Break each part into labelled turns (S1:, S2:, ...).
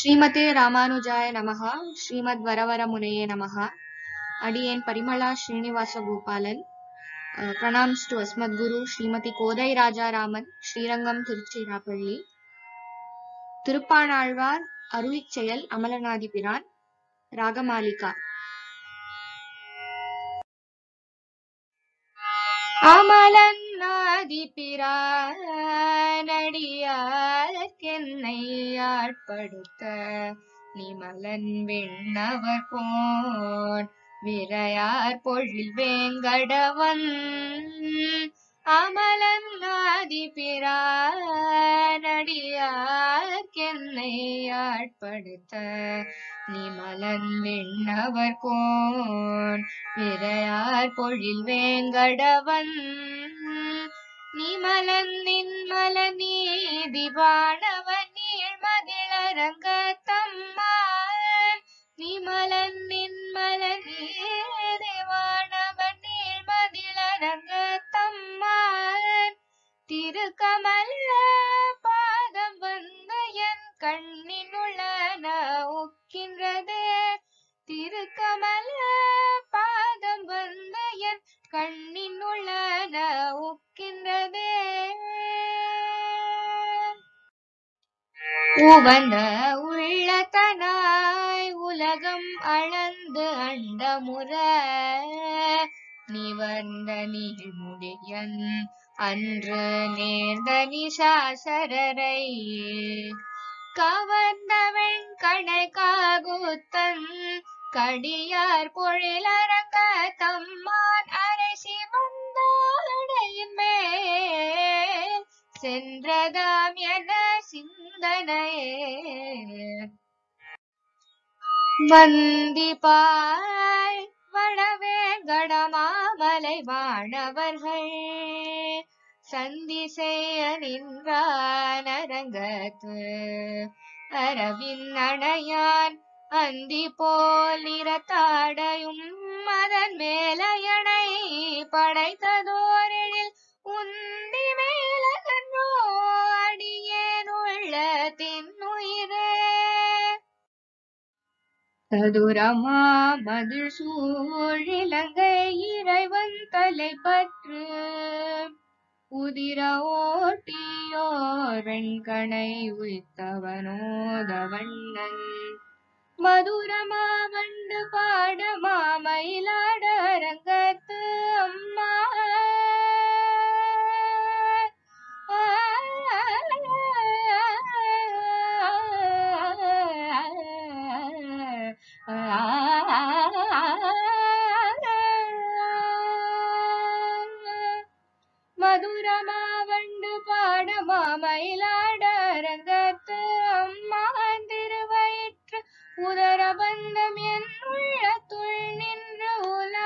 S1: ஸ்ரீமதே ராமானுஜாய நமஹ. ஸ்ரீமத் வரவரமுனையே நமஹ. அடியேன் பரிமளா ஸ்ரீனிவாச கோபாலன். பிரணாம்ஸ் டு அஸ்மத் குரு ஸ்ரீமதி கோதை ராஜாராமன், ஸ்ரீரங்கம், திருச்சிராப்பள்ளி. திருப்பாணாழ்வார் அருளிச் செயல் அமலநாதி பிரான். ராகமாலிகா. அமலநாதி பிரானடியார்க்கென்னை ஆட்படுத்த நிமலன் விண்ணவர் போன் விரையார் பொழில் வேங்கடவன். அமலநாதி பிரானடியார்க்கென்னை ஆட்படுத்த நிமலன் விண்ணவர் கோன் விரையார் பொழில் வேங்கடவன். நிமலன் நின்மல நீதி வானவன் நீழ்மதிளரங்கத்தம்மான். நிமலன் நின்மல நீதி வானவன் நீழ்மதிளரங்கத்தம்மான். திருக்கமல்ல பாதம் வந்து என் கண்ணினுள்ள நோக்கின்றது. திருக்கமல்ல பாதம் வந்து என் கண்ணினுள்ள நோக்கின்றது. உவந்த உள்ளத்தனாய் உலகம் அளந்து அண்டமுற நிவர்ந்த நீழ்முடியன் அன்று நேர்ந்த நிசாசரரை கவர்ந்தவன் கணை காகுத்தன் கடியார் பொழிலரங்க தம்மான். அரசி வந்தாடையின் மேல் சென்றதாம் என சிந்தனையே வந்திப்பாய் வடவேங்கடமாமலை வானவர்கள் சந்தி செய்ய நின்றான் அரங்கத்து. அரவின் அணையான் அந்தி போல் இரத்தாடையும் அதன் மேலையணை படைத்ததோரில் உந்தி மேலகன்றோ அடியேன் உள்ள தின்னுயிரே. சதுரமா மதில் சூழிலங்கை இறைவன் தலை பற்று உதிர ஓட்டியோர் வெண்கணை உய்த்தவனோதவண்ணன். மதுரமா வண்டு பாட மாமயிலாட அரங்கத்து அம்மா. மதுரமா வண்டு பாட மாமயிலாட அரங்கத்து அம்மான். திருவயிற்று உதரபந்தம் என் உள்ளத்துள் நின்று உலகின்றது.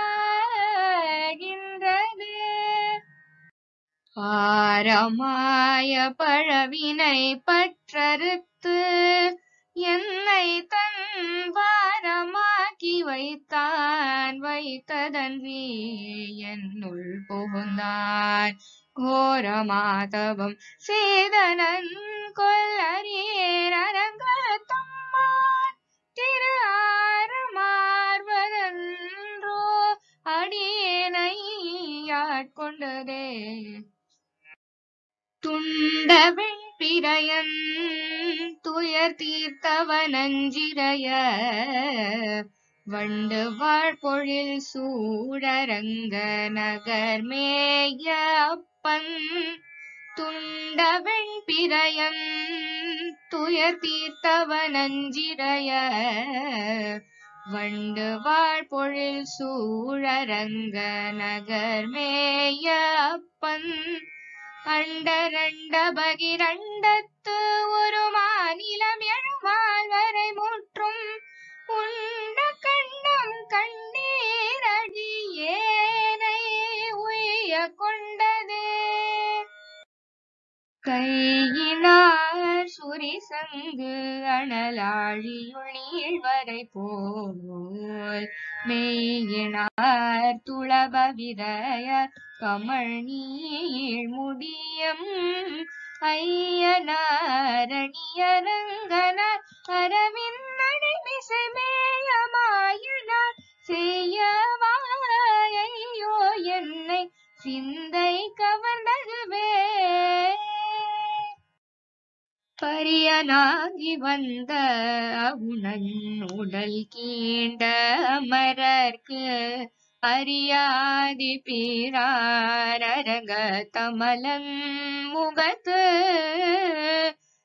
S1: ஆரமாய பழவினை பற்றறுத்து என்னை தன் வாரமாக்கி வைத்தான். வைத்ததன்றி என்னுள் புகுந்தான். கோரமாதவம் சேதனன் கொல்லரியேன் அரங்கத்தம்மான். திரு ஆரமார்வதன்றோ அடியேனை ஆட்கொண்டதே. துண்டவெண் பிறையன் துயர் தீர்த்தவனஞ்சிரைய வண்டு வாழ்பொழில் சூழரங்க நகர் மேய அப்பன். துண்டவெண் பிறையன் துயர் தீர்த்தவனஞ்சிரைய வண்டு வாழ்பொழில் சூழரங்க நகர் மேய அப்பன். அண்டரண்ட பகிரண்டத்து ஒரு மாநிலம் எழுமால் வரை முற்றும் உண்ட கண்டம் கண்ணீரடியேனை உய்ய கொண்டதே. கையினார் சுரிசங்கு அனலாழியுள் நீழ்வரை போல் மெய்யினார் துளப விதய கமழ் நீள் முடியம் ஐயனாரணியரங்கனார் அரவிந்தடி மிசைமேயமாயனார் செய்யவாயையோ என்னை சிந்தை கவர்ந்ததுவே. பரியனாகி வந்த அவுணன் உடல் கீண்ட அமரர்க்கு அறியாதி பீராரங்க தமலன் முகத்து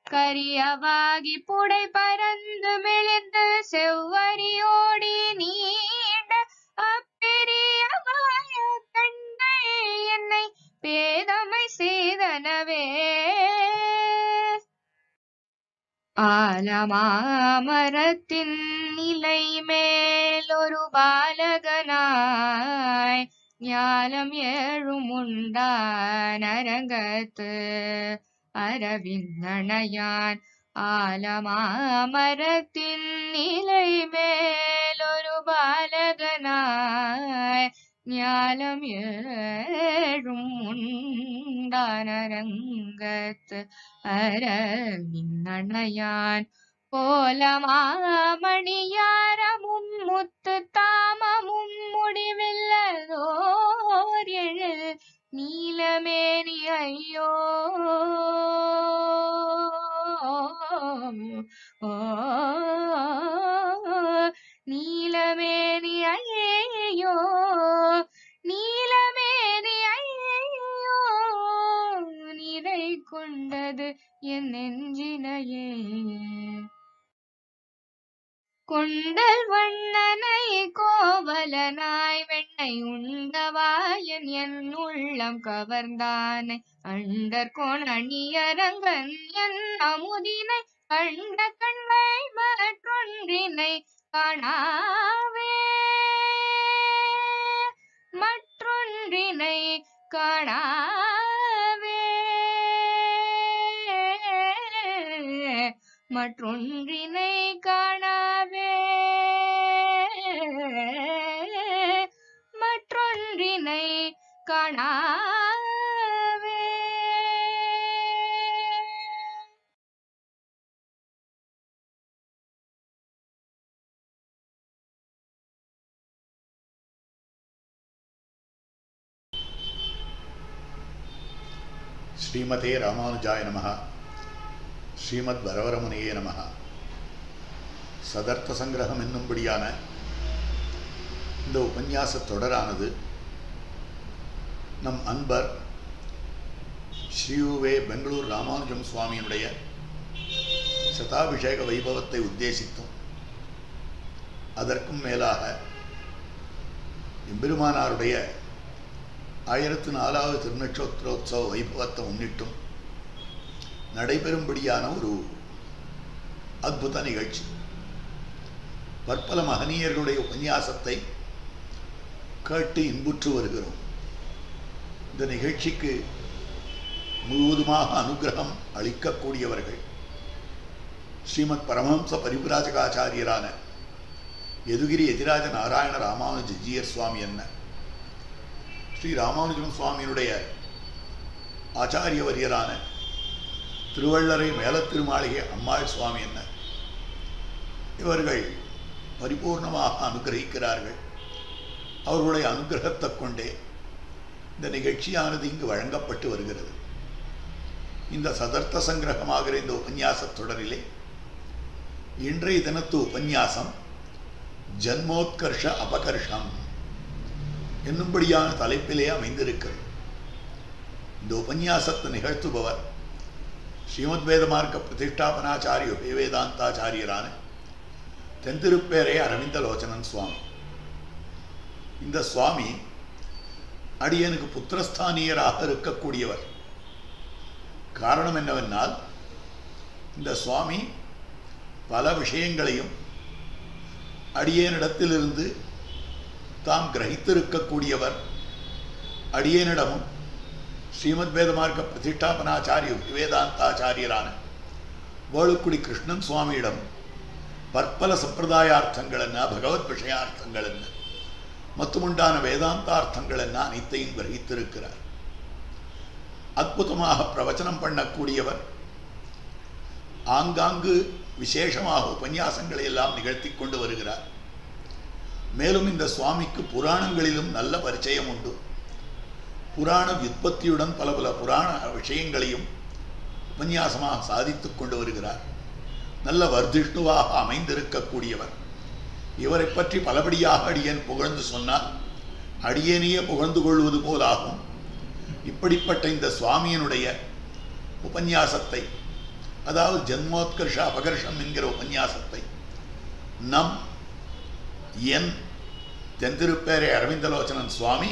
S1: கரியவாகி புடை பறந்து மெலிந்து செவ்வரியோடி நீண்ட அப்பெரியவாய கண்கள் என்னை பேதமை செய்தனவே. ஆலமாமரத்தின் நிலை மேல் ஒரு பாலகனாய் ஞாலம் ஏழும் உண்டான் அரங்கத்து அரவிந்தனையான். ஆலமாமரத்தின் நிலை மேல் ஒரு பாலகனாய் ஞாலம் ஏழும் உண்டான் அரங்கத்து அரவிந்தனையான். கோலமாமணியாரமும் முத்து தாமமும் முடிவில்லதோர் எழில் நீலமேனி ஐயோ நீலமேனி ஐயோ நீலமேனி ஐயோ நிறை கொண்டது என் நெஞ்சினையே. கொண்டல் வண்ணனை கோவலனாய் வெண்ணை உண்டவாயன் என் உள்ளம் கவர்ந்தானை அண்டர்கோன் அணியரங்கன் என் அமுதினை கண்ட கண்கள் மற்றொன்றினை காணாவே மற்றொன்றினை காணாவே மற்றொன்றினை காணாவே மற்றொன்றினை காணாவே.
S2: ஸ்ரீமதே ராமானுஜாய நமஹ. ஸ்ரீமத் வரவரமுனையே நமஹ. சதர்த்த சங்கிரகம் என்னும்படியான இந்த உபன்யாச தொடரானது நம் அன்பர் ஸ்ரீயுவே பெங்களூர் ராமானுஜம் சுவாமியினுடைய சதாபிஷேக வைபவத்தை உத்தேசித்தும் அதற்கும் மேலாக எம்பெருமானாருடைய 1004வது திருநட்சத்திரோத்சவ வைபவத்தை முன்னிட்டும் நடைபெறும்படியான ஒரு அற்புத நிகழ்ச்சி. பற்பல மகனீயர்களுடைய உபன்யாசத்தை கேட்டு இன்புற்று வருகிறோம். இந்த நிகழ்ச்சிக்கு முழுவதுமாக அனுகிரகம் அளிக்கக்கூடியவர்கள் ஸ்ரீமத் பரமஹம்ச பரிவிராஜகாச்சாரியரான யதுகிரி யதிராஜ நாராயண ராமானுஜ ஜீயர் சுவாமி என்ன, ஸ்ரீ ராமானுஜம் சுவாமியினுடைய ஆச்சாரியவரியரான திருவள்ளரை மேலத்திருமாளிகை அம்மாள் சுவாமி என்ன, இவர்கள் பரிபூர்ணமாக அனுகிரகிக்கிறார்கள். அவர்களுடைய அனுகிரகத்தை கொண்டே இந்த நிகழ்ச்சியானது இங்கு வழங்கப்பட்டு வருகிறது. இந்த சதர்த்த சங்கிரகமாகிற இந்த உபன்யாச தொடரிலே இன்றைய தினத்து உபன்யாசம் ஜன்மோத்கர்ஷ அபகர்ஷம் என்னும்படியான தலைப்பிலே அமைந்திருக்கிறது. இந்த உபன்யாசத்தை நிகழ்த்துபவர் ஸ்ரீமத் வேதமார்க்க பிரதிஷ்டாபனாச்சாரிய வேதாந்தாச்சாரியரான தென்திருப்பேரை அரவிந்தலோச்சனன் சுவாமி. இந்த சுவாமி அடியனுக்கு புத்திரஸ்தானியராக இருக்கக்கூடியவர். காரணம் என்னவென்றால், இந்த சுவாமி பல விஷயங்களையும் அடியேனிடத்திலிருந்து தாம் கிரகித்திருக்கக்கூடியவர். அடியேனிடமும் ஸ்ரீமத் வேதமார்க்க பிரதிஷ்டாபனாச்சாரிய வேதாந்தாச்சாரியரான வேளுக்குடி கிருஷ்ணன் சுவாமியிடம் பற்பல சம்பிரதாயார்த்தங்கள் என்ன, பகவத் விஷயார்த்தங்கள் என்ன, மற்றுமுண்டான வேதாந்தார்த்தங்கள் என்ன அனைத்தையும் கிரகித்திருக்கிறார். அற்புதமாக பிரவச்சனம் பண்ணக்கூடியவர். ஆங்காங்கு விசேஷமாக உபன்யாசங்களை எல்லாம் நிகழ்த்தி கொண்டு வருகிறார். மேலும் இந்த சுவாமிக்கு புராணங்களிலும் நல்ல பரிச்சயம் உண்டு. புராண விற்பத்தியுடன் பல பல புராண விஷயங்களையும் உபன்யாசமாக சாதித்துக் கொண்டு வருகிறார். நல்ல வர்திஷ்ணுவாக அமைந்திருக்கக்கூடியவர். இவரை பற்றி பலபடியாக அடியேன் புகழ்ந்து சொன்னால் அடியேனையே புகழ்ந்து கொள்வது போலாகும். இப்படிப்பட்ட இந்த சுவாமியினுடைய உபன்யாசத்தை, அதாவது ஜன்மோத்கர்ஷ அபகர்ஷம் என்கிற உபன்யாசத்தை நம் என் தென்திருப்பேரை அரவிந்தலோச்சனன் சுவாமி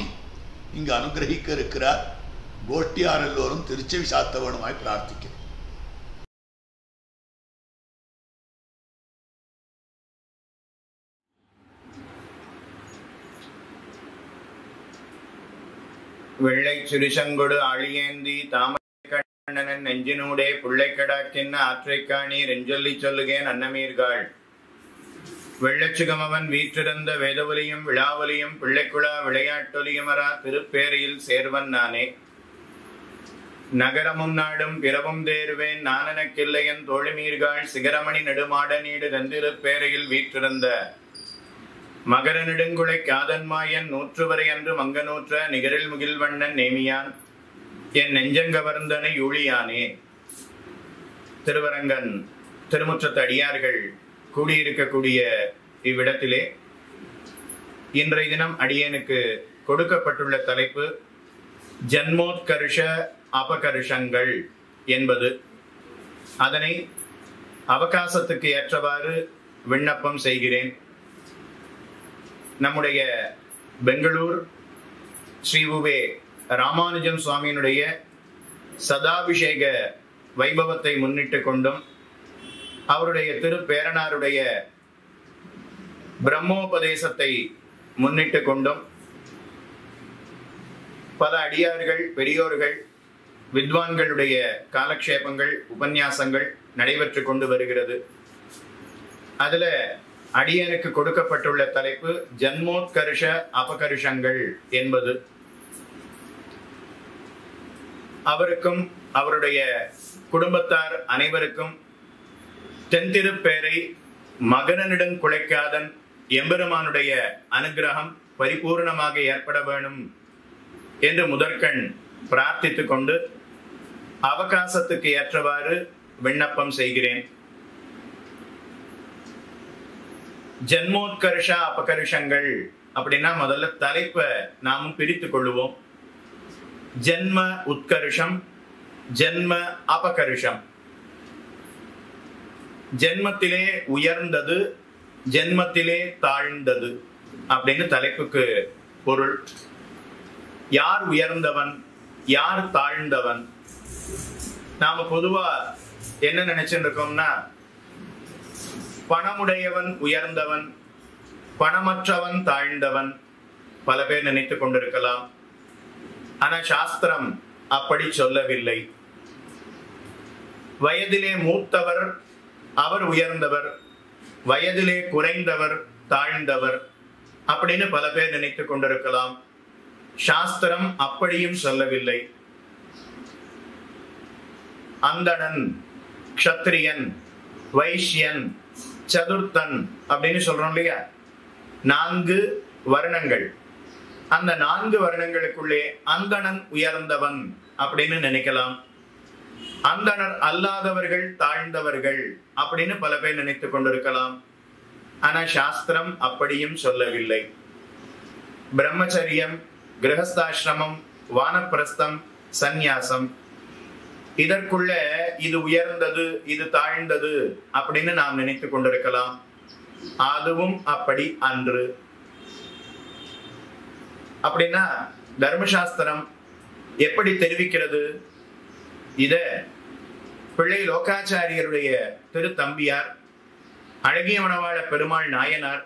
S2: இங்கு அனுகிரகிக்க இருக்கிறார். கோஷ்டியார் எல்லோரும் திருச்செவி சாத்த வேணுமாய் பிரார்த்திக்கிறேன்.
S3: வெள்ளை சிறுசங்கொடு ஆழியேந்தி தாமரை கண்ணனன் நெஞ்சினூடே புள்ளை கடாக்கின்ன ஆற்றைக்காணி ரெஞ்சொல்லி சொல்லுகேன் அன்னமீர்காள். வெள்ளச்சுகமவன் வீற்றிருந்த வேதவலியும் விழாவலியும் பிள்ளைக்குழா விளையாட்டொலியுமரா திருப்பேரையில் சேர்வன் நானே. நகரமும் நாடும் பிறவும் தேர்வேன் நானனக்கில்லையன் தோழிமீர்காள் சிகரமணி நெடுமாட நீடு தந்திருப்பேரையில் வீற்றிருந்த மகர நெடுங்குளை காதன்மாயன் நூற்றுவரை அன்று மங்கநூற்ற நிகரில் முகில்வண்ணன் நேமியான் என் நெஞ்சங்கவர்ந்தனை யூழியானே. திருவரங்கன் திருமுற்றத்து அடியார்கள் கூடியிருக்கக்கூடிய இவ்விடத்திலே இன்றைய தினம் அடியேனுக்கு கொடுக்கப்பட்டுள்ள தலைப்பு ஜன்மோத்கர்ஷ அபகர்ஷங்கள் என்பது. அதனை அவகாசத்துக்கு ஏற்றவாறு விண்ணப்பம் செய்கிறேன். நம்முடைய பெங்களூர் ஸ்ரீ உவே ராமானுஜம் சுவாமியினுடைய சதாபிஷேக வைபவத்தை முன்னிட்டு கொண்டும் அவருடைய திருப்பேரனாருடைய பிரம்மோபதேசத்தை முன்னிட்டு கொண்டும் பல அடியார்கள், பெரியோர்கள், வித்வான்களுடைய காலக்ஷேபங்கள், உபன்யாசங்கள் நடைபெற்று கொண்டு வருகிறது. அதுல அடியனுக்கு கொடுக்கப்பட்டுள்ள தலைப்பு ஜன்மோத்கர்ஷ அபகர்ஷங்கள் என்பது. அவருக்கும் அவருடைய குடும்பத்தார் அனைவருக்கும் தென்திருப்பேரை மகரனிடம் குலைக்காதன் எம்பெருமானுடைய அனுகிரகம் பரிபூர்ணமாக ஏற்பட வேணும் என்று முதற்கண் பிரார்த்தித்துக் கொண்டு அவகாசத்துக்கு ஏற்றவாறு விண்ணப்பம் செய்கிறேன். ஜன்மோத்கர்ஷ அபகர்ஷங்கள் அப்படின்னா முதல்ல தலைப்பை நாமும் பிரித்துக் கொள்ளுவோம். ஜன்ம உத்கர்ஷம், ஜன்ம அபகர்ஷம். ஜென்மத்திலே உயர்ந்தது, ஜென்மத்திலே தாழ்ந்தது அப்படின்னு தலைப்புக்கு பொருள். யார் உயர்ந்தவன், யார் தாழ்ந்தவன்? நாம பொதுவா என்ன நினைச்சுட்டு இருக்கோம்னா, பணமுடையவன் உயர்ந்தவன், பணமற்றவன் தாழ்ந்தவன் பல பேர் நினைத்துக் கொண்டிருக்கலாம். ஆனா சாஸ்திரம் அப்படி சொல்லவில்லை. வயதிலே மூத்தவர் அவர் உயர்ந்தவர், வயதிலே குறைந்தவர் தாழ்ந்தவர் அப்படின்னு பல பேர் நினைத்துக் கொண்டிருக்கலாம். சாஸ்திரம் அப்படியும் சொல்லவில்லை. அந்தணன், க்ஷத்ரியன், வைஷ்யன், சதுர்த்தன் அப்படின்னு சொல்றோம் இல்லையா? 4 வர்ணங்கள். அந்த 4 வர்ணங்களுக்குள்ளே அந்தணன் உயர்ந்தவன் அப்படின்னு நினைக்கலாம். அந்தணர் அல்லாதவர்கள் தாழ்ந்தவர்கள் அப்படின்னு பல பேர் நினைத்துக் கொண்டிருக்கலாம். ஆனா சாஸ்திரம் அப்படியும் சொல்லவில்லை. பிரம்மச்சரியம், கிரகஸ்தாசிரமம், வானப்பிரஸ்தம், சந்நியாசம் இதற்குள்ள இது உயர்ந்தது, இது தாழ்ந்தது அப்படின்னு நாம் நினைத்துக் கொண்டிருக்கலாம். அதுவும் அப்படி அன்று. அப்படின்னா தர்மசாஸ்திரம் எப்படி தெரிவிக்கிறது? இத பிள்ளை லோகாச்சாரியருடைய திருத்தம்பியார் அழகிய மணவாள பெருமாள் நாயனார்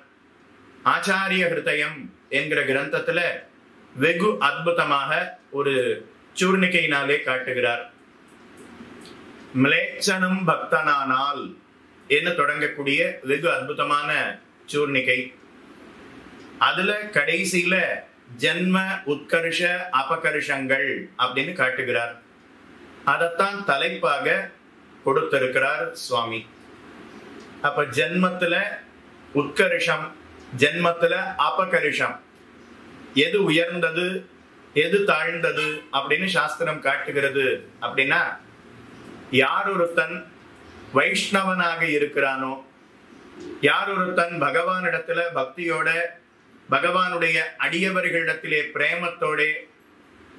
S3: ஆச்சாரிய ஹிருதயம் என்கிற கிரந்தத்துல வெகு அற்புதமாக ஒரு சூர்ணிக்கையினாலே காட்டுகிறார். மிலேச்சனும் பக்தனானால் என்று தொடங்கக்கூடிய வெகு அற்புதமான சூர்ணிகை. அதுல கடைசியில ஜன்ம உத்கர்ஷ அபகர்ஷங்கள் அப்படின்னு காட்டுகிறார். அதத்தான் தலைப்பாக கொடுத்திருக்கிறார் சுவாமி. அப்ப ஜென்மத்துல உத்கர்ஷம், ஜென்மத்துல அபகர்ஷம், எது உயர்ந்தது எது தாழ்ந்தது அப்படின்னு சாஸ்திரம் காட்டுகிறது. அப்படின்னா யார் ஒருத்தன் வைஷ்ணவனாக இருக்கிறானோ, யார் ஒருத்தன் பகவானிடத்துல பக்தியோட, பகவானுடைய அடியவர்களிடத்திலே பிரேமத்தோட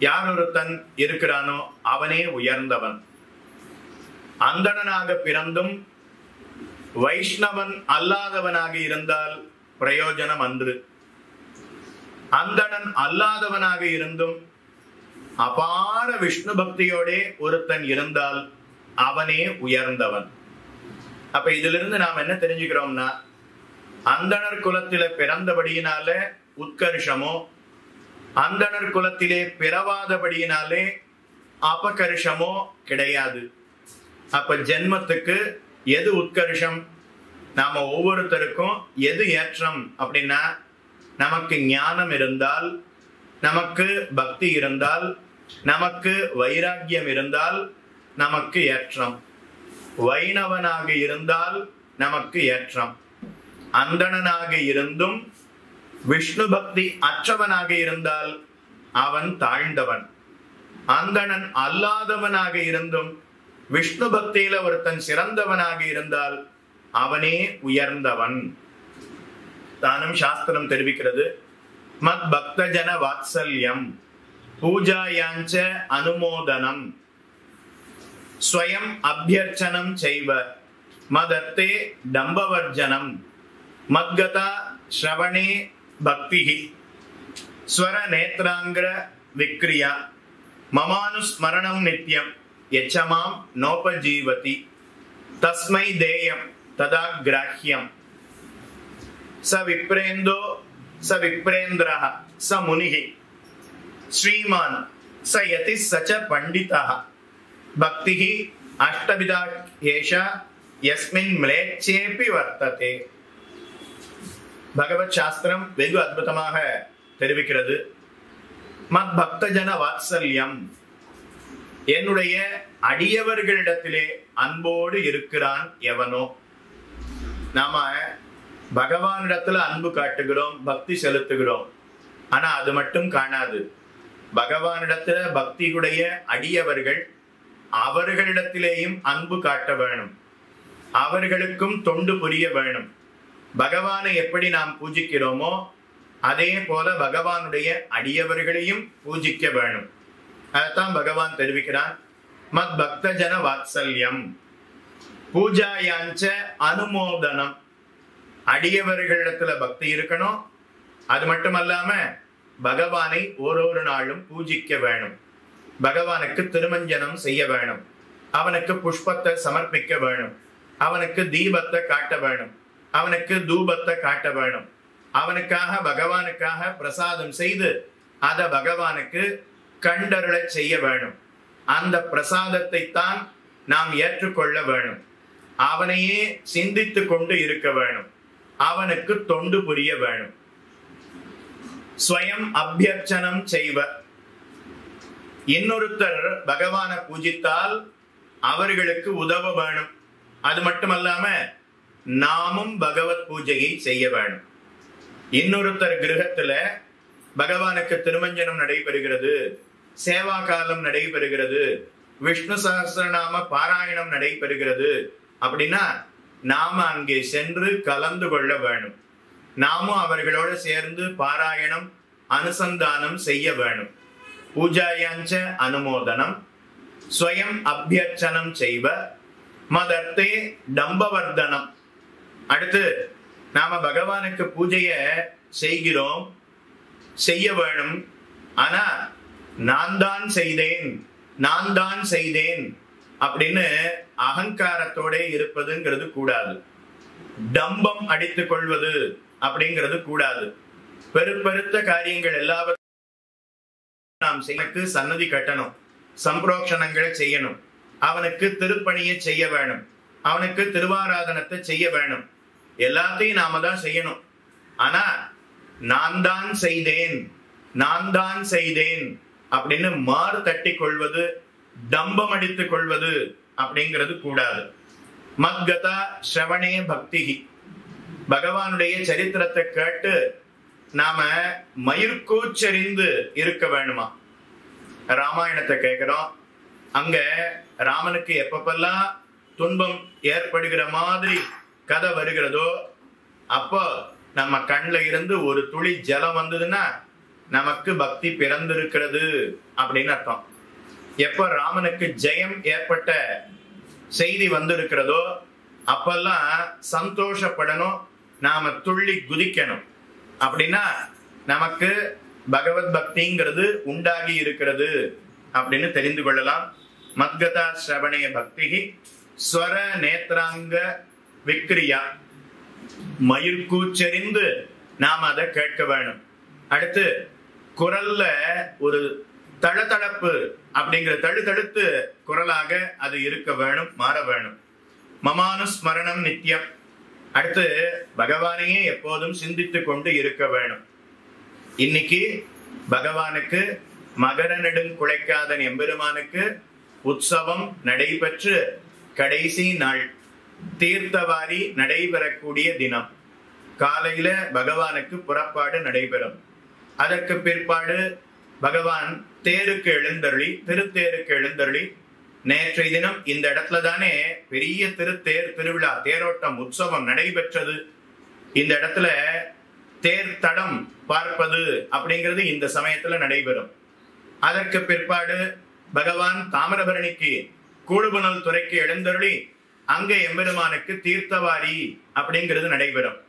S3: யார் ஒருத்தன் இருக்கிறானோ அவனே உயர்ந்தவன். அந்தணனாக பிறந்தும் வைஷ்ணவன் அல்லாதவனாக இருந்தால் பிரயோஜனம் அன்று. அந்தணன் அல்லாதவனாக இருந்தும் அபார விஷ்ணு பக்தியோட ஒருத்தன் இருந்தால் அவனே உயர்ந்தவன். அப்ப இதிலிருந்து நாம் என்ன தெரிஞ்சுக்கிறோம்னா, அந்தணர் குலத்தில பிறந்தபடியினால உத்கர்ஷமோ, அந்தணர் குலத்திலே பிறவாதபடியினாலே அபகர்ஷமோ கிடையாது. அப்ப ஜென்மத்துக்கு எது உத்கர்ஷம், நாம ஒவ்வொருத்தருக்கும் எது ஏற்றம் அப்படின்னா, நமக்கு ஞானம் இருந்தால், நமக்கு பக்தி இருந்தால், நமக்கு வைராக்கியம் இருந்தால் நமக்கு ஏற்றம். வைணவனாக இருந்தால் நமக்கு ஏற்றம். அந்தணனாக இருந்தும் விஷ்ணு பக்தி அற்றவனாக இருந்தால் அவன் தாழ்ந்தவன். அந்தணன் அல்லாதவனாக இருந்தும் விஷ்ணு பக்தியில ஒருத்தன் சிறந்தவனாக இருந்தால் அவனே உயர்ந்தவன். தானும் சாஸ்திரம் தெரிவிக்கிறது, மத் பக்த ஜன வாத்சல்யம் பூஜாயாஞ்ச அனுமோதனம் ஸ்வயம் அபியர்ச்சனம் செய்வ மதர்த்தே டம்பவர்ஜனம் மத்கதா ஸ்ரவணே பக்திஹி ஸ்வர நேத்ராங்கிர விக்ரியா மமானுஸ்மரணம் நித்யம் யச்சமாம் நோபஜீவதி தஸ்மை தேயம் ததா கிராஹ்யம் ச விப்ரேந்தோ ச விப்ரேந்திரஹ ச முனிஹி ஸ்ரீமான் ச யதி சச்ச பண்டிதஹ பக்திஹி அஷ்டவிதா ஏஷா யஸ்மின் ம்லேச்சேபி வர்த்ததே. பகவத் சாஸ்திரம் வெகு அற்புதமாக தெரிவிக்கிறது. மத் பக்த ஜன வாத்சல்யம், என்னுடைய அடியவர்களிடத்திலே அன்போடு இருக்கிறான் எவனோ. நாம பகவானிடத்துல அன்பு காட்டுகிறோம், பக்தி செலுத்துகிறோம். ஆனா அது மட்டும் காணாது. பகவானிடத்துல பக்தியுடைய அடியவர்கள் அவர்களிடத்திலேயும் அன்பு காட்ட வேணும், அவர்களுக்கும் தொண்டு புரிய வேணும். பகவானை எப்படி நாம் பூஜிக்கிறோமோ அதே போல பகவானுடைய அடியவர்களையும் பூஜிக்க வேணும். அதான் பகவான் தெரிவிக்கிறான், மத் பக்த ஜன வாத்சல்யம் பூஜாயாஞ்ச அனுமோதனம். அடியவர்களிடத்துல பக்தி இருக்கணும். அது மட்டுமல்லாம பகவானை ஒரு நாளும் பூஜிக்க வேணும். பகவானுக்கு திருமஞ்சனம் செய்ய வேணும், அவனுக்கு புஷ்பத்தை சமர்ப்பிக்க வேணும், அவனுக்கு தீபத்தை காட்ட வேணும், அவனுக்கு தூபத்தை காட்ட வேணும், அவனுக்காக பகவானுக்காக பிரசாதம் செய்து அத பகவானுக்கு கண்டருள செய்ய வேணும். அந்த பிரசாதத்தை தான் நாம் ஏற்றுக்கொள்ள வேணும். அவனையே சிந்தித்து கொண்டு இருக்க வேணும், அவனுக்கு தொண்டு புரிய வேணும். ஸ்வயம் அபியர்ச்சனம் செய்வ, இன்னொருத்தர் பகவானை பூஜித்தால் அவர்களுக்கு உதவ வேணும். அது மட்டுமல்லாம நாமும் பகவத் பூஜையை செய்ய வேணும். இன்னொருத்தர் கிரகத்துல பகவானுக்கு திருமஞ்சனம் நடைபெறுகிறது, சேவா காலம் நடைபெறுகிறது, விஷ்ணு சஹஸ்ரநாம பாராயணம் நடைபெறுகிறது அப்படின்னா நாம அங்கே சென்று கலந்து கொள்ள வேணும். நாமும் அவர்களோட சேர்ந்து பாராயணம் அனுசந்தானம் செய்ய வேணும். பூஜாயாஞ்ச அனுமோதனம் ஸ்வயம் அபியர்ச்சனம் செய்வ மதர்த்தே டம்பவர்தனம். அடுத்து நாம பகவானுக்கு பூஜைய செய்கிறோம், செய்ய வேணும். ஆனா நான் தான் செய்தேன், நான் தான் செய்தேன் அப்படின்னு அகங்காரத்தோட இருப்பதுங்கிறது கூடாது. டம்பம் அடித்துக் கொள்வது அப்படிங்கிறது கூடாது. பெருத்த காரியங்கள் எல்லாவற்றையும் நாம் செய்ய சன்னதி கட்டணும், சம்பிரோக்ஷணங்களை செய்யணும், அவனுக்கு திருப்பணியை செய்ய வேணும், அவனுக்கு திருவாராதனத்தை செய்ய வேணும். எல்லாத்தையும் நாம தான் செய்யணும். ஆனா நான் தான் செய்தேன், நான் தான் செய்தேன் அப்படின்னு மாறு தட்டி கொள்வது, டம்பம் அடித்துக் கொள்வது அப்படிங்கிறது கூடாது. மத்கதா ஸ்ரவணே பக்தி, பகவானுடைய சரித்திரத்தை கேட்டு நாம மயிர்கூச்செறிந்து இருக்க வேணுமா? ராமாயணத்தை கேட்கிறோம், அங்க ராமனுக்கு எப்பப்பெல்லாம் துன்பம் ஏற்படுகிற மாதிரி கதை வருகிறதோ அப்போ நம்ம கண்ல இருந்து ஒரு துளி ஜலம் வந்ததுன்னா நமக்கு பக்தி பிறந்திருக்கிறது அப்படின்னு அர்த்தம். எப்ப ராமனுக்கு ஜெயம் ஏற்பட்ட செய்தி வந்திருக்கிறதோ அப்பெல்லாம் சந்தோஷப்படணும், நாம துள்ளி குதிக்கணும். அப்படின்னா நமக்கு பகவத் பக்திங்கிறது உண்டாகி இருக்கிறது அப்படின்னு தெரிந்து கொள்ளலாம். மத்கதா ஸ்ரவணே பக்தி ஸ்வர நேத்ராங்க விக்ரியா, மயிர்கூச்செறிந்து நாம் அதை கேட்க வேணும். அடுத்து குரல்ல ஒரு தளதளப்பு அப்படிங்கிற தழுதழுத்து குரலாக அது இருக்க வேணும், மாற வேணும். மமானுஸ்மரணம் நித்தியம், அடுத்து பகவானையே எப்போதும் சிந்தித்துக் கொண்டு இருக்க வேணும். இன்னைக்கு பகவானுக்கு மகர நெடுங்குழைக்காதன் எம்பெருமானுக்கு உற்சவம் நடைபெற்று கடைசி நாள், தீர்த்தவாரி நடைபெறக்கூடிய தினம். காலையில பகவானுக்கு புறப்பாடு நடைபெறும். அதற்கு பிற்பாடு பகவான் தேருக்கு எழுந்தருளி, திருத்தேருக்கு எழுந்தருளி, நேற்றைய தினம் இந்த இடத்துல தானே பெரிய திருத்தேர் திருவிழா, தேரோட்டம் உற்சவம் நடைபெற்றது. இந்த இடத்துல தேர் தடம் பார்ப்பது அப்படிங்கிறது இந்த சமயத்துல நடைபெறும். அதற்கு பிற்பாடு பகவான் தாமிரபரணிக்கு கூடுபுணல் துறைக்கு எழுந்தருளி அங்க எம்பெருமானுக்கு தீர்த்தவாரி அப்படிங்கிறது நடைபெறும்.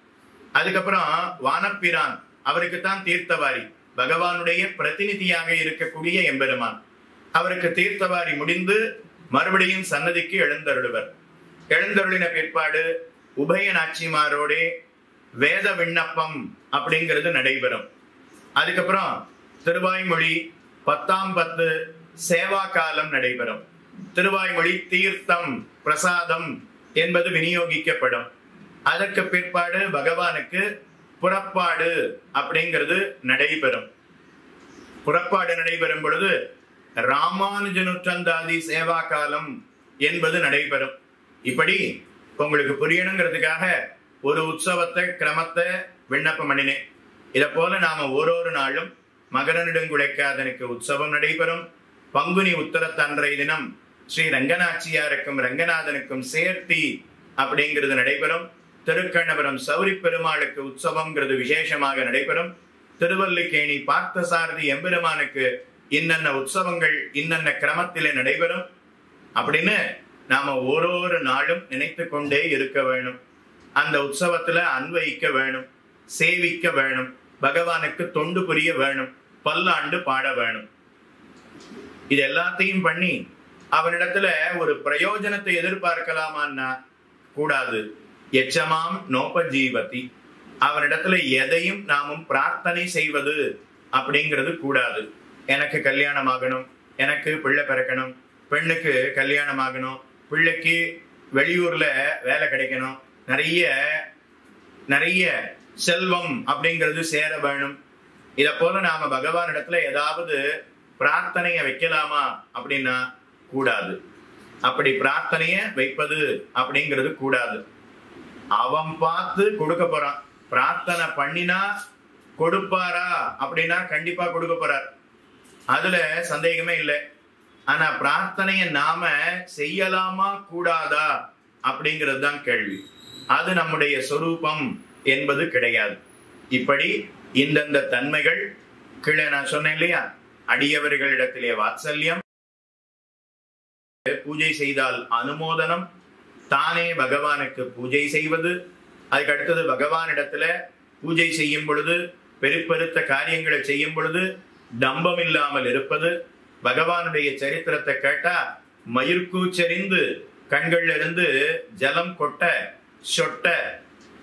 S3: அதுக்கப்புறம் வானப்பிரான், அவருக்கு தான் தீர்த்தவாரி, பகவானுடைய பிரதிநிதியாக இருக்கக்கூடிய எம்பெருமான், அவருக்கு தீர்த்தவாரி முடிந்து மறுபடியும் சன்னதிக்கு எழுந்தருளுவர். எழுந்தருளின பிற்பாடு உபய நாச்சிமாரோட வேத விண்ணப்பம் அப்படிங்கிறது நடைபெறும். அதுக்கப்புறம் திருவாய்மொழி 10ஆம் 10 சேவா காலம் நடைபெறும். திருவாய்மொழி தீர்த்தம் பிரசாதம் என்பது விநியோகிக்கப்படும். அதற்கு பிற்பாடு பகவானுக்கு புறப்பாடு அப்படிங்கிறது நடைபெறும். புறப்பாடு நடைபெறும் பொழுது ராமானுஜனுற்றந்தாதி சேவா காலம் என்பது நடைபெறும். இப்படி உங்களுக்கு புரியணுங்கிறதுக்காக ஒரு உற்சவத்தை கிரமத்தை விண்ணப்பம் பண்ணினேன். இத போல நாம ஒரு நாளும் மகர நெடுங்குழைக்காதனுக்கு உற்சவம் நடைபெறும். பங்குனி உத்தரத்தன்றைய தினம் ஸ்ரீ ரங்கநாச்சியாருக்கும் ரங்கநாதனுக்கும் சேர்த்தி அப்படிங்கிறது நடைபெறும். திருக்கண்ணபுரம் சௌரி பெருமாளுக்கு உற்சவம்ங்கிறது விசேஷமாக நடைபெறும். திருவல்லிக்கேணி பார்த்தசாரதி எம்பெருமானுக்கு இன்னென்ன உற்சவங்கள் இன்னென்ன கிரமத்திலே நடைபெறும் அப்படின்னு நாம ஒரு நாளும் நினைத்து கொண்டே இருக்க வேணும். அந்த உற்சவத்துல அன்வயிக்க வேணும், சேவிக்க வேணும், பகவானுக்கு தொண்டு புரிய வேணும், பல்லாண்டு பாட வேணும். இது எல்லாத்தையும் பண்ணி அவனிடத்துல ஒரு பிரயோஜனத்தை எதிர்பார்க்கலாமான்னா கூடாது. எச்சமாம் நோபஜீவதி, அவனிடத்துல எதையும் நாமும் பிரார்த்தனை செய்வது அப்படிங்கிறது கூடாது. எனக்கு கல்யாணம் ஆகணும், எனக்கு பிள்ளை பிறக்கணும், பெண்ணுக்கு கல்யாணம் ஆகணும், பிள்ளைக்கு வெளியூர்ல வேலை கிடைக்கணும், நிறைய செல்வம் அப்படிங்கிறது சேர வேணும். இத போல நாம பகவான் இடத்துல ஏதாவது பிரார்த்தனைய வைக்கலாமா அப்படின்னா கூடாது. அப்படி பிரார்த்தனைய வைப்பது அப்படிங்கிறது கூடாது. அவன் பார்த்து கொடுக்க போறான். பிரார்த்தனை பண்ணினா கொடுப்பாரா அப்படின்னா கண்டிப்பா கொடுக்க போறார், அதுல சந்தேகமே இல்லை. ஆனா பிரார்த்தனைய நாம செய்யலாமா கூடாதா அப்படிங்கிறது தான் கேள்வி. அது நம்முடைய சொரூபம் என்பது கிடையாது. இப்படி இந்தந்த தன்மைகள் கீழே நான் சொன்னேன் இல்லையா, அடியவர்களிடத்திலே வாத்சல்யம், பூஜை செய்தால் அனுமோதனம், தானே பகவானுக்கு பூஜை செய்வது, அதுக்கு அடுத்தது பகவானிடத்துல பூஜை செய்யும் பொழுது பெருப்பெருத்த காரியங்களை செய்யும் பொழுது டம்பம் இல்லாமல் இருப்பது, பகவானுடைய சரித்திரத்தை கேட்டா மயிர்கூச்செறிந்து கண்கள்ல இருந்து ஜலம் கொட்ட சொட்ட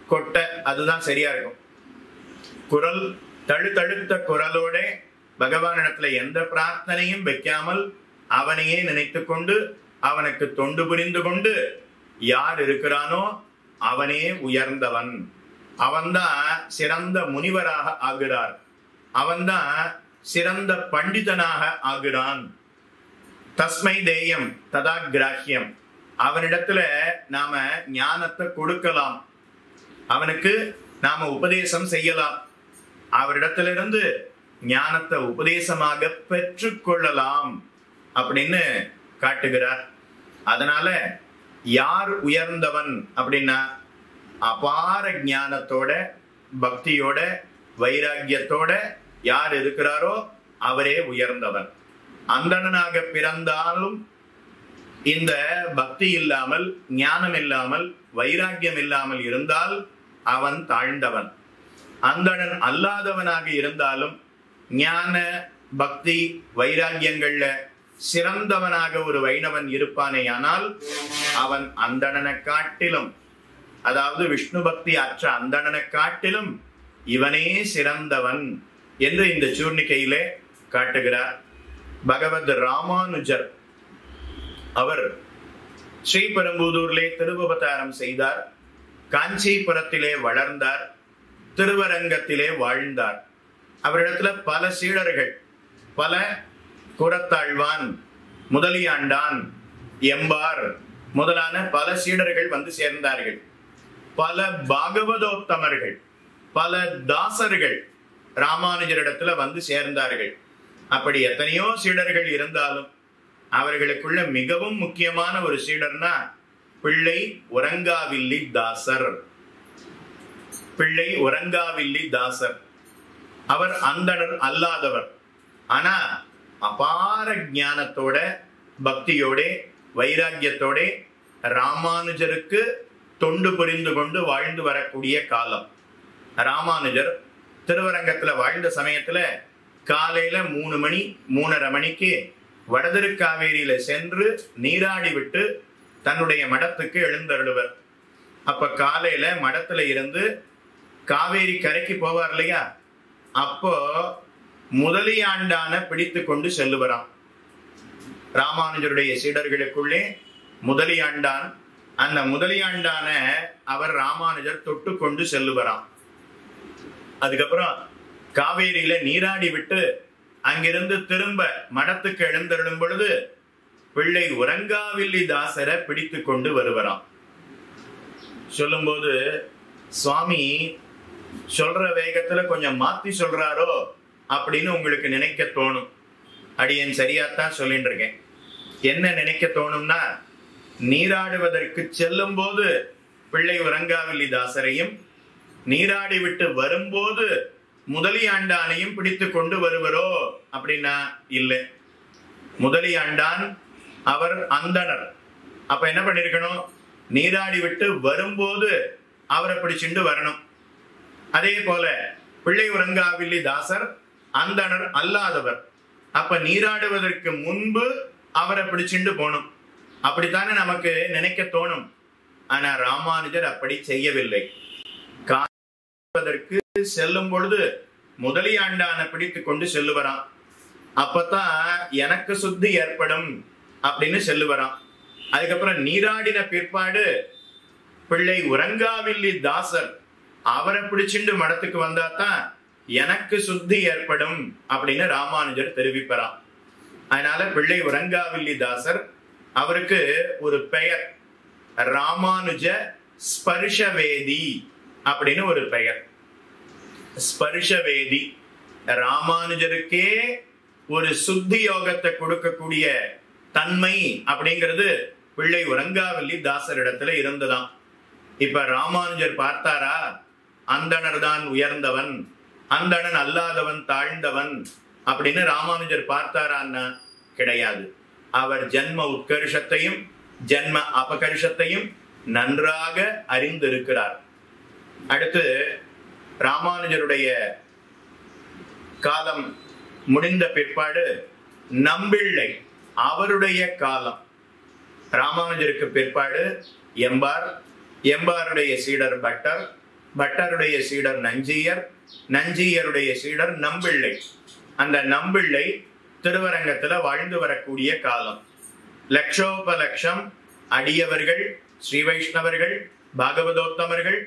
S3: கொட்ட, அதுதான் சரியா இருக்கும். குரல் தழுத்தழுத்த குரலோட பகவானிடத்துல எந்த பிரார்த்தனையும் வைக்காமல் அவனையே நினைத்து கொண்டு அவனுக்கு தொண்டு புரிந்து கொண்டு யார் இருக்கிறானோ அவனே உயர்ந்தவன், அவன்தான் சிறந்த முனிவராக ஆகிறார், அவன்தான் சிறந்த பண்டிதனாக ஆகிறான். தஸ்மை தேயம் ததா கிராஹ்யம். அவனிடத்துல நாம ஞானத்தை கொடுக்கலாம், அவனுக்கு நாம உபதேசம் செய்யலாம், அவரிடத்திலிருந்து ஞானத்தை உபதேசமாக பெற்றுக்கொள்ளலாம் அப்படின்னு காட்டுகிறார். அதனால யார் உயர்ந்தவன் அப்படின்னா, அபார ஞானத்தோட பக்தியோட வைராக்கியத்தோட யார் இருக்கிறாரோ அவரே உயர்ந்தவன். அந்தணனாக பிறந்தாலும் இந்த பக்தி இல்லாமல் ஞானம் இல்லாமல் வைராக்கியம் இல்லாமல் இருந்தால் அவன் தாழ்ந்தவன். அந்தணன் அல்லாதவனாக இருந்தாலும் ஞான பக்தி வைராக்கியங்கள்ல சிறந்தவனாக ஒரு வைணவன் இருப்பானேயானால் அவன் அந்தணனை காட்டிலும், அதாவது விஷ்ணு பக்தி அற்ற அந்தணனை காட்டிலும் இவனே சிறந்தவன் என்று இந்த சூர்ணிக்கையிலே காட்டுகிறார். பகவத் ராமானுஜர் அவர் ஸ்ரீபெரும்புதூரிலே திருவவதாரம் செய்தார், காஞ்சிபுரத்திலே வளர்ந்தார், திருவரங்கத்திலே வாழ்ந்தார். அவரிடத்துல பல சீடர்கள், பல குரத்தாழ்வான், முதலியாண்டான், எம்பார் முதலான பல சீடர்கள் வந்து சேர்ந்தார்கள். பல பாகவதோத்தமர்கள், பல தாசர்கள் ராமானுஜரிடத்துல வந்து சேர்ந்தார்கள். அப்படி எத்தனையோ சீடர்கள் இருந்தாலும் அவர்களுக்குள்ள மிகவும் முக்கியமான ஒரு சீடர்னா பிள்ளை உறங்காவில்லி தாசர். பிள்ளை உறங்காவில்லி தாசர் அவர் அந்தணர் அல்லாதவர். ஆனா அபார ஞானத்தோட பக்தியோட வைராக்கியத்தோட ராமானுஜருக்கு தொண்டு புரிந்து கொண்டு வாழ்ந்து வரக்கூடிய காலம். ராமானுஜர் திருவரங்கத்துல வாழ்ந்த சமயத்துல காலையில 3 மணி 3:30 மணிக்கு வடதிருக்காவேரியில சென்று நீராடி விட்டு தன்னுடைய மடத்துக்கு எழுந்தருளுவர். அப்ப காலையில மடத்துல இருந்து காவேரி கரைக்கு போவார் இல்லையா, அப்போ முதலியாண்டான பிடித்து கொண்டு செல்லுவராம். ராமானுஜருடைய சீடர்களுக்குள்ளே முதலியாண்டான், அந்த முதலியாண்டான அவர் ராமானுஜர் தொட்டு கொண்டு செல்லுவராம். அதுக்கப்புறம் காவேரியில நீராடி விட்டு அங்கிருந்து திரும்ப மடத்துக்கு எழுந்தருளும் பொழுது பிள்ளை உறங்காவில்லி தாசரை பிடித்து கொண்டு வருவராம். சொல்லும் போது சுவாமி சொல்ற வேகத்துல கொஞ்சம் மாத்தி சொல்றாரோ அப்படின்னு உங்களுக்கு நினைக்க தோணும். அடியேன் சரியாத்தான் சொல்லிட்டு இருக்கேன். என்ன நினைக்க தோணும்னா, நீராடுவதற்கு செல்லும் போது பிள்ளை உறங்காவில்லி தாசரையும், நீராடி விட்டு வரும்போது முதலியாண்டானையும் பிடித்து கொண்டு வருவரோ அப்படின்னா இல்லை. முதலியாண்டான் அவர் அந்தணர். அப்ப என்ன பண்ணிருக்கணும், நீராடி விட்டு வரும்போது அவரை பிடிச்சுண்டு வரணும். அதே போல பிள்ளை உறங்காவில்லி தாசர் அந்தணர் அல்லாதவர். அப்ப நீராடுவதற்கு முன்பு அவரை பிடிச்சுண்டு போகணும். அப்படித்தானே நமக்கு நினைக்க தோணும். ஆனா ராமானுஜர் அப்படி செய்யவில்லை. காவதற்கு செல்லும் பொழுது முதலியாண்டான பிடித்து கொண்டு செல்லுவராம். அப்பதான் எனக்கு சுத்தி ஏற்படும் அப்படின்னு செல்லுவராம். அதுக்கப்புறம் நீராடின பிற்பாடு பிள்ளை உறங்காவில்லி தாசர் அவரை பிடிச்சுண்டு மடத்துக்கு வந்தாதான் எனக்கு சுத்தி ஏற்படும் அப்படின்னு ராமானுஜர் தெரிவிப்பறாம். அதனால பிள்ளை உறங்காவில்லி தாசர் அவருக்கு ஒரு பெயர், ராமானுஜ ஸ்பர்ஷவேதி அப்படின்னு ஒரு பெயர். ஸ்பர்ஷவேதி ராமானுஜருக்கே ஒரு சுத்தி யோகத்தை கொடுக்கக்கூடிய தன்மை அப்படிங்கிறது பிள்ளை உறங்காவில்லி தாசர் இடத்துல இருந்ததாம். இப்ப ராமானுஜர் பார்த்தாரா, அந்தணர் தான் உயர்ந்தவன், அந்தணன் அல்லாதவன் தாழ்ந்தவன் அப்படின்னு ராமானுஜர் பார்த்தாரான்னா கிடையாது. அவர் ஜன்ம உட்கர்ஷத்தையும் ஜன்ம அபகர்ஷத்தையும் நன்றாக அறிந்திருக்கிறார். அடுத்து ராமானுஜருடைய காலம் முடிந்த பிற்பாடு நம்பிள்ளை அவருடைய காலம். ராமானுஜருக்கு பிற்பாடு எம்பார், எம்பாருடைய சீடர் பட்டர், பட்டருடைய சீடர் நஞ்சியர், நஞ்சியருடைய சீடர் நம்பிள்ளை. அந்த நம்பிள்ளை திருவரங்கத்துல வாழ்ந்து வரக்கூடிய காலம். லட்சோபலட்சம் அடியவர்கள், ஸ்ரீ வைஷ்ணவர்கள், பாகவதோத்தமர்கள்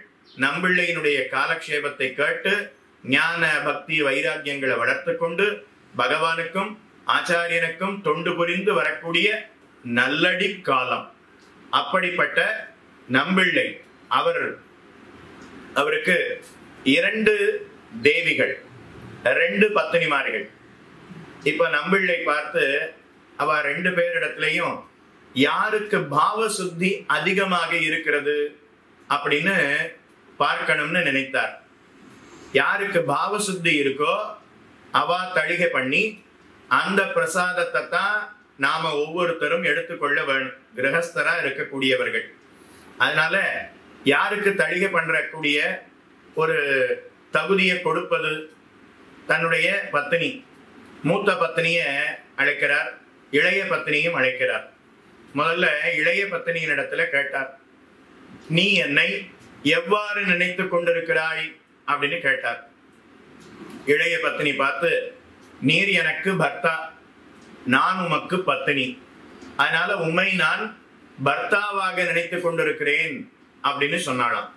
S3: நம்பிள்ளையினுடைய காலக்ஷேபத்தை கேட்டு ஞான பக்தி வைராக்கியங்களை வளர்த்து கொண்டு பகவானுக்கும் ஆச்சாரியனுக்கும் தொண்டு புரிந்து வரக்கூடிய நல்லடி காலம். அப்படிப்பட்ட நம்பிள்ளை அவருக்கு 2 தேவிகள், 2 பத்தினிமார்கள். இப்ப நம்பிள்ளை பார்த்து அவ 2 பேரிடத்திலையும் யாருக்கு பாவ சுத்தி அதிகமாக இருக்கிறது அப்படின்னு பார்க்கணும்னு நினைத்தார். யாருக்கு பாவ சுத்தி இருக்கோ அவ தளிகை பண்ணி அந்த பிரசாதத்தை தான் நாம ஒவ்வொருத்தரும் எடுத்துக்கொள்ள வேணும், கிரகஸ்தரா இருக்கக்கூடியவர்கள். அதனால யாருக்கு தளிகை பண்றக்கூடிய ஒரு தகுதியை கொடுப்பது, தன்னுடைய பத்தினி, மூத்த பத்தினிய அழைக்கிறார், இளைய பத்தினியும் அழைக்கிறார். முதல்ல இளைய பத்தினியின் இடத்துல கேட்டார், நீ என்னை எவ்வாறு நினைத்து கொண்டிருக்கிறாய் அப்படின்னு கேட்டார். இளைய பத்தினி பார்த்து, நீர் எனக்கு பர்த்தா, நான் உமக்கு பத்தினி, அதனால உம்மை நான் பர்த்தாவாக நினைத்து கொண்டிருக்கிறேன் அப்படின்னு சொன்னாலாம்.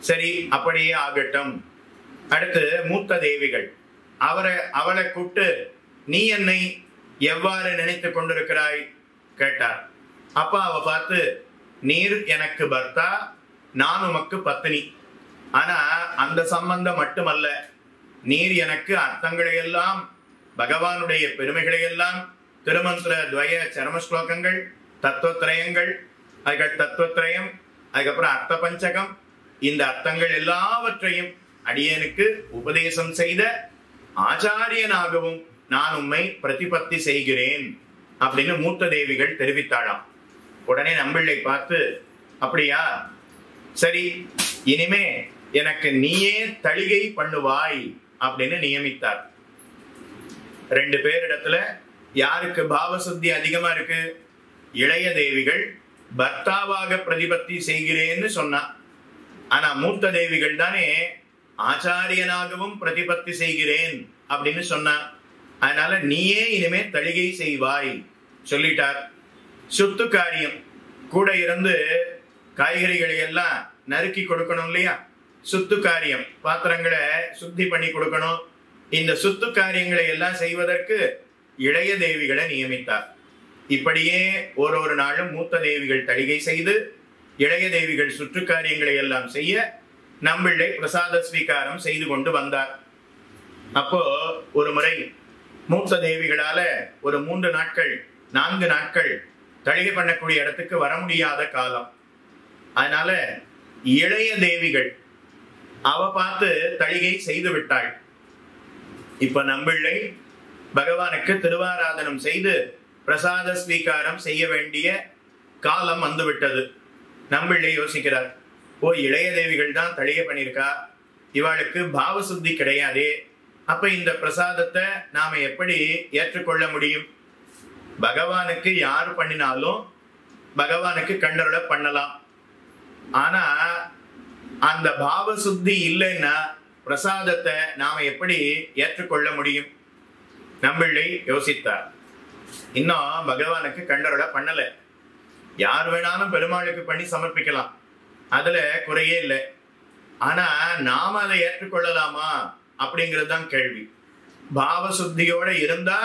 S3: சரி, அப்படியே ஆகட்டும். அடுத்து மூத்த தேவிகள், அவளை கூப்பிட்டு நீ என்னை எவ்வாறு நினைத்து கொண்டிருக்கிறாய் கேட்டார். அப்ப அவ பார்த்து, நீர் எனக்கு பர்த்தா, நான் உமக்கு பத்தினி, ஆனா அந்த சம்பந்தம் மட்டுமல்ல, நீர் எனக்கு அர்த்தங்களை எல்லாம், பகவானுடைய பெருமைகளை எல்லாம், திருமந்திர துவய சரம ஸ்லோகங்கள், தத்துவத்திரயங்கள், அதுக்கு தத்துவத்திரயம், அதுக்கப்புறம் அர்த்த பஞ்சகம், இந்த அர்த்தங்கள் எல்லாவற்றையும் அடியனுக்கு உபதேசம் செய்த ஆச்சாரியனாகவும் நான் உம்மை பிரதிபத்தி செய்கிறேன் அப்படின்னு மூத்த தேவிகள் தெரிவித்தாளாம். உடனே நம்பிள்ளை பார்த்து, அப்படியா, சரி, இனிமே எனக்கு நீயே தளிகை பண்ணுவாய் அப்படின்னு நியமித்தார். 2 பேரிடத்துல யாருக்கு பாவசுத்தி அதிகமா இருக்கு? இளைய தேவிகள் பர்த்தாவாக பிரதிபத்தி செய்கிறேன்னு சொன்னா. ஆனா மூத்த தேவிகள் தானே ஆச்சாரியனாகவும் பிரதிபத்தி செய்கிறேன் அப்படின்னு சொன்னா. அதனால நீயே இனிமே தளிகை செய்வாய் சொல்லிட்டார். சுத்து காரியம் கூட இருந்து காய்கறிகளை எல்லாம் நறுக்கி கொடுக்கணும் இல்லையா? சுத்து காரியம், பாத்திரங்களை சுத்தி பண்ணி கொடுக்கணும். இந்த சுத்து காரியங்களை எல்லாம் செய்வதற்கு இளைய தேவிகளை நியமித்தார். இப்படியே ஒரு நாளும் மூத்த தேவிகள் தளிகை செய்து இளைய தேவிகள் சுற்று காரியங்களை எல்லாம் செய்ய நம்பிள்ளை பிரசாத ஸ்வீகாரம் செய்து கொண்டு வந்தார். அப்போ ஒரு முறை மூத்த தேவிகளால ஒரு 3 நாட்கள் 4 நாட்கள் தளிகை பண்ணக்கூடிய இடத்துக்கு வர முடியாத காலம். அதனால இளைய தேவிகள் அவ பார்த்து தளிகை செய்து விட்டாள். இப்ப நம்பிள்ளை பகவானுக்கு திருவாராதனம் செய்து பிரசாத ஸ்வீகாரம் செய்ய வேண்டிய காலம் வந்துவிட்டது. நம்பிள்ளை யோசிக்கிறார், ஓ, இளைய தேவிகள் தான் தளிகை பண்ணிருக்கா, இவாளுக்கு பாவசுத்தி கிடையாதே, அப்ப இந்த பிரசாதத்தை நாம எப்படி ஏற்றுக்கொள்ள முடியும்? பகவானுக்கு யாரு பண்ணினாலும் பகவானுக்கு கண்டருள பண்ணலாம். ஆனா அந்த பாவசுத்தி இல்லைன்னா பிரசாதத்தை நாம எப்படி ஏற்றுக்கொள்ள முடியும்? நம்பிள்ளை யோசித்தார். இன்னும் பகவானுக்கு கண்டருள பண்ணல. யார் வேணாலும் பெருமாளுக்கு பண்ணி சமர்ப்பிக்கலாம், அதுல குறையே இல்லை. ஆனா நாம அதை ஏற்றுக்கொள்ளலாமா அப்படிங்கிறது தான் கேள்வி. பாவசுத்தியோட இருந்தா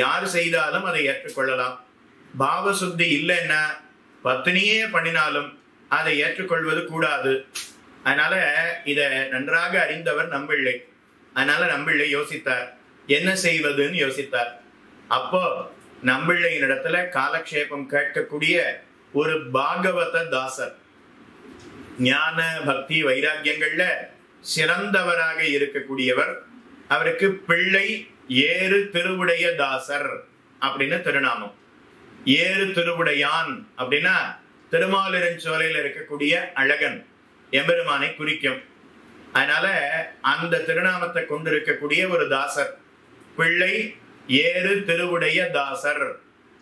S3: யாரு செய்தாலும் அதை ஏற்றுக்கொள்ளலாம். பாவசுத்தி இல்லைன்னா பத்தினியே பண்ணினாலும் அதை ஏற்றுக்கொள்வது கூடாது. அதனால இத நன்றாக அறிந்தவர் நம்பிள்ளை. அதனால நம்பிள்ளை யோசித்தார், என்ன செய்வதுன்னு யோசித்தார். அப்போ நம்பிள்ளையின் இடத்துல காலக்ஷேபம் கேட்கக்கூடிய ஒரு பாகவத தாசர், ஞான பக்தி வைராக்கியங்கள்ல சிறந்தவராக இருக்கக்கூடியவர், அவருக்கு பிள்ளை ஏறு திருவுடைய தாசர் அப்படின்னு திருநாமம். ஏறு திருவுடையான் அப்படின்னா திருமாலிருஞ்சோலையில் இருக்கக்கூடிய அழகன் எம்பெருமானை குறிக்கும். அதனால அந்த திருநாமத்தை கொண்டிருக்கக்கூடிய ஒரு தாசர், பிள்ளை ஏறு திருவுடைய தாசர்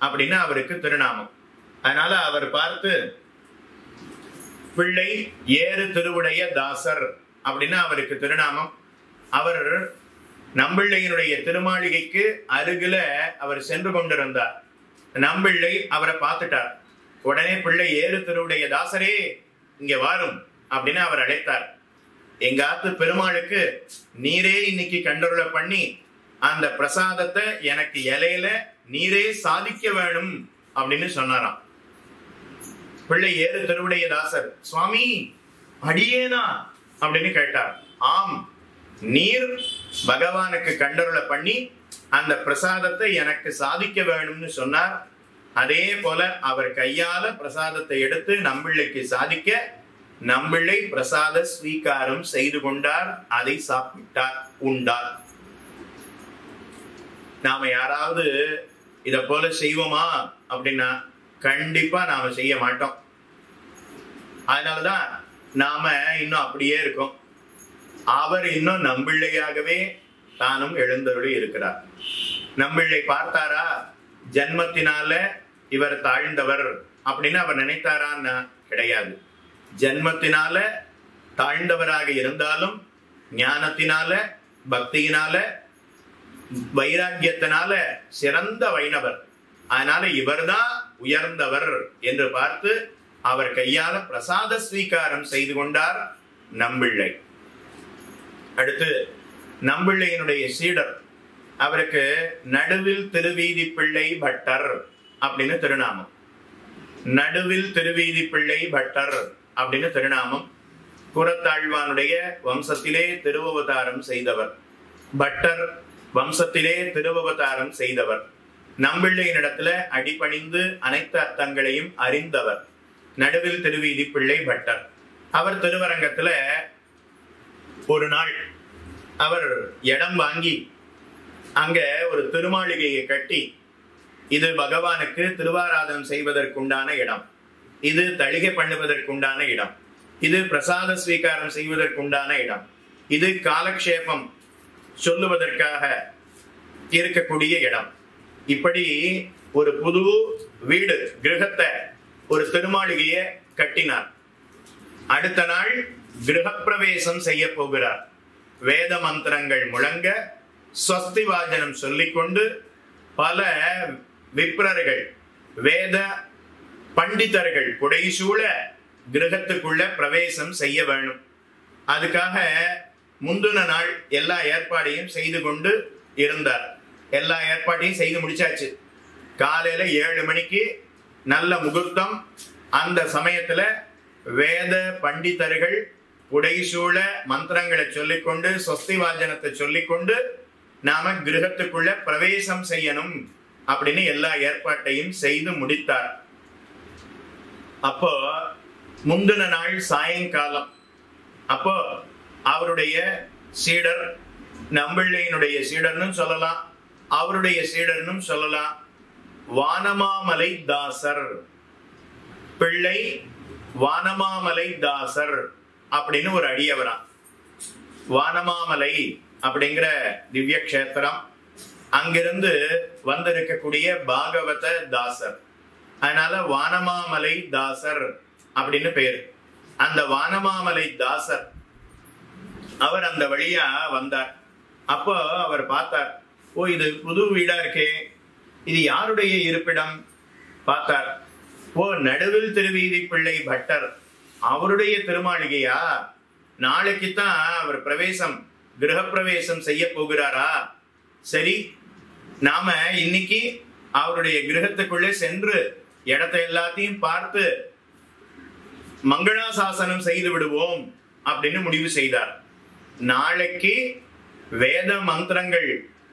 S3: அப்படின்னு அவருக்கு திருநாமம். அதனால அவர் பார்த்து பிள்ளை ஏறு திருவுடைய தாசர் அப்படின்னு அவருக்கு திருநாமம். அவர் நம்பிள்ளையினுடைய திருமாளிகைக்கு அருகில அவர் சென்று கொண்டிருந்தார். நம்பிள்ளை அவரை பார்த்துட்டார். உடனே பிள்ளை ஏறு திருவுடைய தாசரே இங்க வாரும் அப்படின்னு அவர் அழைத்தார். எங்க ஆத்து பெருமாளுக்கு நீரே இன்னைக்கு கண்டருளை பண்ணி அந்த பிரசாதத்தை எனக்கு இலையில நீரே சாதிக்க வேணும் அப்படின்னு சொன்னாராம். பிள்ளை ஏறு திருவுடைய தாசர், சுவாமி அடியேனா அப்படின்னு கேட்டார். ஆம், நீர் பகவானுக்கு கண்டருளை பண்ணி அந்த பிரசாதத்தை எனக்கு சாதிக்க வேணும்னு சொன்னார். அதே போல அவர் கையால பிரசாதத்தை எடுத்து நம்பிள்ளைக்கு சாதிக்க நம்பிள்ளை பிரசாத ஸ்வீகாரம் செய்து கொண்டார். அதை சாப்பிட்டார், உண்டார். நாம யாராவது இத போல செய்வோமா அப்படின்னா கண்டிப்பா நாம செய்ய மாட்டோம். அதனாலதான் நாம இன்னும் அப்படியே இருக்கோம். அவர் இன்னும் நம்பிள்ளையாகவே தானும் எழுந்தருளி இருக்கிறார். நம்பிள்ளை பார்த்தாரா ஜன்மத்தினால இவர் தாழ்ந்தவர் அப்படின்னு அவர் நினைத்தாரான்னா கிடையாது. ஜன்மத்தினால தாழ்ந்தவராக இருந்தாலும் ஞானத்தினால, பக்தியினால, வைராக்கியத்தினால சிறந்த வைணவர். அதனால இவர்தான் உயர்ந்தவர் என்று பார்த்து அவர் கையால பிரசாத ஸ்வீகாரம் செய்து கொண்டார் நம்பிள்ளை. அடுத்து நம்பிள்ளையினுடைய சீடர், அவருக்கு நடுவில் திருவீதி பிள்ளை பட்டர் அப்படின்னு திருநாமம். நடுவில் திருவீதி பிள்ளை பட்டர் அப்படின்னு திருநாமம். புறத்தாழ்வானுடைய வம்சத்திலே திருவவதாரம் செய்தவர். பட்டர் வம்சத்திலே திருவவதாரம் செய்தவர். நம்பிள்ளையினிடத்துல அடிபணிந்து அனைத்து அர்த்தங்களையும் அறிந்தவர். நடுவில் திருவீதி பிள்ளை பட்டர். அவர் திருவரங்கத்துல ஒரு நாள் அவர் இடம் வாங்கி அங்க ஒரு திருமாளிகையை கட்டி, இது பகவானுக்கு திருவாராதனம் செய்வதற்குண்டான இடம், இது தளிகை பண்ணுவதற்குண்டான இடம், இது பிரசாத ஸ்வீகாரம் செய்வதற்குண்டான இடம், இது காலக்ஷேபம் சொல்லுவதற்காக இருக்கக்கூடிய இடம். இப்படி ஒரு புது வீடு கிரகத்தை, ஒரு திருமாளிகையை கட்டினார். அடுத்த நாள் கிரகப்பிரவேசம் செய்ய போகிறார். வேத மந்திரங்கள் முழங்க, ஸ்வஸ்தி வாஜனம் சொல்லிக்கொண்டு பல விப்ரர்கள், வேத பண்டிதர்கள் புடைசூழ கிரகத்துக்குள்ள பிரவேசம் செய்ய வேணும். அதுக்காக முந்தின நாள் எல்லா ஏற்பாடையும் செய்து கொண்டு இருந்தார். எல்லா ஏற்பாட்டையும் செய்து முடிச்சாச்சு. காலையில 7 மணிக்கு நல்ல முகூர்த்தம். அந்த சமயத்துல வேத பண்டிதர்கள் புடைசூழ மந்திரங்களை சொல்லிக்கொண்டு, ஸ்வஸ்தி வாஜனத்தை சொல்லிக்கொண்டு நாம கிரகத்துக்குள்ள பிரவேசம் செய்யணும் அப்படின்னு எல்லா ஏற்பாட்டையும் செய்து முடித்தார். அப்போ முந்தின நாள் சாயங்காலம், அப்போ அவருடைய சீடர், நம்பிள்ளையினுடைய சீடர்னு சொல்லலாம், அவருடைய சீடர்னும் சொல்லலாம், வானமாமலை தாசர் பிள்ளை வானமாமலை தாசர் அப்படின்னு ஒரு அடியவரா. வானமாமலை அப்படிங்கிற திவ்ய கஷேத்திரம், அங்கிருந்து வந்திருக்கக்கூடிய பாகவத தாசர். அதனால வானமாமலை தாசர் அப்படின்னு பேரு. அந்த வானமாமலை தாசர் அவர் அந்த வழியா வந்தார். அப்போ அவர் பார்த்தார், ஓ இது புது வீடா இருக்கே, இது யாருடைய இருப்பிடம் பார்த்தார். ஓ நடுவில் திருவீதி பிள்ளை பட்டர் அவருடைய திருமாளிகையா, நாளைக்குத்தான் அவர் பிரவேசம், கிரகப்பிரவேசம் செய்ய போகிறாரா. சரி, நாம இன்னைக்கு அவருடைய கிரகத்துக்குள்ளே சென்று இடத்தை எல்லாத்தையும் பார்த்து மங்களாசாசனம் செய்து விடுவோம் அப்படின்னு முடிவு செய்தார். நாளைக்கு வேத மந்திரங்கள்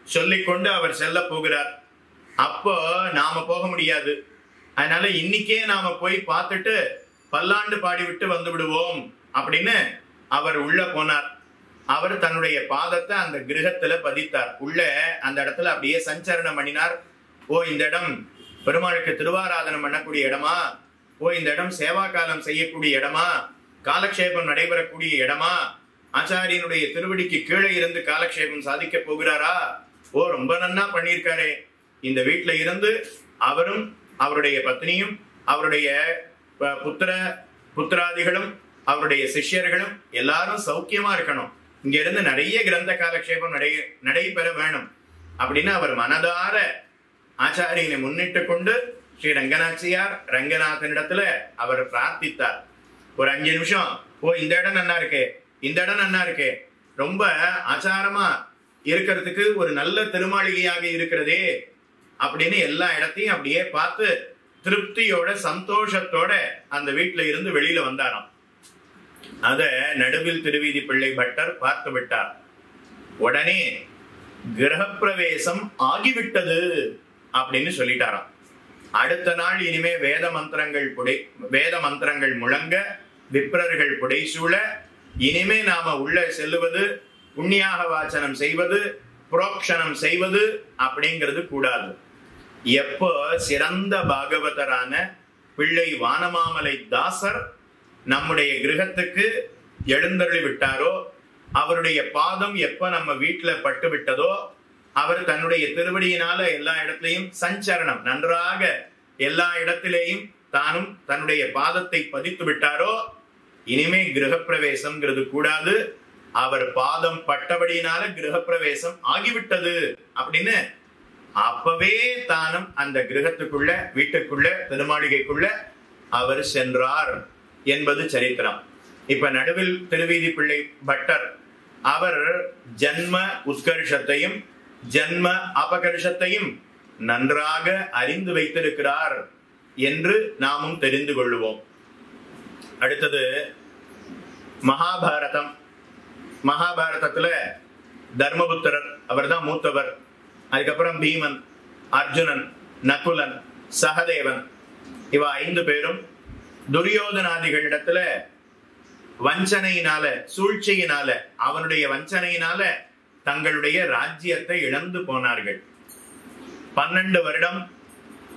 S3: சொல்லிக்கொண்டு அவர் செல்ல போகிறார். அப்போ நாம போக முடியாது. அதனால இன்னைக்கே நாம போய் பார்த்துட்டு பல்லாண்டு பாடிவிட்டு வந்து விடுவோம் அப்படின்னு அவர் உள்ள போனார். அவர் தன்னுடைய பாதத்தை அந்த கிரகத்துல பதித்தார். உள்ள அந்த இடத்துல அப்படியே சஞ்சரணம் பண்ணினார். ஓ இந்த இடம் பெருமாளுக்கு திருவாராதனம் பண்ணக்கூடிய இடமா, ஓ இந்த இடம் சேவா காலம் செய்யக்கூடிய இடமா, காலக்ஷேபம் நடைபெறக்கூடிய இடமா, ஆச்சாரியனுடைய திருவடிக்கு கீழே இருந்து காலக்ஷேபம் சாதிக்க போகிறாரா, ஓ ரொம்ப நன்னா பண்ணியிருக்காரே. இந்த வீட்டுல இருந்து அவரும் அவருடைய பத்னியும் அவருடைய புத்திராதிகளும் அவருடைய சிஷ்யர்களும் எல்லாரும் சௌக்கியமா இருக்கணும். இங்க இருந்து நிறைய கிரந்த காலக்ஷேபம் நடைபெற வேணும் அப்படின்னு அவர் மனதார ஆச்சாரியனை முன்னிட்டு கொண்டு ஸ்ரீ ரங்கநாச்சியார் ரங்கநாதனிடத்துல அவர் பிரார்த்தித்தார். ஒரு 5 நிமிஷம், ஓ இந்த இடம் நன்னா இருக்கே, இந்த இடம் நன்னா இருக்கே, ரொம்ப ஆச்சாரமா இருக்கிறதுக்கு ஒரு நல்ல திருமாளிகையாக இருக்கிறதே அப்படின்னு எல்லா இடத்தையும் அப்படியே பார்த்து திருப்தியோட சந்தோஷத்தோட அந்த வீட்டுல இருந்து வெளியில வந்தாராம். அத நடுவில் திருவீதி பிள்ளை பட்டர் பார்த்து விட்டார். உடனே கிரகப்பிரவேசம் ஆகிவிட்டது அப்படின்னு சொல்லிட்டாராம். அடுத்த நாள் இனிமே வேத மந்திரங்கள் முழங்க, விப்ரர்கள் புடைசூழ, இனிமே நாம உள்ள செல்லுவது, புண்ணியாக வாசனம் செய்வது, புரோக்ஷணம் செய்வது அப்படிங்கிறது கூடாது. எப்போ சிறந்த பாகவதரான பிள்ளை வானமாமலை தாசர் நம்முடைய கிரகத்துக்கு எழுந்தருளி விட்டாரோ, அவருடைய பாதம் எப்ப நம்ம வீட்டுல பட்டு விட்டதோ, அவர் தன்னுடைய திருவடியினால எல்லா இடத்திலையும் சஞ்சரணம் நன்றாக எல்லா இடத்திலேயும் தானும் தன்னுடைய பாதத்தை பதித்து விட்டாரோ, இனிமே கிரகப்பிரவேசம்ங்கிறது கூடாது. அவர் பாதம் பட்டபடியினால கிரகப்பிரவேசம் ஆகிவிட்டது அப்படின்னு அப்பவே தானும் அந்த கிரகத்துக்குள்ள, வீட்டுக்குள்ள, திருமாளிகைக்குள்ள அவர் சென்றார் என்பது சரித்திரம். இப்ப நடுவில் திருவீதி பிள்ளை பட்டர் அவர் ஜன்ம உத்கர்ஷத்தையும் ஜன்ம அபகர்ஷத்தையும் நன்றாக அறிந்து வைத்திருக்கிறார் என்று நாமும் தெரிந்து கொள்ளுவோம். அடுத்தது மகாபாரதம். மகாபாரதத்துல தர்மபுத்திரர் அவர்தான் மூத்தவர். அதுக்கப்புறம் பீமன், அர்ஜுனன், நகுலன், சகதேவன், இவ 5 பேரும் துரியோதனாதிகளிடத்துல வஞ்சனையினால, சூழ்ச்சியினால, அவனுடைய வஞ்சனையினால தங்களுடைய ராஜ்யத்தை இழந்து போனார்கள். 12 வருடம்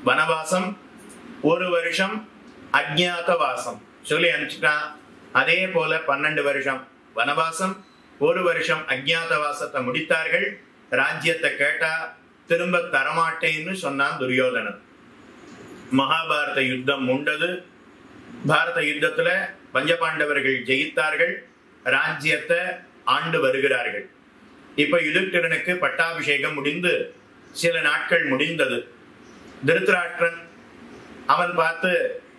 S3: வனவாசம், 1 வருஷம் அஜ்ஞாதவாசம் சொல்லி அனுப்பிச்சுட்டான். அதே போல 12 வருஷம் வனவாசம், 1 வருஷம் அஜ்ஞாதவாசத்தை முடித்தார்கள். ராஜ்யத்தை கேட்டா திரும்ப தரமாட்டேன்னு சொன்னான் துரியோதனன். மகாபாரத யுத்தம் உண்டது. பாரத யுத்தத்துல பஞ்சபாண்டவர்கள் ஜெயித்தார்கள், ராஜ்யத்தை ஆண்டு வருகிறார்கள். இப்ப யுதிஷ்டிரனுக்கு பட்டாபிஷேகம் முடிந்து சில நாட்கள் முடிந்தது. திருதராஷ்டிரன் அவன் பார்த்து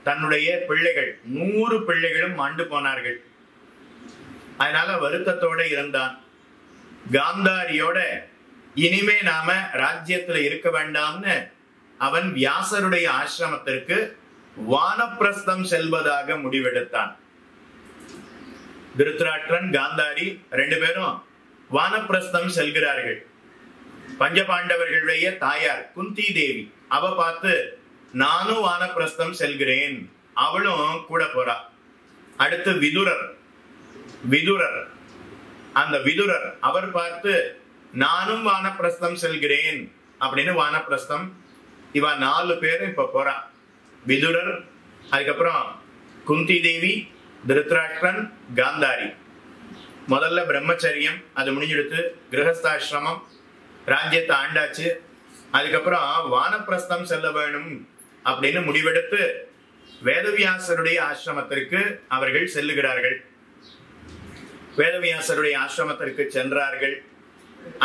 S3: தன்னுடைய பிள்ளைகள் 100 பிள்ளைகளும் ஆண்டு போனார்கள். அதனால வருத்தத்தோட இருந்தான். காந்தாரியோட இனிமே நாம ராஜ்யத்துல இருக்க வேண்டாம்னு அவன் வியாசருடைய ஆசிரமத்திற்கு வானப்பிரஸ்தம் செல்வதாக முடிவெடுத்தான். திருதராஷ்டிரன், காந்தாரி 2 பேரும் வானப்பிரஸ்தம் செல்கிறார்கள். பஞ்சபாண்டவர்களுடைய தாயார் குந்தி தேவி அவ பார்த்து நானும் வானப்பிரஸ்தம் செல்கிறேன், அவளும் கூட போறா. அடுத்து விதுரர் அந்த விதுரர் அவர் பார்த்து நானும் வானப்பிரஸ்தம் செல்கிறேன் அப்படின்னு வானப்பிரஸ்தம். இவ 4 பேரும் இப்ப போறா. விதுரர், அதுக்கப்புறம் குந்தி தேவி, திருதராஷ்டிரன், காந்தாரி. முதல்ல பிரம்மச்சரியம், அது முடிஞ்செடுத்து கிரகஸ்தாசிரமம், ராஜ்யத்தை ஆண்டாச்சு. அதுக்கப்புறம் வானப்பிரஸ்தம் செல்ல வேணும் அப்படின்னு முடிவெடுத்து வேதவியாசருடைய ஆசிரமத்திற்கு அவர்கள் செல்லுகிறார்கள். வேதவியாசருடைய ஆசிரமத்திற்கு சென்றார்கள்.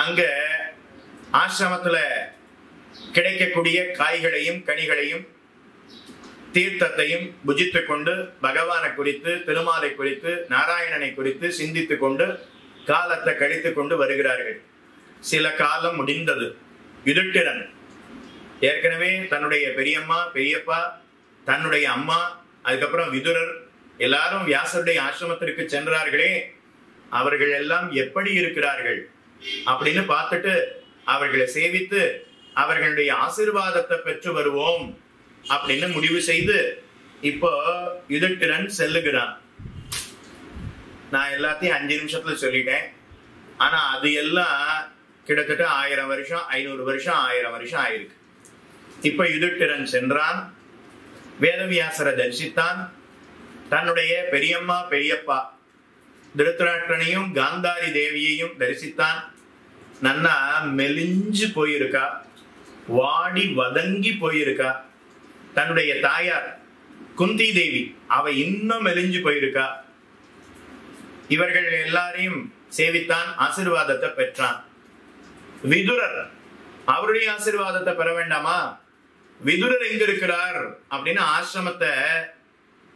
S3: அங்க ஆசிரமத்துல கிடைக்கக்கூடிய காய்களையும் கனிகளையும் தீர்த்தத்தையும் புஜித்துக் கொண்டு பகவானை குறித்து, திருமாலை குறித்து, நாராயணனை குறித்து சிந்தித்துக் கொண்டு காலத்தை கழித்துக் கொண்டு வருகிறார்கள். சில காலம் முடிந்தது. யுதிஷ்டிரன் ஏற்கனவே தன்னுடைய பெரியம்மா, பெரியப்பா, தன்னுடைய அம்மா, அதுக்கப்புறம் விதுரர் எல்லாரும் வியாசருடைய ஆசிரமத்திற்கு சென்றார்களே, அவர்கள் எல்லாம் எப்படி இருக்கிறார்கள் அப்படின்னு பார்த்துட்டு அவர்களை சேவித்து அவர்களுடைய ஆசீர்வாதத்தை பெற்று வருவோம் அப்படின்னு முடிவு செய்து இப்போ யுதிஷ்டிரன் செல்லுகிறான். நான் எல்லாத்தையும் 5 நிமிஷத்துல சொல்லிட்டேன். ஆனா அது எல்லாம் கிட்டத்தட்ட 1000 வருஷம், 500 வருஷம், 1000 வருஷம் ஆயிருக்கு. இப்ப யுதிஷ்டிரன் சென்றான், வேதவியாசரை தரிசித்தான். தன்னுடைய பெரியம்மா, பெரியப்பா திருதராஷ்டிரனையும் காந்தாரி தேவியையும் தரிசித்தான். நன்னா மெலிஞ்சு போயிருக்கா, வாடி வதங்கி போயிருக்கா. தன்னுடைய தாயார் குந்தி தேவி அவ இன்னும் மெலிஞ்சு போயிருக்கா. இவர்கள் எல்லாரையும் சேவித்தான், ஆசீர்வாதத்தை பெற்றான். விதுரர் அவருடைய ஆசீர்வாதத்தை பெற வேண்டாமா? விதுரர் எங்க இருக்கிறார் அப்படின்னு ஆசிரமத்தை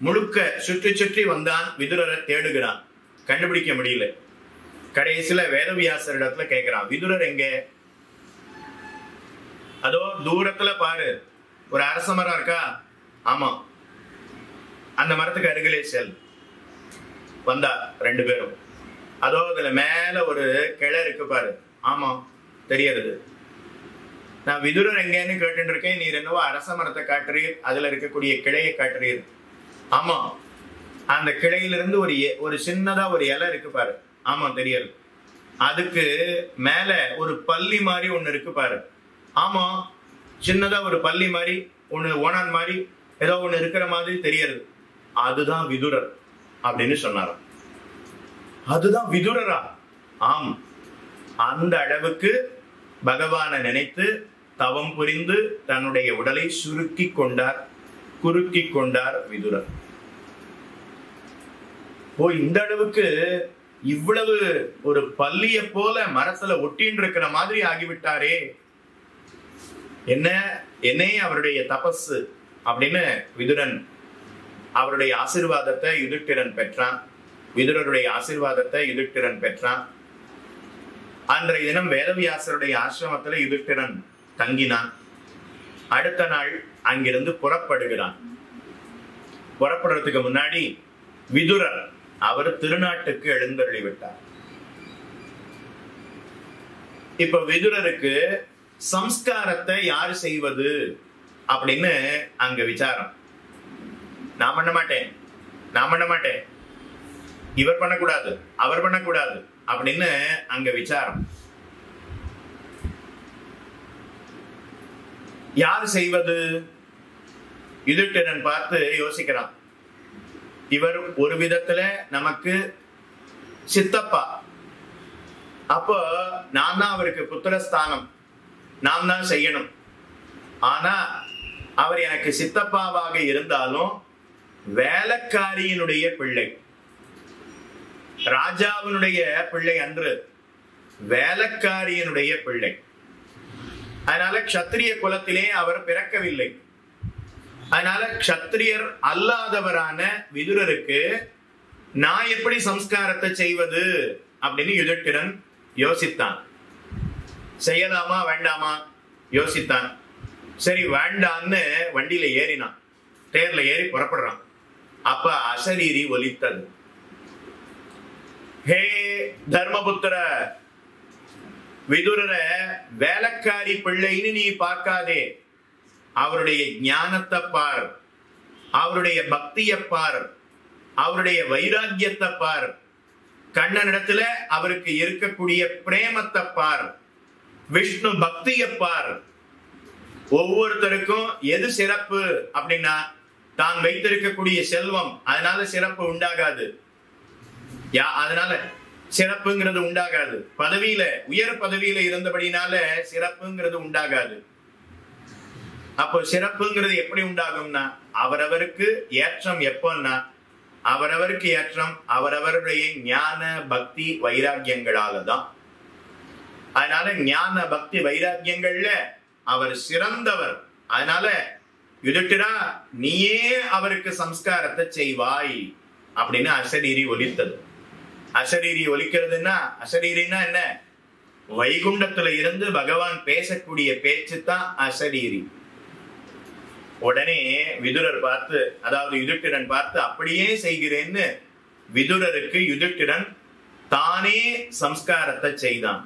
S3: முழுக்க சுற்றி சுற்றி வந்தான். விதுரரை தேடுகிறான், கண்டுபிடிக்க முடியல. கடைசியில வேதவியாசரிடத்துல கேட்கிறான், விதுரர் எங்க? அதோ தூரத்துல பாரு, ஒரு அரச மரம் இருக்கா? ஆமா, அந்த மரத்துக்கு அருகிலே செல். வந்தா 2 பேரும். அதோ அதுல மேல ஒரு கிளை இருக்கு பாரு. ஆமா, தெரியாது. நான் விதுரர் எங்கன்னு கேட்டு இருக்கேன், நீர் என்னவோ அரச மரத்தை காட்டுறீர், அதுல இருக்கக்கூடிய கிளையை காட்டுறீர். ஆமா, அந்த கிளையிலிருந்து ஒரு சின்னதா ஒரு இலை இருக்கு பாரு. ஆமா, தெரியாது. அதுக்கு மேல ஒரு பள்ளி மாதிரி ஒண்ணு இருக்கு பாரு. ஆமா, சின்னதா ஒரு பள்ளி மாதிரி ஒண்ணு, ஓனான் மாதிரி ஏதோ ஒண்ணு இருக்கிற மாதிரி தெரியாது. அதுதான் விதுரர் அப்படின்னு சொன்னாராம். அதுதான் விதுரரா? ஆம், அந்த அளவுக்கு பகவானை நினைத்து தவம் புரிந்து தன்னுடைய உடலை சுருக்கி கொண்டார், குறுக்கி கொண்டார் விதுரர். இந்த அளவுக்கு இவ்வளவு ஒரு பள்ளிய போல மரத்துல ஒட்டின்னு இருக்கிற மாதிரி ஆகிவிட்டாரே, என்னே அவருடைய தபஸ் அப்படின்னு விதுரன் அவருடைய ஆசீர்வாதத்தை யுதிஷ்டிரன் பெற்றான். விதுரருடைய ஆசீர்வாதத்தை யுதிஷ்டிரன் பெற்றான். அன்றைய தினம் வேதவியாசருடைய ஆசிரமத்துல யுதிஷ்டிரன் தங்கினான். அடுத்த நாள் அங்கிருந்து புறப்படுகிறான். புறப்படுறதுக்கு முன்னாடி விதுரர் அவர் திருநாட்டுக்கு எழுந்தருளி விட்டார். இப்ப விதுரருக்கு சம்ஸ்காரத்தை யாரு செய்வது அப்படின்னு அங்க விசாரம். நான் பண்ண மாட்டேன், இவர் பண்ணக்கூடாது, அவர் பண்ணக்கூடாது அப்படின்னு அங்க விசாரம். யார் செய்வது? யுதிஷ்டிரன் பார்த்து யோசிக்கிறான். இவர் ஒரு விதத்துல நமக்கு சித்தப்பா, அப்போ நான் தான் அவருக்கு புத்திரஸ்தானம், நான் தான் செய்யணும். ஆனா அவர் எனக்கு சித்தப்பாவாக இருந்தாலும் வேலைக்காரியினுடைய பிள்ளை, ராஜாவினுடைய பிள்ளை அன்று, வேலைக்காரியினுடைய பிள்ளை. அதனால க்ஷத்திரிய குலத்திலே அவர் பிறக்கவில்லை. அதனால க்ஷத்திரியர் அல்லாதவரான விதுரருக்கு நான் எப்படி சம்ஸ்காரத்தை செய்வது அப்படின்னு யுதிஷ்டிரன் யோசித்தான். செய்யலாமா வேண்டாமா யோசித்தான். சரி வேண்டான்னு வண்டியில ஏறினான், தேர்ல ஏறி புறப்படுறான். அப்ப அசரீரி ஒலித்தது. ஹே தர்மபுத்திர, விதுரர வேலைக்காரி பிள்ளைன்னு நீ பார்க்காதே, அவருடைய ஞானத்தை பார், அவருடைய பக்தியை பார், அவருடைய வைராக்கியத்தை பார், கண்ணனிடத்துல அவருக்கு இருக்கக்கூடிய பிரேமத்தை பார், விஷ்ணு பக்தியை பார். ஒவ்வொருத்தருக்கும் எது சிறப்பு அப்படின்னா தான் வைத்திருக்கக்கூடிய செல்வம், அதனால சிறப்பு உண்டாகாது. அதனால சிறப்புங்கிறது உண்டாகாது. பதவியில உயர் பதவியில இருந்தபடினால சிறப்புங்கிறது உண்டாகாது. அப்போ சிறப்புங்கிறது எப்படி உண்டாகும்னா அவரவருக்கு ஏற்றம் எப்பன்னா அவரவருக்கு ஏற்றம் அவரவருடைய ஞான பக்தி வைராக்கியங்களால தான். அதனால ஞான பக்தி வைராக்கியங்கள்ல அவர் சிறந்தவர். அதனால யுதிஷ்டிரா நீயே அவருக்கு சம்ஸ்காரத்தை செய்வாய் அப்படின்னு அசரீரி ஒலித்தது. அசரீரி ஒலிக்கிறதுன்னா, அசரீரின்னா என்ன? வைகுண்டத்துல இருந்து பகவான் பேசக்கூடிய பேச்சு தான் அசரீரி. உடனே விதுரர் பார்த்து, அதாவது யுதிஷ்டிரன் பார்த்து அப்படியே செய்கிறேன்னு விதுரருக்கு யுதிஷ்டிரன் தானே சம்ஸ்காரத்தை செய்தான்.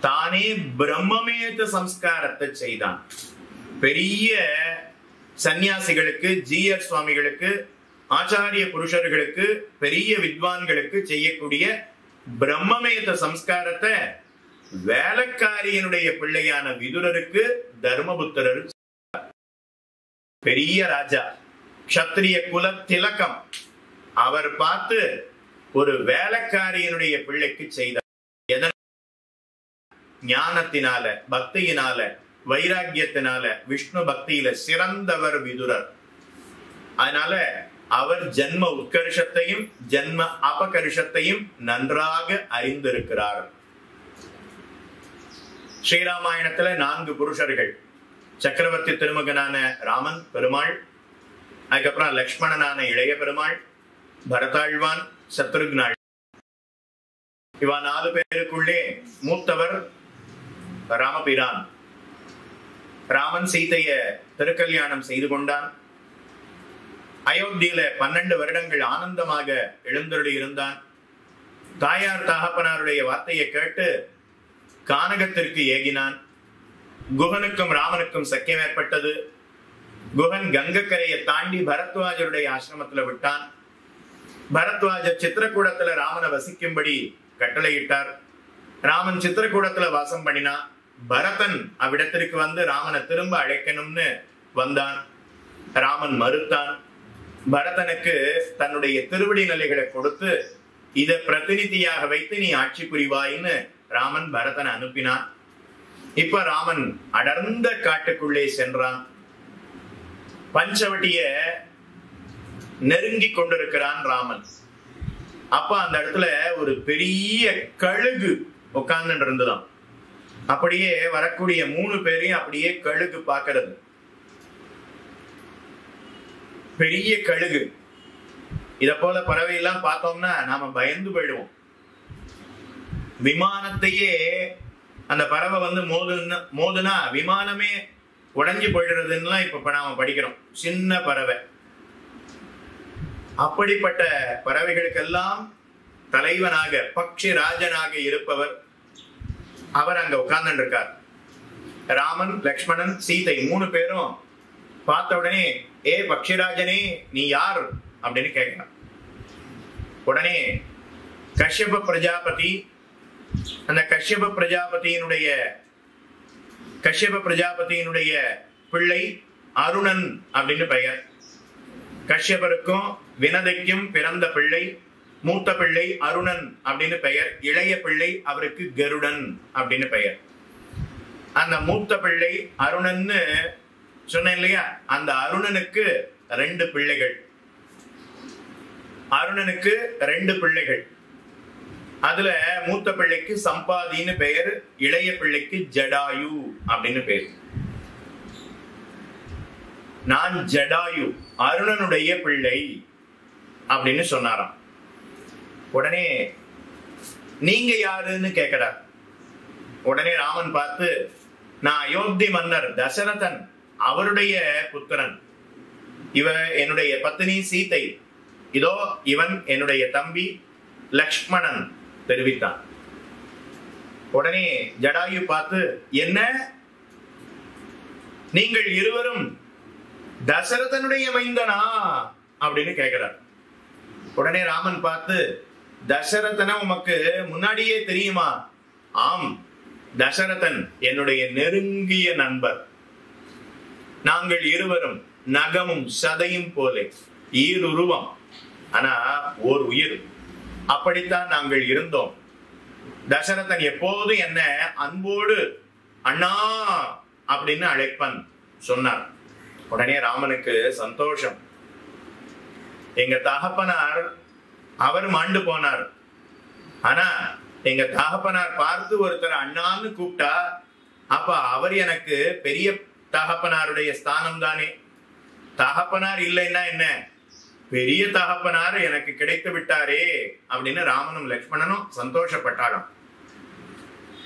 S3: தானே பிரம்மமேத சம்ஸ்காரத்தை செய்தான். பெரிய சன்னியாசிகளுக்கு, ஜீயர் சுவாமிகளுக்கு, ஆச்சாரிய புருஷர்களுக்கு, பெரிய வித்வான்களுக்கு செய்யக்கூடிய பிரம்மமேத சம்ஸ்காரத்தை வேலைக்காரியினுடைய பிள்ளையான விதுரருக்கு தர்மபுத்திரர், பெரிய ராஜா, க்ஷத்திரிய குல திலகம், அவர் பார்த்து ஒரு வேலைக்காரியினுடைய பிள்ளைக்கு செய்தார். ஞானத்தினால, பக்தியினால, வைராக்கியத்தினால, விஷ்ணு பக்தியில சிறந்தவர் விதுரர். அதனால அவர் ஜன்ம உத்கர்ஷத்தையும் ஜன்ம அபகர்ஷத்தையும் நன்றாக அறிந்திருக்கிறார். ஸ்ரீராமாயணத்துல 4 புருஷர்கள், சக்கரவர்த்தி திருமகனான ராமன் பெருமாள், அதுக்கப்புறம் லக்ஷ்மணனான இளைய பெருமாள், பரதாழ்வான், சத்ருக்னாள். இவா 4 பேருக்குள்ளே மூத்தவர் ராமபிரான். ராமன் சீதைய திருக்கல்யாணம் செய்து கொண்டான். அயோத்தியில 12 வருடங்கள் ஆனந்தமாக எழுந்தருளி இருந்தான். தாயார் தகப்பனாருடைய வார்த்தையை கேட்டு கானகத்திற்கு ஏகினான். குகனுக்கும் ராமனுக்கும் சக்கியம் ஏற்பட்டது. குகன் கங்கக்கரையை தாண்டி பரத்வாஜருடைய ஆசிரமத்துல விட்டான். பரத்வாஜர் சித்திரக்கூடத்துல ராமனை வசிக்கும்படி கட்டளையிட்டார். ராமன் சித்திரக்கூடத்துல வாசம் பண்ணினான். பரதன் அவ்விடத்திற்கு வந்து ராமனை திரும்ப அழைக்கணும்னு வந்தான். ராமன் மறுத்தான். பரதனுக்கு தன்னுடைய திருவடி நிலைகளை கொடுத்து இதை பிரதிநிதியாக வைத்து நீ ஆட்சி புரிவாயின்னு ராமன் பரதனை அனுப்பினான். இப்ப ராமன் அடர்ந்த காட்டுக்குள்ளே சென்றான். பஞ்சவட்டிய நெருங்கி கொண்டிருக்கிறான் ராமன். அப்ப அந்த இடத்துல ஒரு பெரிய கழுகு உட்கார்ந்து இருந்துதான். அப்படியே வரக்கூடிய 3 பேரையும் அப்படியே கழுகு பார்க்கிறது. பெரிய கழுகு. இத போல பறவை எல்லாம் பார்த்தோம்னா நாம பயந்து போயிடுவோம். விமானத்தையே அந்த பறவை வந்து மோதுனா விமானமே உடைஞ்சு போயிடுறதுன்னா இப்ப நாம படிக்கிறோம். சின்ன பறவை. அப்படிப்பட்ட பறவைகளுக்கெல்லாம் தலைவனாக பக்ஷி ராஜனாக இருப்பவர் அவர் அங்க உட்கார்ந்து இருக்கார். ராமன், லக்ஷ்மணன், சீதை 3 பேரும் பார்த்த உடனே ஏ பக்ஷிராஜனே நீ யார் அப்படின்னு கேட்கிறான். உடனே கஷ்யப பிரஜாபதி, அந்த கஷ்யப பிரஜாபதியினுடைய பிள்ளை அருணன் அப்படின்னு பெயர். கஷ்யபருக்கும் வினதைக்கும் பிறந்த பிள்ளை, மூத்த பிள்ளை அருணன் அப்படின்னு பெயர். இளைய பிள்ளை அவருக்கு கருடன் அப்படின்னு பெயர். அந்த மூத்த பிள்ளை அருணன்னு சொன்னேன் இல்லையா, அந்த அருணனுக்கு 2 பிள்ளைகள். அருணனுக்கு 2 பிள்ளைகள். அதுல மூத்த பிள்ளைக்கு சம்பாதின்னு பெயர், இளைய பிள்ளைக்கு ஜடாயு அப்படின்னு பெயர். நான் ஜடாயு, அருணனுடைய பிள்ளை அப்படின்னு சொன்னாராம். உடனே நீங்க யாருன்னு கேட்கிறார். உடனே ராமன் பார்த்து நான் அயோத்தி மன்னர் தசரதன் அவருடைய புத்திரன். இவ என்னுடைய பத்னி சீதை. இதோ இவன் என்னுடைய தம்பி லக்ஷ்மணன் தெரிவித்தான். உடனே ஜடாயு பார்த்து என்ன நீங்கள் இருவரும் தசரதனுடைய மைந்தனா அப்படின்னு கேட்கிறார். உடனே ராமன் பார்த்து தசரதன உமக்கு முன்னாடியே தெரியுமா? ஆம், தசரதன் என்னுடைய நெருங்கிய நண்பர். நாங்கள் இருவரும் நகமும் சதையும் போல ஈருருவம், ஆனா ஓர் உயிர். அப்படித்தான் நாங்கள் இருந்தோம். தசரதன் எப்போது என்ன அன்போடு அண்ணா அப்படின்னு அழைப்பன் சொன்னார். உடனே ராமனுக்கு சந்தோஷம். எங்க தகப்பனார் அவர் மாண்டு போனார். ஆனா எங்க தகப்பனார் பார்த்து ஒருத்தர் அண்ணான்னு கூப்பிட்டா அப்ப அவர் எனக்கு பெரிய தகப்பனாருடைய ஸ்தானம் தானே. தகப்பனார் இல்லைன்னா என்ன, பெரிய தகப்பனார் எனக்கு கிடைத்து விட்டாரே அப்படின்னு ராமனும் லக்ஷ்மணனும் சந்தோஷப்பட்டாலும்.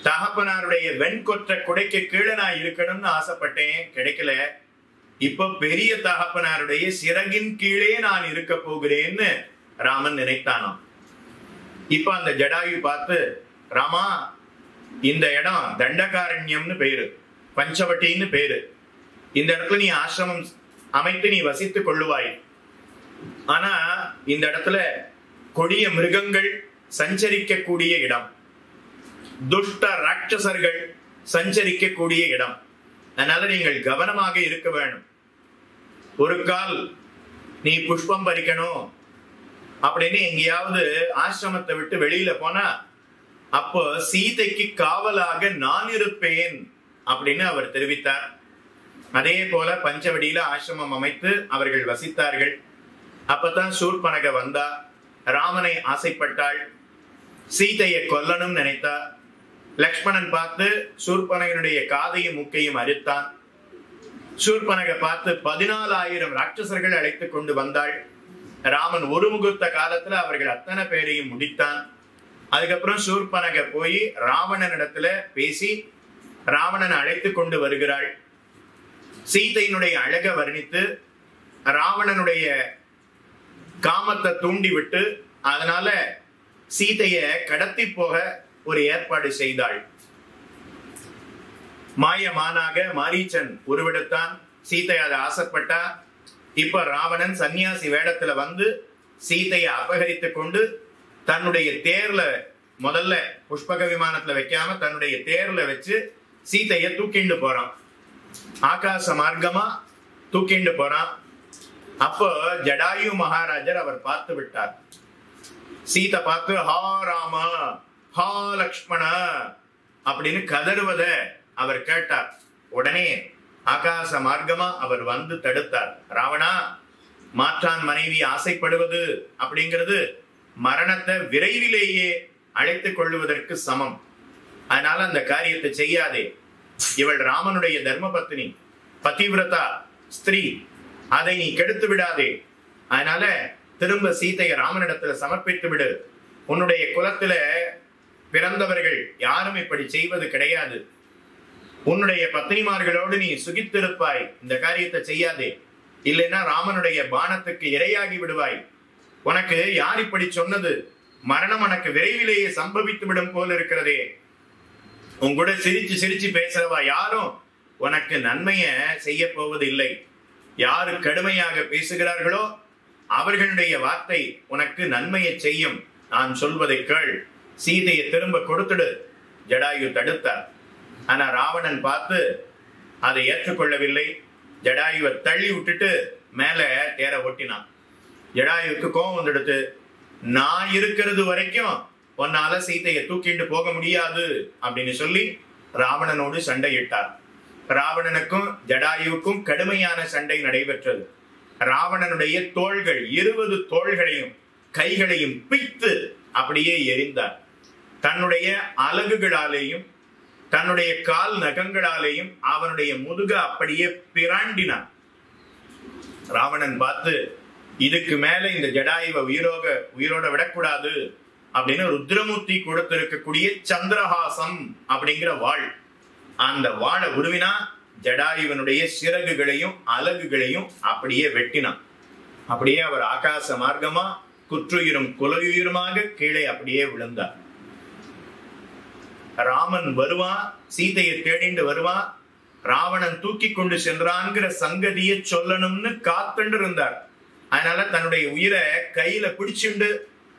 S3: தகப்பனாருடைய வெண்கொற்ற குடைக்கு கீழே நான் இருக்கணும்னு ஆசைப்பட்டேன், கிடைக்கல. இப்ப பெரிய தகப்பனாருடைய சிறகின் கீழே நான் இருக்க போகிறேன்னு ராமன் நினைத்தானாம். இப்ப அந்த ஜடாயு பார்த்து ராமா, இந்த இடம் தண்டகாரண்யம்னு பேரு, பஞ்சவட்டின்னு பேரு. இந்த இடத்துல நீ ஆசிரமம் அமைத்து நீ வசித்துக் கொள்ளுவாய். ஆனா இந்த இடத்துல கொடிய மிருகங்கள் சஞ்சரிக்கக்கூடிய இடம், துஷ்ட ராட்சசர்கள் சஞ்சரிக்கக்கூடிய இடம். அதனால நீங்கள் கவனமாக இருக்க வேணும். ஒரு கால் நீ புஷ்பம் பறிக்கணும் அப்படின்னு எங்கேயாவது ஆசிரமத்தை விட்டு வெளியில போனா அப்போ சீதைக்கு காவலாக நான் இருப்பேன் அப்படின்னு அவர் தெரிவித்தார். அதே போல பஞ்சவடியில ஆசிரமம் அமைத்து அவர்கள் வசித்தார்கள். அப்பதான் சூர்பனக வந்தா, ராமனை ஆசைப்பட்டாள், சீதையை கொல்லணும் நினைத்தா. லக்ஷ்மணன் பார்த்து சூர்பனகனுடைய காதையும் முக்கையும் அறுத்தான். சூர்பனக பார்த்து 14,000 ராட்சசர்கள் அழைத்துக் கொண்டு வந்தாள். ராமன் ஒரு முகூர்த்த காலத்துல அவர்கள் அத்தனை பேரையும் முடித்தான். அதுக்கப்புறம் சூர்பனக போய் ராவணனிடத்துல பேசி ராவணனை அழைத்து கொண்டு வருகிறாள். சீதையினுடைய அழக வர்ணித்து ராவணனுடைய காமத்தை தூண்டி விட்டு அதனால சீதைய கடத்தி போக ஒரு ஏற்பாடு செய்தாள். மாயமானாக மாரீச்சன் உருவெடுத்தான். சீதை அதை ஆசைப்பட்டா. இப்ப ராவணன் சன்னியாசி வேடத்துல வந்து சீதையை அபகரித்து கொண்டு தன்னுடைய தேர்ல, முதல்ல புஷ்பக விமானத்துல வைக்காம தன்னுடைய தேர்ல வச்சு சீதைய தூக்கிண்டு போறான். ஆகாச மார்க்கமா தூக்கிண்டு போறான். அப்போ ஜடாயு மகாராஜர் அவர் பார்த்து விட்டார். சீதை பார்த்து ஹா ராம ஹா லக்ஷ்மண அப்படின்னு கதறுவத அவர் கேட்டார். உடனே ஆகாச மார்க்கமா அவர் வந்து தடுத்தார். ராவணா, மாற்றான் மனைவி ஆசைப்படுவது அப்படிங்கிறது மரணத்தை விரைவிலேயே அழைத்துக் கொள்ளுவதற்கு சமம். அதனால அந்த காரியத்தை செய்யாதே. இவள் ராமனுடைய தர்மபத்னி, பதிவிரதா ஸ்திரீ, அதை நீ கெடுத்து விடாதே. அதனால திரும்ப சீதையை ராமனிடத்துல சமர்ப்பித்து விடு. உன்னுடைய குலத்துல பிறந்தவர்கள் யாரும் இப்படி செய்வது கிடையாது. உன்னுடைய பத்னிமார்களோடு நீ சுகித்திருப்பாய். இந்த காரியத்தை செய்யாதே, இல்லைன்னா ராமனுடைய பானத்துக்கு இரையாகி விடுவாய். உனக்கு யார் இப்படி சொன்னது? மரணம் உனக்கு விரைவிலேயே சம்பவித்து விடும் போல இருக்கிறதே. உங்கூட சிரிச்சு சிரிச்சு பேசுறவா யாரும் உனக்கு நன்மைய செய்ய போவது இல்லை. யாரு கடுமையாக பேசுகிறார்களோ அவர்களுடைய வார்த்தை உனக்கு நன்மையை செய்யும். நான் சொல்வதை கேள், சீதையை திரும்ப கொடுத்துடு. ஜடாயு தடுத்தார். ஆனா ராவணன் பார்த்து அதை ஏற்றுக்கொள்ளவில்லை. ஜடாயுவை தள்ளி விட்டுட்டு மேல தேர ஓட்டினான். ஜடாயுக்கு கோபம் வந்துடுத்து. நான் இருக்கிறது வரைக்கும் உன்னால சீதையை தூக்கிட்டு போக முடியாது அப்படின்னு சொல்லி ராவணனோடு சண்டையிட்டார். ராவணனுக்கும் ஜடாயுவுக்கும் கடுமையான சண்டை நடைபெற்றது. ராவணனுடைய தோள்கள் 20 தோள்களையும் கைகளையும் பிய்த்து அப்படியே எரிந்தார். தன்னுடைய அலகுகளாலேயும் தன்னுடைய கால் நகங்களாலேயும் அவனுடைய முதுக அப்படியே பிராண்டினான். ராவணன் பார்த்து, இதுக்கு மேல இந்த ஜடாயுவை உயிரோட விடக்கூடாது அப்படின்னு ருத்ரமூர்த்தி கொடுத்திருக்கக்கூடிய சந்திரஹாசம் அப்படிங்கிற வாள், அந்த வாளை உருவினா ஜடாயுவனுடைய சிறகுகளையும் அலகுகளையும் அப்படியே வெட்டினான். அப்படியே அவர் ஆகாச மார்க்கமா குற்றுயிரும் குலயுயிருமாக கீழே அப்படியே விழுந்தார். ராமன் வருவான், சீதையை தேடிண்டு வருவான். ராவணன் தூக்கி கொண்டு சென்றான்ங்கிற சங்கதியை சொல்லணும்னு காத்துண்டு இருந்தார். அதனால தன்னுடைய உயிரை கையில பிடிச்சுண்டு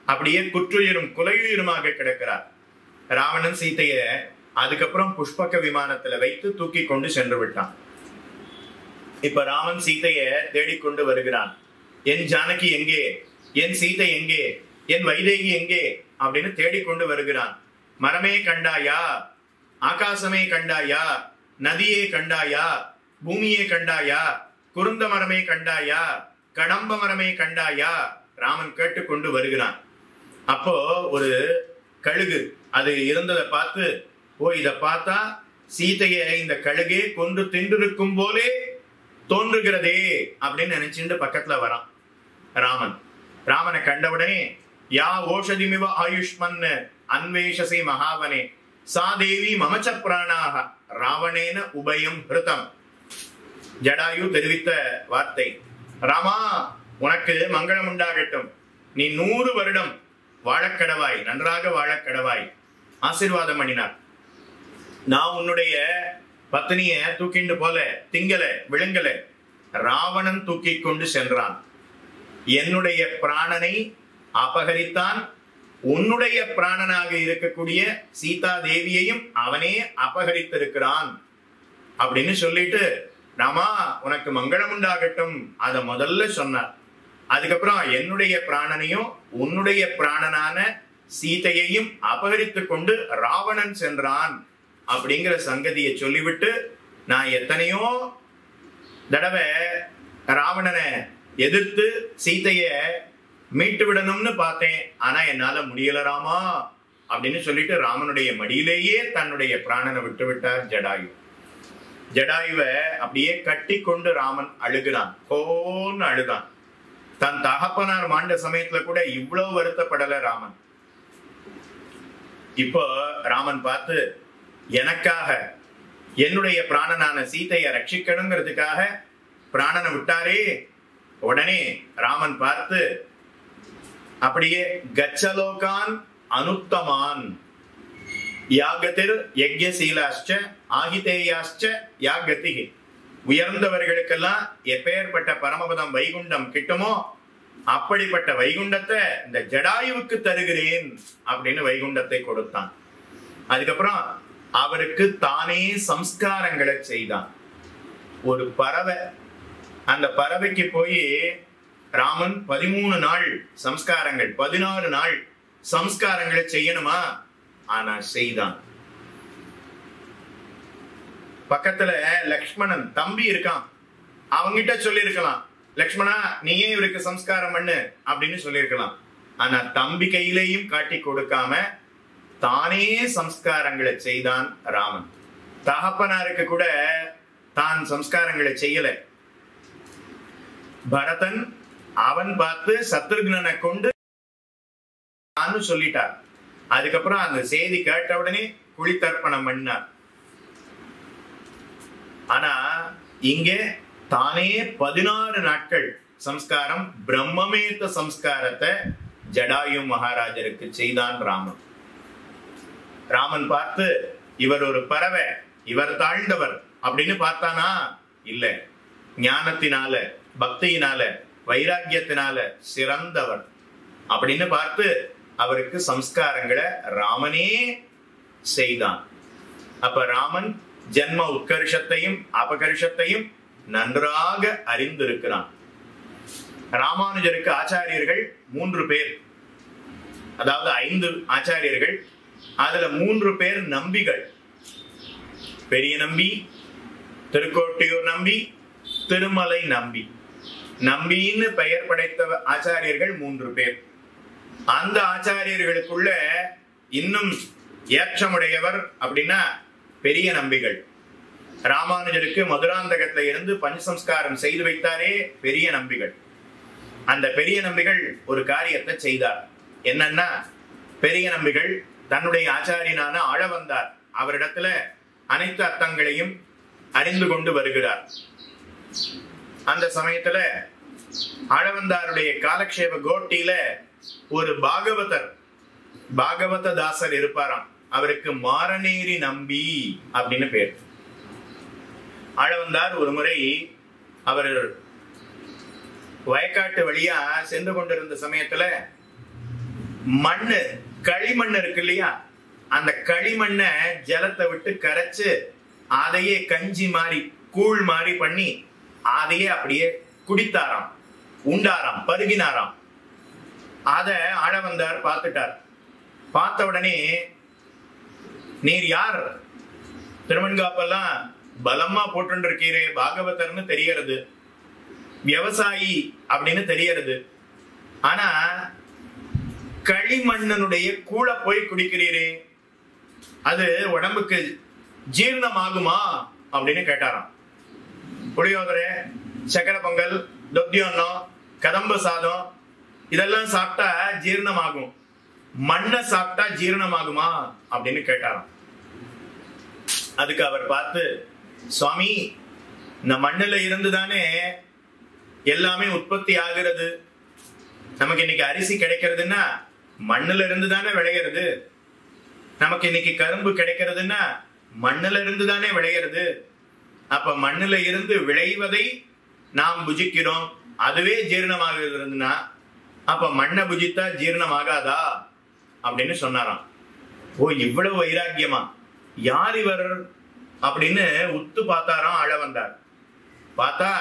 S3: அப்படியே குற்றுயிரும் குலையுயிருமாக கிடக்கிறார். ராவணன் சீதைய அதுக்கப்புறம் புஷ்பக விமானத்துல வைத்து தூக்கி கொண்டு சென்று விட்டான். இப்ப ராமன் சீதைய தேடிக்கொண்டு வருகிறான். என் ஜானகி எங்கே, என் சீதை எங்கே, என் வைதேகி எங்கே அப்படின்னு தேடிக்கொண்டு வருகிறான். மரமே கண்டாயா, ஆகாசமே கண்டாயா, நதியே கண்டாயா, பூமியே கண்டாயா, குருந்த மரமே கண்டாயா, கடம்ப மரமே கண்டாயா, ராமன் கேட்டுக்கொண்டு வருகிறான். அப்போ ஒரு கழுகு அது இருந்ததை பார்த்து, ஓ இத பார்த்தா சீதைய இந்த கழுகே கொண்டு தின்றிருக்கும் போலே தோன்றுகிறதே அப்படின்னு நினைச்சுட்டு பக்கத்துல வரான் ராமன். ராமனை கண்டவுடனே, யா ஓஷதிமிவ ஆயுஷ்மன் அன்வேஷசி மகாவனே சா தேவி மமச்ச பிராணாக ராவணேன உபயம் ஹிருதம். ஜடாயு தெரிவித்த வார்த்தை, ராமா உனக்கு மங்களம் உண்டாகட்டும், நீ 100 வருடம் வாழக்கடவாய், நன்றாக வாழக்கடவாய் ஆசீர்வாதம் பண்ணினார். நான் உன்னுடைய பத்னிய தூக்கிண்டு போல திங்கல விழுங்கல, ராவணன் தூக்கி கொண்டு சென்றான். என்னுடைய பிராணனை அபகரித்தான். உன்னுடைய பிராணனாக இருக்கக்கூடிய சீதா தேவியையும் அவனே அபகரித்திருக்கிறான் அப்படின்னு சொல்லிட்டு, ராமா உனக்கு மங்களம் உண்டாகட்டும் அத முதல்ல சொன்னார். அதுக்கப்புறம் என்னுடைய பிராணனையும் உன்னுடைய பிராணனான சீதையையும் அபகரித்து கொண்டு ராவணன் சென்றான் அப்படிங்கிற சங்கதியை சொல்லிவிட்டு, நான் எத்தனையோ தடவை ராவணனை எதிர்த்து சீதைய மீட்டு விடணும்னு பார்த்தேன், ஆனா என்னால முடியல ராமா அப்படின்னு சொல்லிட்டு ராமனுடைய மடியிலேயே தன்னுடைய பிராணனை விட்டு விட்டார் ஜடாயு. ஜடாயுவை அப்படியே கட்டி கொண்டு ராமன் அழுகிறான், கோன்னு அழுதான். தன் தகப்பனார் மாண்ட சமயத்துல கூட இவ்வளவு வருத்தப்படல ராமன். இப்போ ராமன் பார்த்து எனக்காக என்னுடைய பிராணனான சீதையை ரட்சிக்கணுங்கிறதுக்காக பிராணனை விட்டாரே. உடனே ராமன் பார்த்து அப்படியே கச்சலோகான் அனுத்தமான் யாகதிர் யஜ்யசீலாச்ச ஆகிதேயாச்ச யாகதி. உயர்ந்தவர்களுக்கெல்லாம் எப்பேற்பட்ட பரமபதம் வைகுண்டம் கிட்டுமோ அப்படிப்பட்ட வைகுண்டத்தை இந்த ஜடாயுவுக்கு தருகிறேன் அப்படின்னு வைகுண்டத்தை கொடுத்தான். அதுக்கப்புறம் அவருக்கு தானே சம்ஸ்காரங்களை செய்தான். ஒரு பறவை, அந்த பறவைக்கு போய் ராமன் 13 நாள் சம்ஸ்காரங்கள் 16 நாள் சம்ஸ்காரங்களை செய்யணுமா, ஆனா செய்தான். பக்கத்துல லக்ஷ்மணன் தம்பி இருக்கான், அவங்கிட்ட சொல்லி இருக்கலாம், லக்ஷ்மணா நீயே இவருக்கு சம்ஸ்காரம் பண்ணு அப்படின்னு சொல்லியிருக்கலாம். ஆனா தம்பி கையிலையும் காட்டி கொடுக்காம தானே சம்ஸ்காரங்களை செய்தான் ராமன். தகப்பனாருக்கு கூட தான் சம்ஸ்காரங்களை செய்யல. பரதன் அவன் பார்த்து சத்ருக்னனை கொண்டு சொல்லிட்டார். அதுக்கப்புறம் அந்த செய்தி கேட்ட உடனே குளித்தர்ப்பணம் பண்ணார். ஆனா இங்கே தானே 16 நாட்கள் சம்ஸ்காரம் பிரம்மமேத்த சம்ஸ்காரத்தை ஜடாயு மகாராஜருக்கு செய்தான் ராமன். ராமன் பார்த்து இவர் ஒரு பறவை, இவர் தாழ்ந்தவர் அப்படின்னு பார்த்தானா? இல்ல, ஞானத்தினால பக்தியினால வைராக்கியத்தினால சிறந்தவர் அப்படின்னு பார்த்து அவருக்கு சம்ஸ்காரங்களை ராமனே செய்தான். அப்ப ராமன் ஜென்ம உத்கர்ஷத்தையும் அபகர்ஷத்தையும் நன்றாக அறிந்திருக்கிறான். ராமானுஜருக்கு ஆச்சாரியர்கள் 3 பேர், அதாவது 5 ஆச்சாரியர்கள். அதுல 3 பேர் நம்பிகள். பெரிய நம்பி, திருக்கோட்டியூர் நம்பி, திருமலை நம்பி. நம்பின்னு பெயர் படைத்த ஆச்சாரியர்கள் 3 பேர். அந்த ஆச்சாரியர்களுக்குள்ள இன்னும் ஏற்றமுடையவர் அப்படின்னா பெரிய நம்பிகள். ராமானுஜருக்கு மதுராந்தகத்துல இருந்து பஞ்சசம்ஸ்காரம் செய்து வைத்தாரே பெரிய நம்பிகள். அந்த பெரிய நம்பிகள் ஒரு காரியத்தை செய்தார். என்னன்னா, பெரிய நம்பிகள் தன்னுடைய ஆச்சாரியனான ஆளவந்தார் அவரிடத்துல அனைத்து அர்த்தங்களையும் அறிந்து கொண்டு வருகிறார். அந்த சமயத்துல ஆளவந்தாருடைய காலக்ஷேப கோட்டியில ஒரு பாகவத தாசர் இருப்பாராம். அவருக்கு மாரநேரி நம்பி அப்படின்னு பேர். ஆளவந்தார் ஒரு முறை அவர் வயக்காட்டு வழியா சென்று கொண்டிருந்த சமயத்துல களிமண் இருக்கு இல்லையா, அந்த களிமண்ண ஜலத்தை விட்டு கரைச்சு அதையே கஞ்சி மாதிரி கூழ் மாதிரி பண்ணி அதையே அப்படியே குடித்தாராம், உண்டாராம், பருகினாராம். அத ஆளவந்தார் பார்த்துட்டார். பார்த்த உடனே, நீர் யார்? திருவன்காப்பெல்லாம் பலமா போட்டு இருக்கீரே, பாகவதர்னு தெரியறது, விவசாயி அப்படின்னு தெரியறது. ஆனா களிமண்ணனுடைய கூழ போய் குடிக்கிறீரே, அது உடம்புக்கு ஜீர்ணமாகுமா அப்படின்னு கேட்டாராம். புளியோதரை, சக்கரை பொங்கல், தொத்தியொன்னம், கதம்ப சாதம் இதெல்லாம் சாப்பிட்டா ஜீர்ணமாகும், மண்ணை சாப்பிட்டா ஜீர்ணமாகுமா அப்படின்னு கேட்டாராம். அதுக்கு அவர் பார்த்து, சுவாமி, இந்த மண்ணுல இருந்துதானே எல்லாமே உற்பத்தி ஆகிறது. நமக்கு இன்னைக்கு அரிசி கிடைக்கிறதுன்னா மண்ணுல இருந்து தானே விளையிறது. நமக்கு இன்னைக்கு கரும்பு கிடைக்கிறதுன்னா மண்ணுல இருந்து தானே விளையிறது. அப்ப மண்ணுல இருந்து விளைவதை நாம் புஜிக்கிறோம், அதுவே ஜீரணமாகிறதுன்னா அப்ப மண்ணை புஜித்தா ஜீரணமாகாதா அப்படின்னு சொன்னாராம். ஓ, இவ்வளவு வைராக்கியமா, யார் இவர் அப்படின்னு உத்து பார்த்தாராம் ஆளவந்தார். பார்த்தா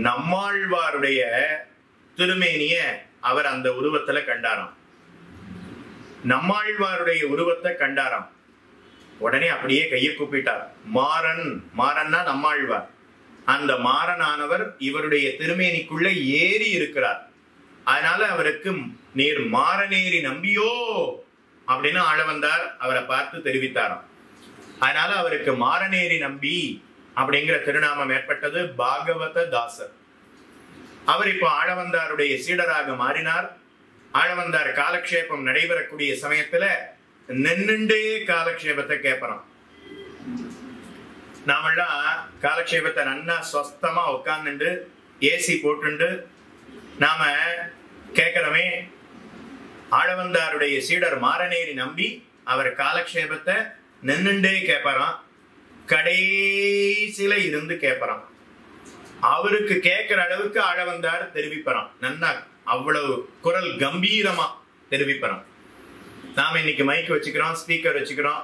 S3: நம்மாழ்வாருடைய திருமேனிய அவர் அந்த உருவத்துல கண்டாராம். நம்மாழ்வாருடைய உருவத்தை கண்டாராம். உடனே அப்படியே கையை கூப்பிட்டார். மாறன்னா நம்மாழ்வார். அந்த மாறனானவர் இவருடைய திருமேனிக்குள்ள ஏறி இருக்கிறார். அதனால அவருக்கு நீர் மாறநேரி நம்பியோ அப்படின்னு ஆளவந்தார் அவரை பார்த்து தெரிவித்தாராம். அதனால அவருக்கு மாறநேரி நம்பி அப்படிங்கிற திருநாமம் ஏற்பட்டது. பாகவத தாசர். அவர் இப்போ ஆளவந்தாருடைய சீடராக மாறினார். ஆளவந்தார் காலக்ஷேபம் நடைபெறக்கூடிய சமயத்துல நின்னுண்டே காலக்ஷேபத்தை கேட்பறான். நாமெல்லாம் காலக்ஷேபத்தை நன்னா ஸ்வஸ்தமா உட்கார்ந்துண்டு ஏசி போட்டுண்டு நாம கேட்கிறோமே. ஆளவந்தாருடைய சீடர் மாரநேரி நம்பி அவர் காலக்ஷேபத்தை நின்னுண்டே கேட்பறான். கடைசியில இருந்து கேட்பறான். அவருக்கு கேட்கிற அளவுக்கு ஆளவந்தார் தெரிவிப்பறான். நன்னா அவ்வளவு குரல் கம்பீரமா தெரிவிப்பறான். நாம இன்னைக்கு மைக் வச்சுக்கிறோம், ஸ்பீக்கர் வச்சுக்கிறோம்.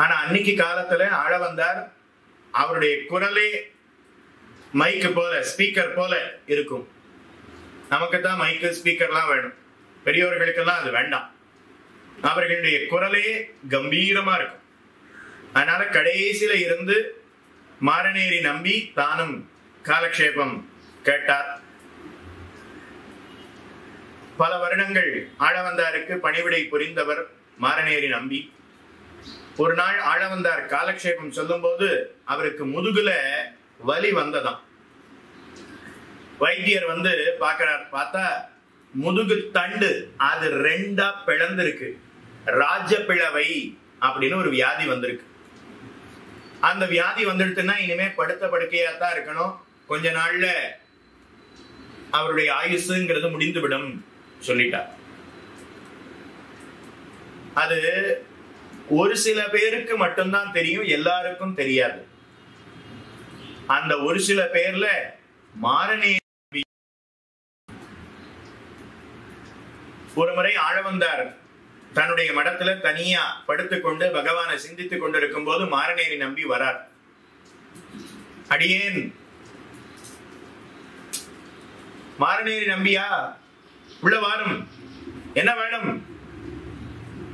S3: ஆனா அன்னைக்கு காலத்துல ஆளவந்தார் அவருடைய குரலே மைக்கு போல, ஸ்பீக்கர் போல இருக்கும். நமக்கு தான் மைக்கு ஸ்பீக்கர்லாம் வேணும், பெரியவர்களுக்கெல்லாம் அது வேண்டாம். அவர்களுடைய குரலே கம்பீரமா இருக்கும். அதனால கடைசியில இருந்து மாரநேரி நம்பி தானும் காலக்ஷேபம் கேட்டார். பல வருடங்கள் ஆளவந்தாருக்கு பணிவிடை புரிந்தவர் மாரநேரி நம்பி. ஒரு நாள் ஆளவந்தார் காலக்ஷேபம் சொல்லும் போது அவருக்கு முதுகுல வலி வந்ததாம். வைத்தியர் வந்து பாக்கிறார். பார்த்தா முதுகு தண்டு அது ரெண்டா பிளந்திருக்கு. ராஜபிளவை அப்படின்னு ஒரு வியாதி வந்திருக்கு. அந்த வியாதி வந்துடுச்சுன்னா இனிமே படுத்த படுக்கையா தான் இருக்கணும். கொஞ்ச நாள்ல அவருடைய ஆயுசுங்கிறது முடிந்துவிடும் சொல்லிட்டார். அது ஒரு சில பேருக்கு மட்டும்தான் தெரியும், எல்லாருக்கும் தெரியாது. அந்த ஒரு சில பேர்ல மாரநேரி ஒரு முறை ஆளவந்தார் தன்னுடைய மடத்துல தனியா படுத்துக்கொண்டு பகவானை சிந்தித்துக் கொண்டிருக்கும் போது மாரநேரி நம்பி வரார். அடியேன் மாரநேரி நம்பியா, உள்ள வாரும், என்ன வேணும்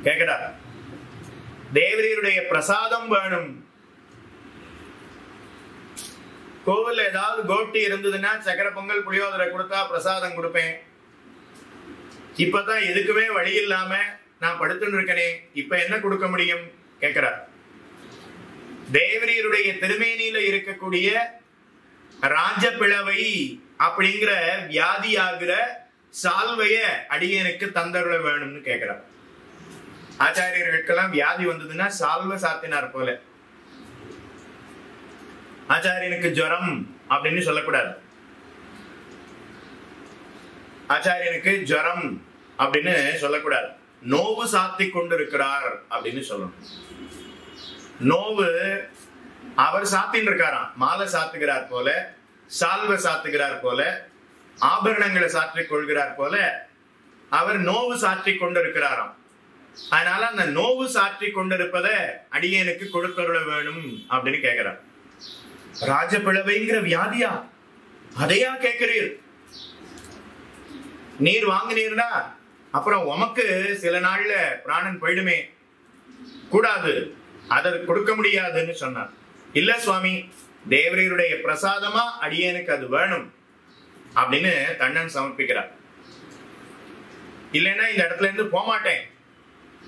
S3: கேட்கிறார். தேவரீருடைய பிரசாதம் வேணும். கோவில்ல ஏதாவது கோட்டி இருந்ததுன்னா சக்கர பொங்கல் புளியோதரை கொடுத்தா பிரசாதம் கொடுப்பேன். இப்பதான் எதுக்குமே வழி இல்லாம நான் படுத்துட்டு இருக்கனே, இப்ப என்ன கொடுக்க முடியும் கேட்கிறார். தேவரீருடைய திருமேனியில இருக்கக்கூடிய ராஜபிளவை அப்படிங்கிற வியாதி ஆகிற சால்வைய அடியனுக்கு தந்தருள வேணும்னு கேட்கிறார். ஆச்சாரியர்களுக்கெல்லாம் வியாதி வந்ததுன்னா சால்வை சாத்தினார் போல. ஆச்சாரியனுக்கு ஜுரம் அப்படின்னு சொல்லக்கூடாது. ஆச்சாரியனுக்கு ஜுரம் அப்படின்னு சொல்லக்கூடாது. நோவு சாத்தி கொண்டிருக்கிறார் அப்படின்னு சொல்லணும். நோவு அவர் சாத்தின்னு இருக்காராம். மாலை சாத்துகிறார் போல, சால்வை சாத்துகிறார் போல, ஆபரணங்களை சாற்றிக் கொள்கிறார் போல அவர் நோவு சாற்றிக் கொண்டிருக்கிறாராம். அதனால அந்த நோவு சாற்றிக் கொண்டிருப்பத அடியனுக்கு கொடுத்தருள வேணும் அப்படின்னு கேட்கிறார். ராஜபிளவைங்கிற வியாதியா, அதையா கேட்கிறீர்? நீர் வாங்கினீர்னா அப்புறம் உமக்கு சில நாள்ல பிராணன் போயிடுமே, கூடாது, அதை கொடுக்க முடியாதுன்னு சொன்னார். இல்ல சுவாமி, தேவரீருடைய பிரசாதமா அடியனுக்கு அது வேணும் அப்படின்னு தன்னன் சமர்ப்பிக்கிறார். இல்லைன்னா இந்த இடத்துல இருந்து போமாட்டேன்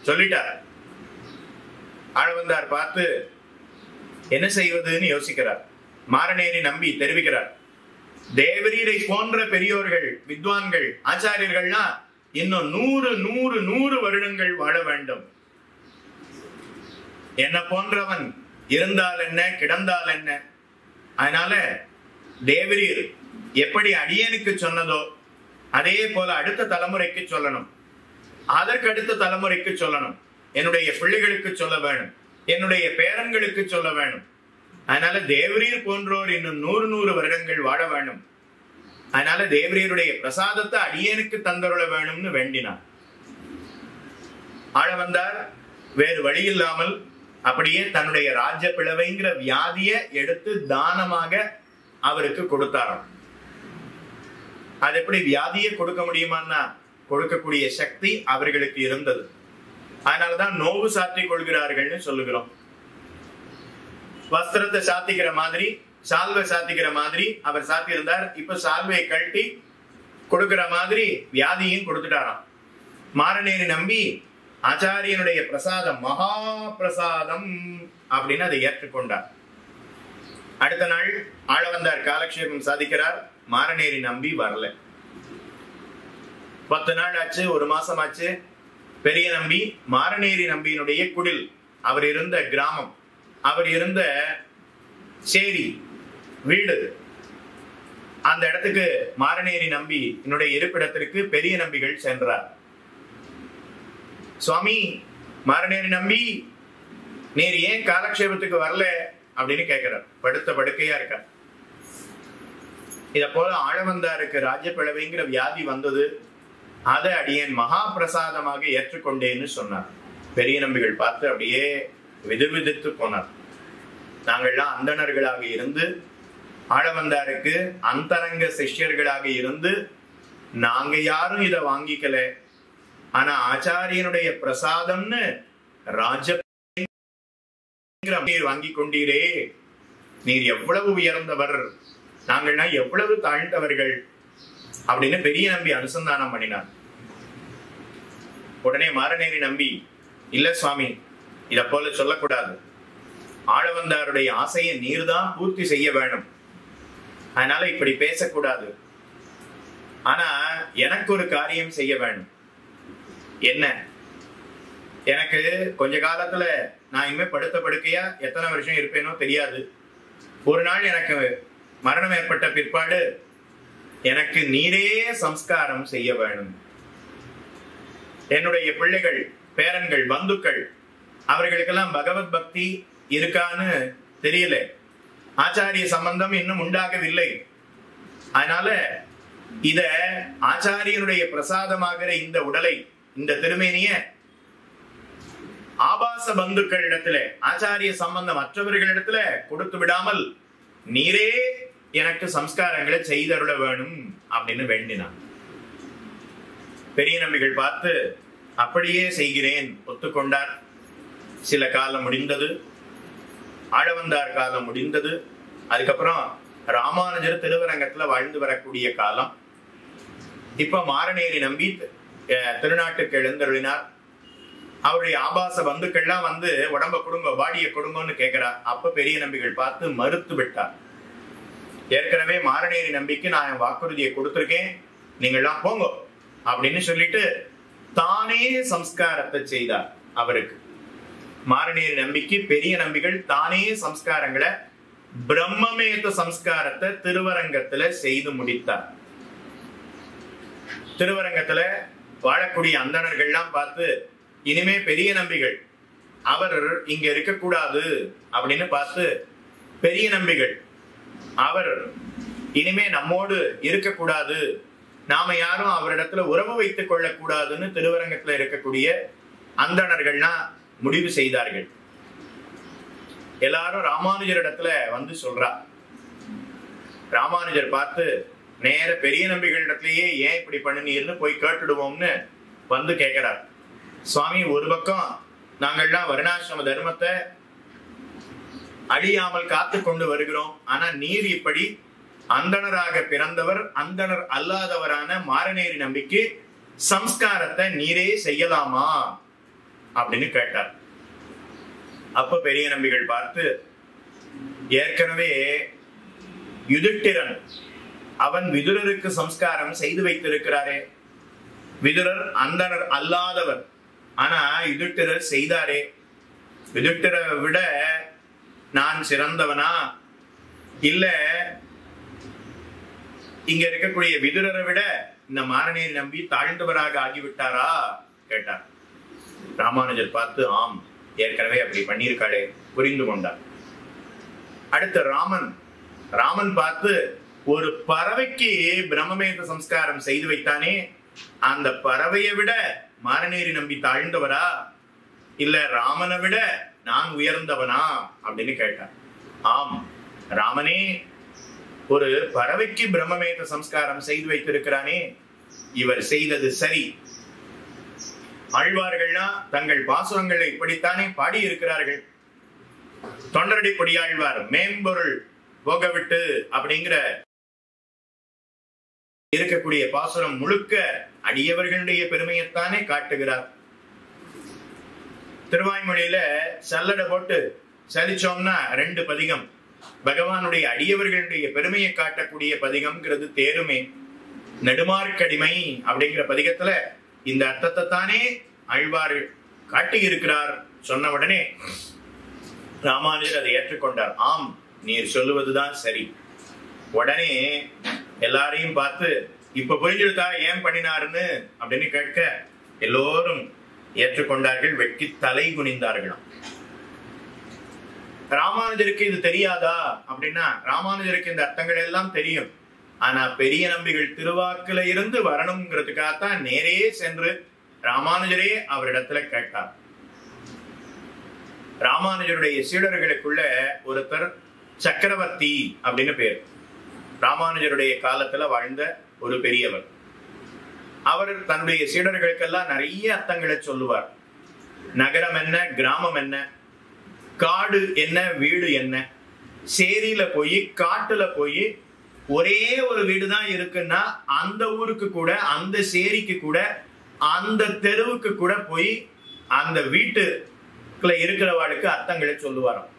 S3: சொல்லிட்டார். ஆளவந்தார் பார்த்து என்ன செய்வதுன்னு யோசிக்கிறார். மாரநேரி நம்பி தெரிவிக்கிறார். தேவரீரை போன்ற பெரியோர்கள், வித்வான்கள், ஆச்சாரியர்கள்லாம் இன்னும் 100 வருடங்கள் வாழ வேண்டும். என்ன போன்றவன் இருந்தால் என்ன, கிடந்தால் என்ன? அதனால தேவரீர் எப்படி அடியனுக்கு சொன்னதோ அதே போல அடுத்த தலைமுறைக்கு சொல்லணும், அதற்கு அடுத்த தலைமுறைக்கு சொல்லணும், என்னுடைய பிள்ளைகளுக்கு சொல்ல வேணும், என்னுடைய பேரன்களுக்கு சொல்ல வேணும். அதனால தேவரீர் போன்றோர் இன்னும் 100 வருடங்கள் வாழ வேணும். அதனால தேவரீருடைய பிரசாதத்தை அடியனுக்கு தந்தருள வேணும்னு வேண்டினார். ஆளவந்தார் வேறு வழி இல்லாமல் அப்படியே தன்னுடைய ராஜ்ய பிளவைங்கிற வியாதிய எடுத்து தானமாக அவருக்கு கொடுத்தாராம். அது எப்படி வியாதியை கொடுக்க முடியுமான்னா கொடுக்கக்கூடிய சக்தி அவர்களுக்கு இருந்தது. அதனாலதான் நோவு சாத்திக் கொள்கிறார்கள்னு சொல்லுகிறோம். வஸ்திரத்தை சாத்திக்கிற மாதிரி, சால்வை சாத்திக்கிற மாதிரி அவர் சாத்தி இருந்தார். இப்ப சால்வையை கழட்டி கொடுக்கிற மாதிரி வியாதியும் கொடுத்துட்டாராம். மாரநேரி நம்பி ஆச்சாரியனுடைய பிரசாதம் மகா பிரசாதம் அப்படின்னு அதை ஏற்றுக்கொண்டார். அடுத்த நாள் ஆளவந்தார் காலக்ஷேபம் சாதிக்கிறார். மாரநேரி நம்பி வரல. 10 நாள் ஆச்சு, 1 மாசம் ஆச்சு. பெரிய நம்பி மாரநேரி நம்பியினுடைய குடில், அவர் இருந்த கிராமம், அவர் இருந்த சேரி வீடு, அந்த இடத்துக்கு மாரநேரி நம்பி என்னுடைய இருப்பிடத்திற்கு பெரிய நம்பிகள் சென்றார். சுவாமி, மாரநேரி நம்பி நீர் ஏன் காலக்ஷேபத்துக்கு வரல அப்படின்னு கேட்கிறார். படுத்த படுக்கையா இருக்கார். இத போல ஆளவந்தாருக்கு ராஜ்யப்பிளவைங்கிற வியாதி வந்தது. அதை அடியேன் மகா பிரசாதமாக ஏற்றுக்கொண்டேன்னு சொன்னார். பெரிய நம்பிகள் பார்த்து அப்படியே விதிவிதித்து போனார். நாங்கள்லாம் அந்தணர்களாக இருந்து ஆளவந்தாருக்கு அந்தரங்க சிஷ்யர்களாக இருந்து நாங்க யாரும் இத வாங்கிக்கல. ஆனா ஆச்சாரியனுடைய பிரசாதம்னு ராஜ வாங்கி கொண்டீரே, நீர் எவ்வளவு உயர்ந்தவர், நாங்கள்னா எவ்வளவு தாழ்ந்தவர்கள் அப்படின்னு பெரிய நம்பி அனுசந்தானம் பண்ணினார். உடனே மாரநேரி நம்பி, இல்ல சுவாமி, இத போல சொல்லக்கூடாது. ஆளவந்தாருடைய ஆசையை நீர்தான் பூர்த்தி செய்ய வேணும், அதனால இப்படி பேசக்கூடாது. ஆனா எனக்கு ஒரு காரியம் செய்ய வேணும். என்ன? எனக்கு கொஞ்ச காலத்துல நான் இனிமே படுத்த படுக்கையா எத்தனை வருஷம் இருப்பேனோ தெரியாது. ஒரு நாள் எனக்கு மரணம் ஏற்பட்ட பிற்பாடு எனக்கு நீரே சம்ஸ்காரம் செய்ய வேணும். என்னுடைய பிள்ளைகள், பேரன்கள், பந்துக்கள், அவர்களுக்கெல்லாம் பகவத் பக்தி இருக்கான்னு தெரியல. ஆச்சாரிய சம்பந்தம் இன்னும் உண்டாகவில்லை. அதனால இத ஆச்சாரியனுடைய பிரசாதமாகிற இந்த உடலை, இந்த திருமேனிய ஆபாச பந்துக்கள் இடத்துல, ஆச்சாரிய சம்பந்தம் மற்றவர்களிடத்துல கொடுத்து விடாமல் நீரே எனக்கு சம்ஸ்காரங்களை செய்தருள வேணும் அப்படின்னு வேண்டினான். பெரிய நம்பிகள் பார்த்து அப்படியே செய்கிறேன் ஒத்துக்கொண்டார். சில காலம் முடிந்தது, ஆளவந்தார் காலம் முடிந்தது. அதுக்கப்புறம் ராமானுஜர் திருவரங்கத்துல வாழ்ந்து வரக்கூடிய காலம். இப்ப மாரநேரி நம்பி திருநாட்டுக்கு எழுந்தருளினார். அவருடைய ஆபாச பந்துக்கள்லாம் வந்து உடம்ப கொடுங்க, பாடியை கொடுங்கன்னு கேட்கிறார். அப்ப பெரிய நம்பிகள் பார்த்து மறுத்து விட்டார். ஏற்கனவே மாரநேரி நம்பிக்கு நான் என் வாக்குறுதியை கொடுத்திருக்கேன், நீங்கள்லாம் போங்க அப்படின்னு சொல்லிட்டு தானே சம்ஸ்காரத்தை செய்தார். அவருக்கு மாரநேரி நம்பிக்கு பெரிய நம்பிகள் தானே சம்ஸ்காரங்களை, பிரம்மமேத சம்ஸ்காரத்தை திருவரங்கத்துல செய்து முடித்தார். திருவரங்கத்துல வாழக்கூடிய அந்தணர்கள்லாம் பார்த்து இனிமே பெரிய நம்பிகள் அவர் இங்க இருக்கக்கூடாது அப்படின்னு பார்த்து, பெரிய நம்பிகள் அவர் இனிமே நம்மோடு இருக்கக்கூடாது, நாம யாரும் அவரிடத்துல உறவு வைத்துக் கொள்ளக்கூடாதுன்னு திருவரங்கத்துல இருக்கக்கூடிய அந்தணர்கள்லாம் முடிவு செய்தார்கள். எல்லாரும் ராமானுஜரிடத்துல வந்து சொல்றா. ராமானுஜர் பார்த்து நேர பெரிய நம்பிகளிடத்திலேயே ஏன் இப்படி பண்ணினீர்னு போய் கேட்டுடுவோம்னு வந்து கேட்கிறார். சுவாமி, ஒரு பக்கம் நாங்கள்லாம் வருணாசிரம தர்மத்தை அழியாமல் காத்து கொண்டு வருகிறோம். ஆனா நீர் இப்படி அந்தணராக பிறந்தவர், அந்தணர் அல்லாதவரான மாரநேரி நம்பிக்கு சம்ஸ்காரத்தை நீரே செய்யலாமா அப்படின்னு கேட்டார். அப்ப பெரிய நம்பிகள் பார்த்து, ஏற்கனவே யுதிஷ்டிரன் அவன் விதுரருக்கு சம்ஸ்காரம் செய்து வைத்திருக்கிறாரே. விதுரர் அந்தணர் அல்லாதவர், ஆனா யுதிஷ்டிரர் செய்தாரே. யுதிஷ்டிரை விட நான் சிறந்தவனா, இல்ல இங்க இருக்கக்கூடிய விதுரரை விட இந்த மாரநேரி நம்பி தாழ்ந்தவராக ஆகிவிட்டாரா கேட்டார். ராமானுஜர் பார்த்து, ஆம், ஏற்கனவே அப்படி பண்ணியிருக்காளே, புரிந்து கொண்டார். அடுத்த ராமன் பார்த்து, ஒரு பறவைக்கு பிரம்மமேத சம்ஸ்காரம் செய்து வைத்தானே, அந்த பறவையை விட மாரநேரி நம்பி தாழ்ந்தவரா, இல்ல ராமனை விட நான் உயர்ந்தவனா அப்படின்னு கேட்டார். ஆம், ராமனே ஒரு பறவைக்கு பிரம்மமேத சம்ஸ்காரம் செய்து வைத்திருக்கிறானே, இவர் செய்தது சரி. ஆழ்வார்கள்லாம் தங்கள் பாசுரங்களை இப்படித்தானே பாடி இருக்கிறார்கள். தொண்டரடி பொடியாழ்வார் மேம்பொருள் போகவிட்டு அப்படிங்கிற இருக்கக்கூடிய பாசுரம் முழுக்க அடியவர்களுடைய பெருமையைத்தானே காட்டுகிறார். திருவாய்மொழியில சல்லடை போட்டு சலிச்சோம்னா 2 பதிகம், பகவானுடைய அடியவர்களுடைய பெருமையை காட்டக்கூடிய பதிகம்ங்கிறது தேருமே. நெடுமார்க்கடிமை அப்படிங்கிற பதிகத்துல இந்த அர்த்தத்தை தானே ஆழ்வார் காட்டி இருக்கிறார். சொன்ன உடனே ராமானுஜர் அதை ஏற்றுக்கொண்டார். ஆம், நீர் சொல்லுவதுதான் சரி. உடனே எல்லாரையும் பார்த்து இப்ப புரிஞ்சுட்டா ஏன் பண்ணினாருன்னு அப்படின்னு கேட்க எல்லோரும் ஏற்றுக்கொண்டார்கள், வெட்கி தலை குனிந்தார்களாம். ராமானுஜருக்கு இது தெரியாதா அப்படின்னா, ராமானுஜருக்கு இந்த அர்த்தங்கள் எல்லாம் தெரியும். ஆனா பெரிய நம்பிகள் திருவாக்குல இருந்து வரணுங்கிறதுக்காகத்தான் நேரே சென்று ராமானுஜரே அவரிடத்துல கேட்டார். ராமானுஜருடைய சீடர்களுக்குள்ள ஒருத்தர் சக்கரவர்த்தி அப்படின்னு பேர். ராமானுஜருடைய காலத்துல வாழ்ந்த ஒரு பெரியவர். அவர் தன்னுடைய சீடர்களுக்கெல்லாம் நிறைய அர்த்தங்களை சொல்லுவார். நகரம் என்ன, கிராமம் என்ன, காடு என்ன, வீடு என்ன, சேரியில போய் காட்டுல போய் ஒரே ஒரு வீடு தான் இருக்குன்னா அந்த ஊருக்கு கூட, அந்த சேரிக்கு கூட, அந்த தெருவுக்கு கூட போய் அந்த வீட்டுக்குள்ள இருக்கிறவாளுக்கு அர்த்தங்களை சொல்லுவாராம்.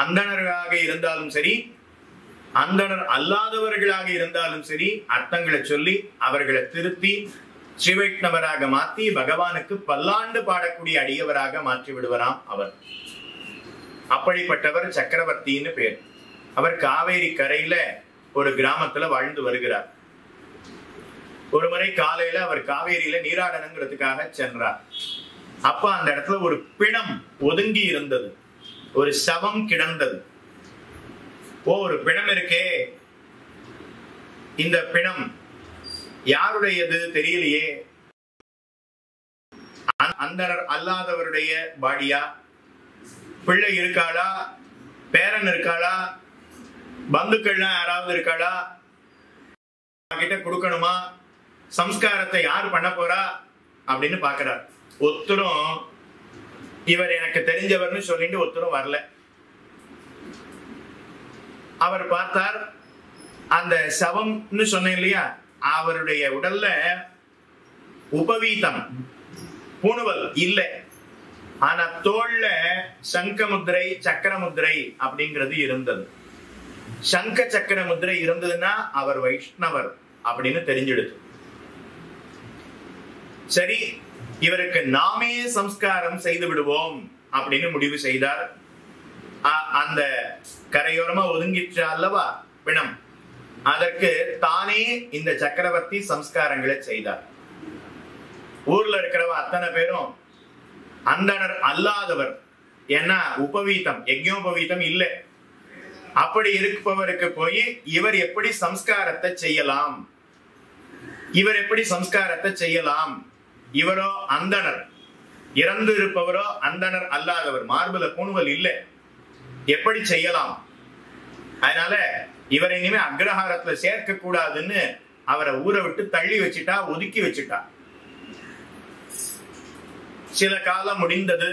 S3: அந்தணர்களாக இருந்தாலும் சரி, அந்தணர் அல்லாதவர்களாக இருந்தாலும் சரி, அர்த்தங்களை சொல்லி அவர்களை திருத்தி ஸ்ரீவைஷ்ணவராக மாற்றி பகவானுக்கு பல்லாண்டு பாடக்கூடிய அடியவராக மாற்றி விடுவராம் அவர். அப்படிப்பட்டவர் சக்கரவர்த்தின்னு பேர். அவர் காவேரி கரையில ஒரு கிராமத்துல வாழ்ந்து வருகிறார். ஒரு முறை காலையில அவர் காவேரியில நீராடணுங்கிறதுக்காக சென்றார். அப்ப அந்த இடத்துல ஒரு பிணம் ஒதுங்கி இருந்தது, ஒரு சவம் கிடந்தது. ஒரு பிணம் இருக்கே, இந்த பிணம் யாருடையது தெரியலையே, அந்தணர் அல்லாதவருடைய பாடியா, பிள்ளை இருக்காளா, பேரன் இருக்காளா, பந்துக்கள்லாம் யாராவது இருக்காளா, கிட்ட கொடுக்கணுமா, சம்ஸ்காரத்தை யார் பண்ண போறா அப்படின்னு பாக்குறார். ஒருத்தரும் இவர் எனக்கு தெரிஞ்சவர்னு சொல்லிட்டு ஒருத்தரும் வரல. அவர் பார்த்தார், அந்த சவம்னு சொன்னேன் இல்லையா, அவருடைய உடல்ல உபவீதம் பூணுவல் இல்லை. ஆனா தோல்ல சங்க முத்திரை, சக்கர முத்திரை அப்படிங்கிறது இருந்தது. சங்க சக்கர முத்திரை இருந்ததுன்னா அவர் வைஷ்ணவர் அப்படின்னு தெரிஞ்சிடுது. சரி, இவருக்கு நாமே சம்ஸ்காரம் செய்து விடுவோம் அப்படின்னு முடிவு செய்தார். அந்த கரையோரமா ஒதுங்கிற்று அல்லவா பிணம், அதற்கு தானே இந்த சக்கரவர்த்தி சம்ஸ்காரங்களை செய்தார். ஊர்ல இருக்கிறவ அத்தனை பேரும் அந்தணர் அல்லாதவர், ஏன்னா உபவீதம் யஜ்ஞோபவீதம் இல்லை. அப்படி இருப்பவருக்கு போய் இவர் எப்படி சம்ஸ்காரத்தை செய்யலாம், இவர் எப்படி சம்ஸ்காரத்தை செய்யலாம், இவரோ அந்தணர், இறந்து இருப்பவரோ அந்தணர் அல்லாதவர், மார்புல பூணுவல் இல்லை, எப்படி செய்யலாம்? அதனால இவரை இனிமே அக்ரஹாரத்துல சேர்க்க கூடாதுன்னு அவரை ஊரை விட்டு தள்ளி வச்சுட்டா, ஒதுக்கி வச்சுட்டா. சில காலம் முடிந்தது.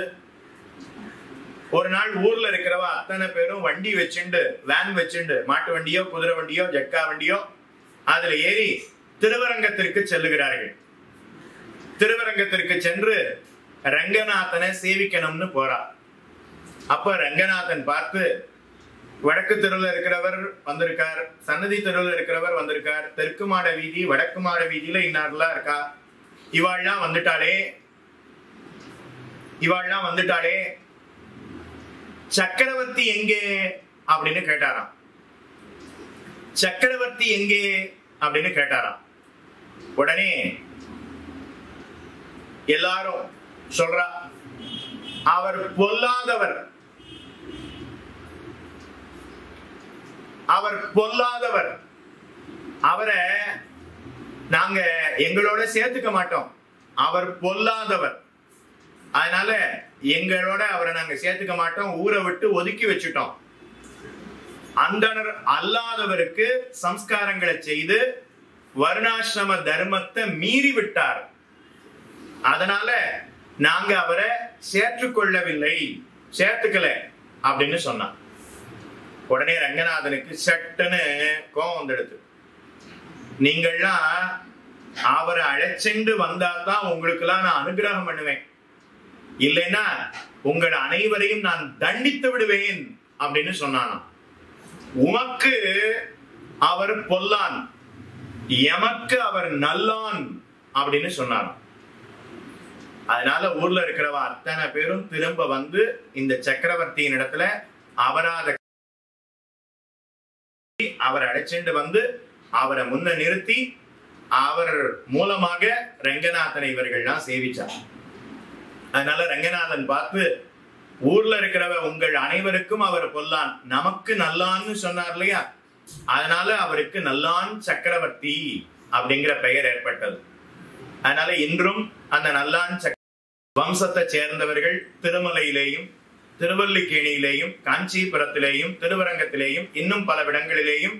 S3: ஒரு நாள் ஊர்ல இருக்கிறவ அத்தனை பேரும் வண்டி வச்சுண்டு, வேன் வச்சுண்டு, மாட்டு வண்டியோ குதிரை வண்டியோ ஜட்கா வண்டியோ அதுல ஏறி திருவரங்கத்திற்கு செல்லுகிறார்கள். திருவரங்கத்திற்கு சென்று ரங்கநாதனை சேவிக்கணும்னு போறார். அப்ப ரங்கநாதன் பார்த்து, வடக்கு தெருவில் இருக்கிறவர் வந்திருக்கார், சன்னதி தெருவில் இருக்கிறவர் வந்திருக்கார், தெற்கு மாட வீதி வடக்கு மாட வீதியில இன்னார்லாம் இருக்கா, இவாள்லாம் வந்துட்டாளே, இவாள்லாம் வந்துட்டாளே, சக்கரவர்த்தி எங்கே அப்படின்னு கேட்டாராம். சக்கரவர்த்தி எங்கே அப்படின்னு கேட்டாராம். உடனே எல்லாரும் சொல்றா, அவர் பொல்லாதவர், அவர் பொல்லாதவர், அவரை நாங்க எங்களோட சேர்த்துக்க மாட்டோம், அவர் பொல்லாதவர், அதனால எங்களோட அவரை நாங்க சேர்த்துக்க மாட்டோம், ஊரை விட்டு ஒதுக்கி வச்சுட்டோம். அந்தணர் அல்லாதவருக்கு சம்ஸ்காரங்களை செய்து வர்ணாசிரம தர்மத்தை மீறி விட்டார், அதனால நாங்க அவரை சேர்த்துக்கொள்ளவில்லை, சேர்த்துக்கல அப்படின்னு சொன்னார். உடனே ரங்கநாதனுக்கு சட்டுன்னு கோபம் வந்துடுது. நீங்கள்லாம் அவரை அழைச்சென்று வந்தாதான் உங்களுக்கு எல்லாம் நான் அனுகிரகம் பண்ணுவேன், இல்லைன்னா உங்கள் அனைவரையும் நான் தண்டித்து விடுவேன் அப்படின்னு சொன்னான். உமக்கு அவர் பொல்லான், எமக்கு அவர் நல்லான் அப்படின்னு சொன்னாராம். அதனால ஊர்ல இருக்கிறவ அத்தனை பேரும் திரும்ப வந்து இந்த சக்கரவர்த்தியின் இடத்துல அபராத அவரை அழைச்சிட்டு வந்து அவரை முன்ன நிறுத்தி அவர் மூலமாக ரங்கநாதனை இவர்கள்லாம் சேவிச்சார். அதனால ரங்கநாதன் பார்த்து, ஊர்ல இருக்கிறவ உங்கள் அனைவருக்கும் அவர் பொல்லான், நமக்கு நல்லான்னு சொன்னார் இல்லையா, அதனால அவருக்கு நல்லான் சக்கரவர்த்தி அப்படிங்கிற பெயர் ஏற்பட்டது. அதனால இன்றும் அந்த நல்லான் வம்சத்தை சேர்ந்தவர்கள் திருமலையிலேயும் திருவல்லிக்கேணியிலேயும் காஞ்சிபுரத்திலேயும் திருவரங்கத்திலேயும் இன்னும் பல இடங்களிலேயும்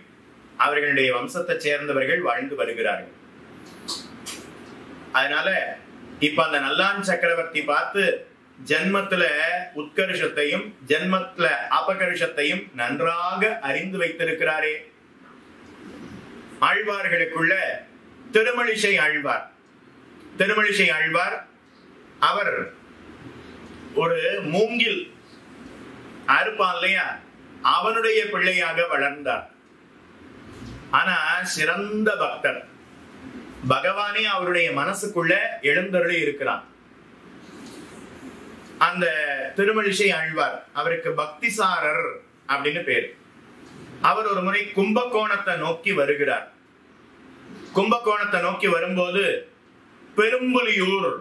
S3: அவர்களுடைய வம்சத்தை சேர்ந்தவர்கள் வாழ்ந்து வருகிறார்கள். அதனால இப்ப அந்த நல்லான் சக்கரவர்த்தி பார்த்து ஜென்மத்துல உத்கர்ஷத்தையும் ஜென்மத்துல அபகர்ஷத்தையும் நன்றாக அறிந்து வைத்திருக்கிறாரே. ஆழ்வார்களுக்குள்ள திருமழிசை ஆழ்வார், திருமழிசை ஆழ்வார் அவர் ஒரு மூங்கில் அறுப்பான் இல்லையா, அவனுடைய பிள்ளையாக வளர்ந்தார். ஆனா சிறந்த பக்தர், பகவானே அவருடைய மனசுக்குள்ள எழுந்தருளி இருக்கிறான். அந்த திருமழிசை ஆழ்வார் அவருக்கு பக்திசாரர் அப்படின்னு பேரு. அவர் ஒரு முறை கும்பகோணத்தை நோக்கி வருகிறார். கும்பகோணத்தை நோக்கி வரும்போது பெரும்புலியூர்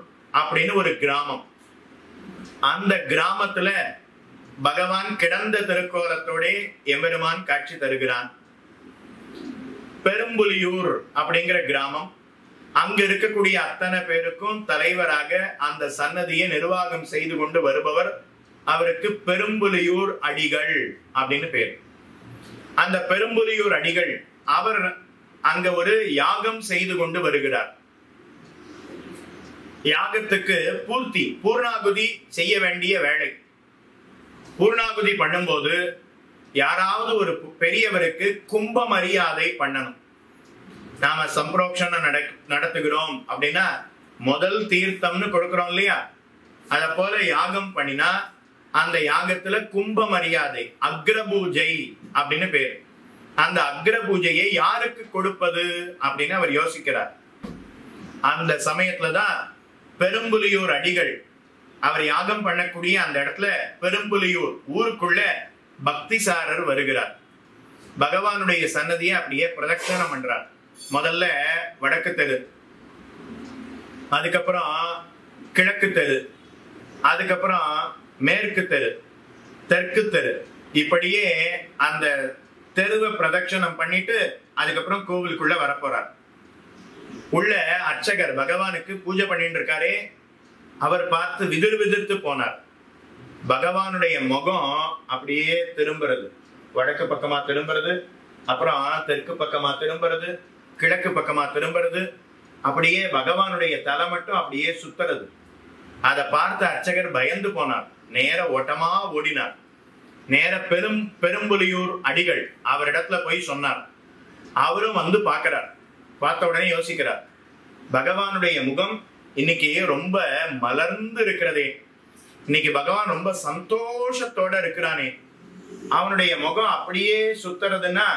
S3: அப்படின்னு ஒரு கிராமம். அந்த கிராமத்துல பகவான் கிடந்த திருக்கோலத்தோட எம்பெருமான் காட்சி தருகிறான். பெரும்புலியூர் அப்படிங்கிற கிராமம், அங்க இருக்கக்கூடிய அத்தனை பேருக்கும் தலைவராக அந்த சன்னதியை நிர்வாகம் செய்து கொண்டு வருபவர் அவருக்கு பெரும்புலியூர் அடிகள் அப்படின்னு பேர். அந்த பெரும்புலியூர் அடிகள் அவர் அங்க ஒரு யாகம் செய்து கொண்டு வருகிறார். யாகத்துக்கு பூர்ணாகுதி செய்ய வேண்டிய வேலை. பூர்ணாகுதி பண்ணும்போது யாராவது ஒரு பெரியவருக்கு கும்ப மரியாதை பண்ணணும். நாம சம்பிரோக்ஷணம் நடத்துகிறோம் அப்படின்னா முதல் தீர்த்தம்னு கொடுக்கிறோம் இல்லையா, அத போல யாகம் பண்ணினா அந்த யாகத்துல கும்ப மரியாதை அக்ரபூஜை அப்படின்னு பேரு. அந்த அக்ரபூஜையை யாருக்கு கொடுப்பது அப்படின்னு அவர் யோசிக்கிறார். அந்த சமயத்துலதான் பெரும்புலியூர் அடிகள் அவர் யாகம் பண்ணக்கூடிய அந்த இடத்துல பெரும்புலியூர் ஊருக்குள்ள பக்திசாரர் வருகிறார். பகவானுடைய சன்னதியை அப்படியே பிரதட்சணம் பண்றார். முதல்ல வடக்கு தெரு, அதுக்கப்புறம் கிழக்கு தெரு, அதுக்கப்புறம் மேற்கு தெரு, தெற்கு தெரு, இப்படியே அந்த தெருவை பிரதட்சணம் பண்ணிட்டு அதுக்கப்புறம் கோவிலுக்குள்ள வரப்போறார். உள்ள அர்ச்சகர் பகவானுக்கு பூஜை பண்ணிட்டு இருக்காரே, அவர் பார்த்து விதிர்த்து போனார். பகவானுடைய முகம் அப்படியே திரும்புறது, வடக்கு பக்கமா திரும்புறது, அப்புறம் தெற்கு பக்கமா திரும்புறது, கிழக்கு பக்கமா திரும்புறது, அப்படியே பகவானுடைய தலை மட்டும் அப்படியே சுத்துறது. அதை பார்த்த அர்ச்சகர் பயந்து போனார். நேர ஓட்டமா ஓடினார். நேர பெரும்புலியூர் அடிகள் அவரிடத்துல போய் சொன்னார். அவரும் வந்து பார்க்கிறார். பார்த்த உடனே யோசிக்கிறார், பகவானுடைய முகம் இன்னைக்கு ரொம்ப மலர்ந்து இருக்கிறதே, இன்னைக்கு பகவான் ரொம்ப சந்தோஷத்தோட இருக்கிறானே, அவனுடைய முகம் அப்படியே சுத்துறதுன்னா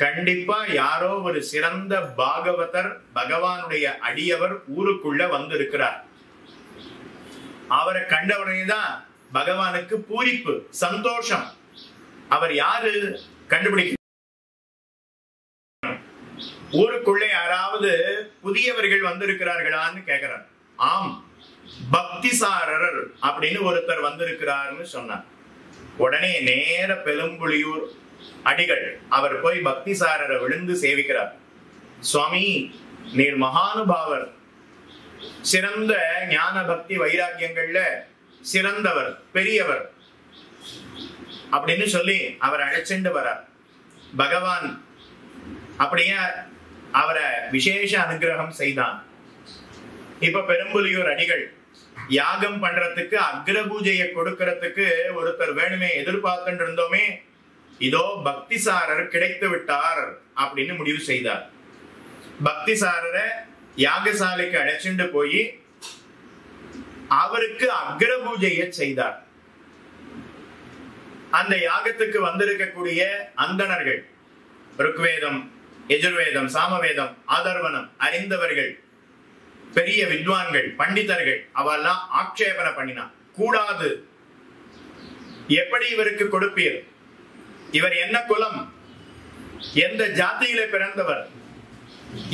S3: கண்டிப்பா யாரோ ஒரு சிறந்த பாகவதர் பகவானுடைய அடியவர் ஊருக்குள்ள வந்து இருக்கிறார். அவரை கண்டவுடனேதான் பகவானுக்கு பூரிப்பு, சந்தோஷம். அவர் யாரு கண்டுபிடிக்க, ஊருக்குள்ளே யாராவது புதியவர்கள் வந்திருக்கிறார்களான்னு கேட்கிறார். ஆம், பக்திசாரர் அப்படின்னு ஒருத்தர் வந்திருக்கிறார்னு சொன்னார். உடனே நேர பெரும்புலியூர் அடிகள் அவர் போய் பக்திசாரரை விழுந்து சேவிக்கிறார். சுவாமி, நீர் மகானுபாவர், சிறந்த ஞான பக்தி வைராக்கியங்கள்ல சிறந்தவர், பெரியவர் அப்படின்னு சொல்லி அவர் அழைச்சிட்டு வரார். பகவான் அப்படியே அவரை விசேஷ அனுகிரகம் செய்தான். இப்ப பெரும்புலியூர் அடிகள் யாகம் பண்றதுக்கு அக்ரபூஜையை கொடுக்கறதுக்கு ஒருத்தர் வேணுமே எதிர்பார்த்துட்டு இருந்தோமே, இதோ பக்திசாரர் கிடைத்து விட்டார் அப்படின்னு முடிவு செய்தார். பக்திசாரரை யாகசாலைக்கு அழைச்சிட்டு போய் அவருக்கு அக்ரபூஜையை செய்தார். அந்த யாகத்துக்கு வந்திருக்கக்கூடிய அந்தணர்கள் ருக்வேதம், எஜுர்வேதம், சாமவேதம், ஆதர்வனம் அறிந்தவர்கள், பெரிய வித்வான்கள், பண்டிதர்கள் அவெல்லாம் ஆட்சேபனை பண்ணினான். கூடாது, எப்படி இவருக்கு கொடுப்பீர்? இவர் என்ன குலம், எந்த ஜாதியில பிறந்தவர்,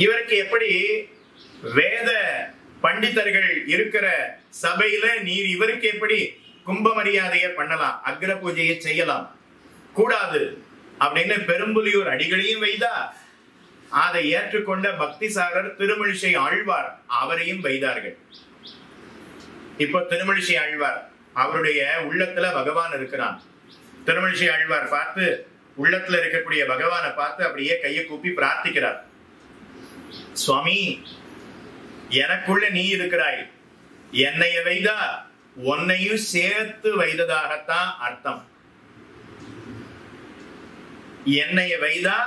S3: இவருக்கு எப்படி வேத பண்டிதர்கள் இருக்கிற சபையில நீர் இவருக்கு எப்படி கும்ப மரியாதையை பண்ணலாம், அக்ர பூஜையை செய்யலாம்? கூடாது அப்படின்னு பெரும்புலியூர் அடிகளையும் வைதா. அதை ஏற்றுக்கொண்ட பக்திசாரர் திருமழிசை ஆழ்வார் அவரையும் வைத்தார்கள். இப்போ திருமழிசை ஆழ்வார் அவருடைய உள்ளத்துல பகவான் இருக்கிறான். திருமழிசை ஆழ்வார் பார்த்து, உள்ளத்துல இருக்கக்கூடிய பகவானை பார்த்து அப்படியே கையை கூப்பி பிரார்த்திக்கிறார். சுவாமி, எனக்குள்ள நீ இருக்கிறாய், என்னைய வைதா உன்னையும் சேர்த்து வைத்ததாகத்தான் அர்த்தம். என்னைய வைதா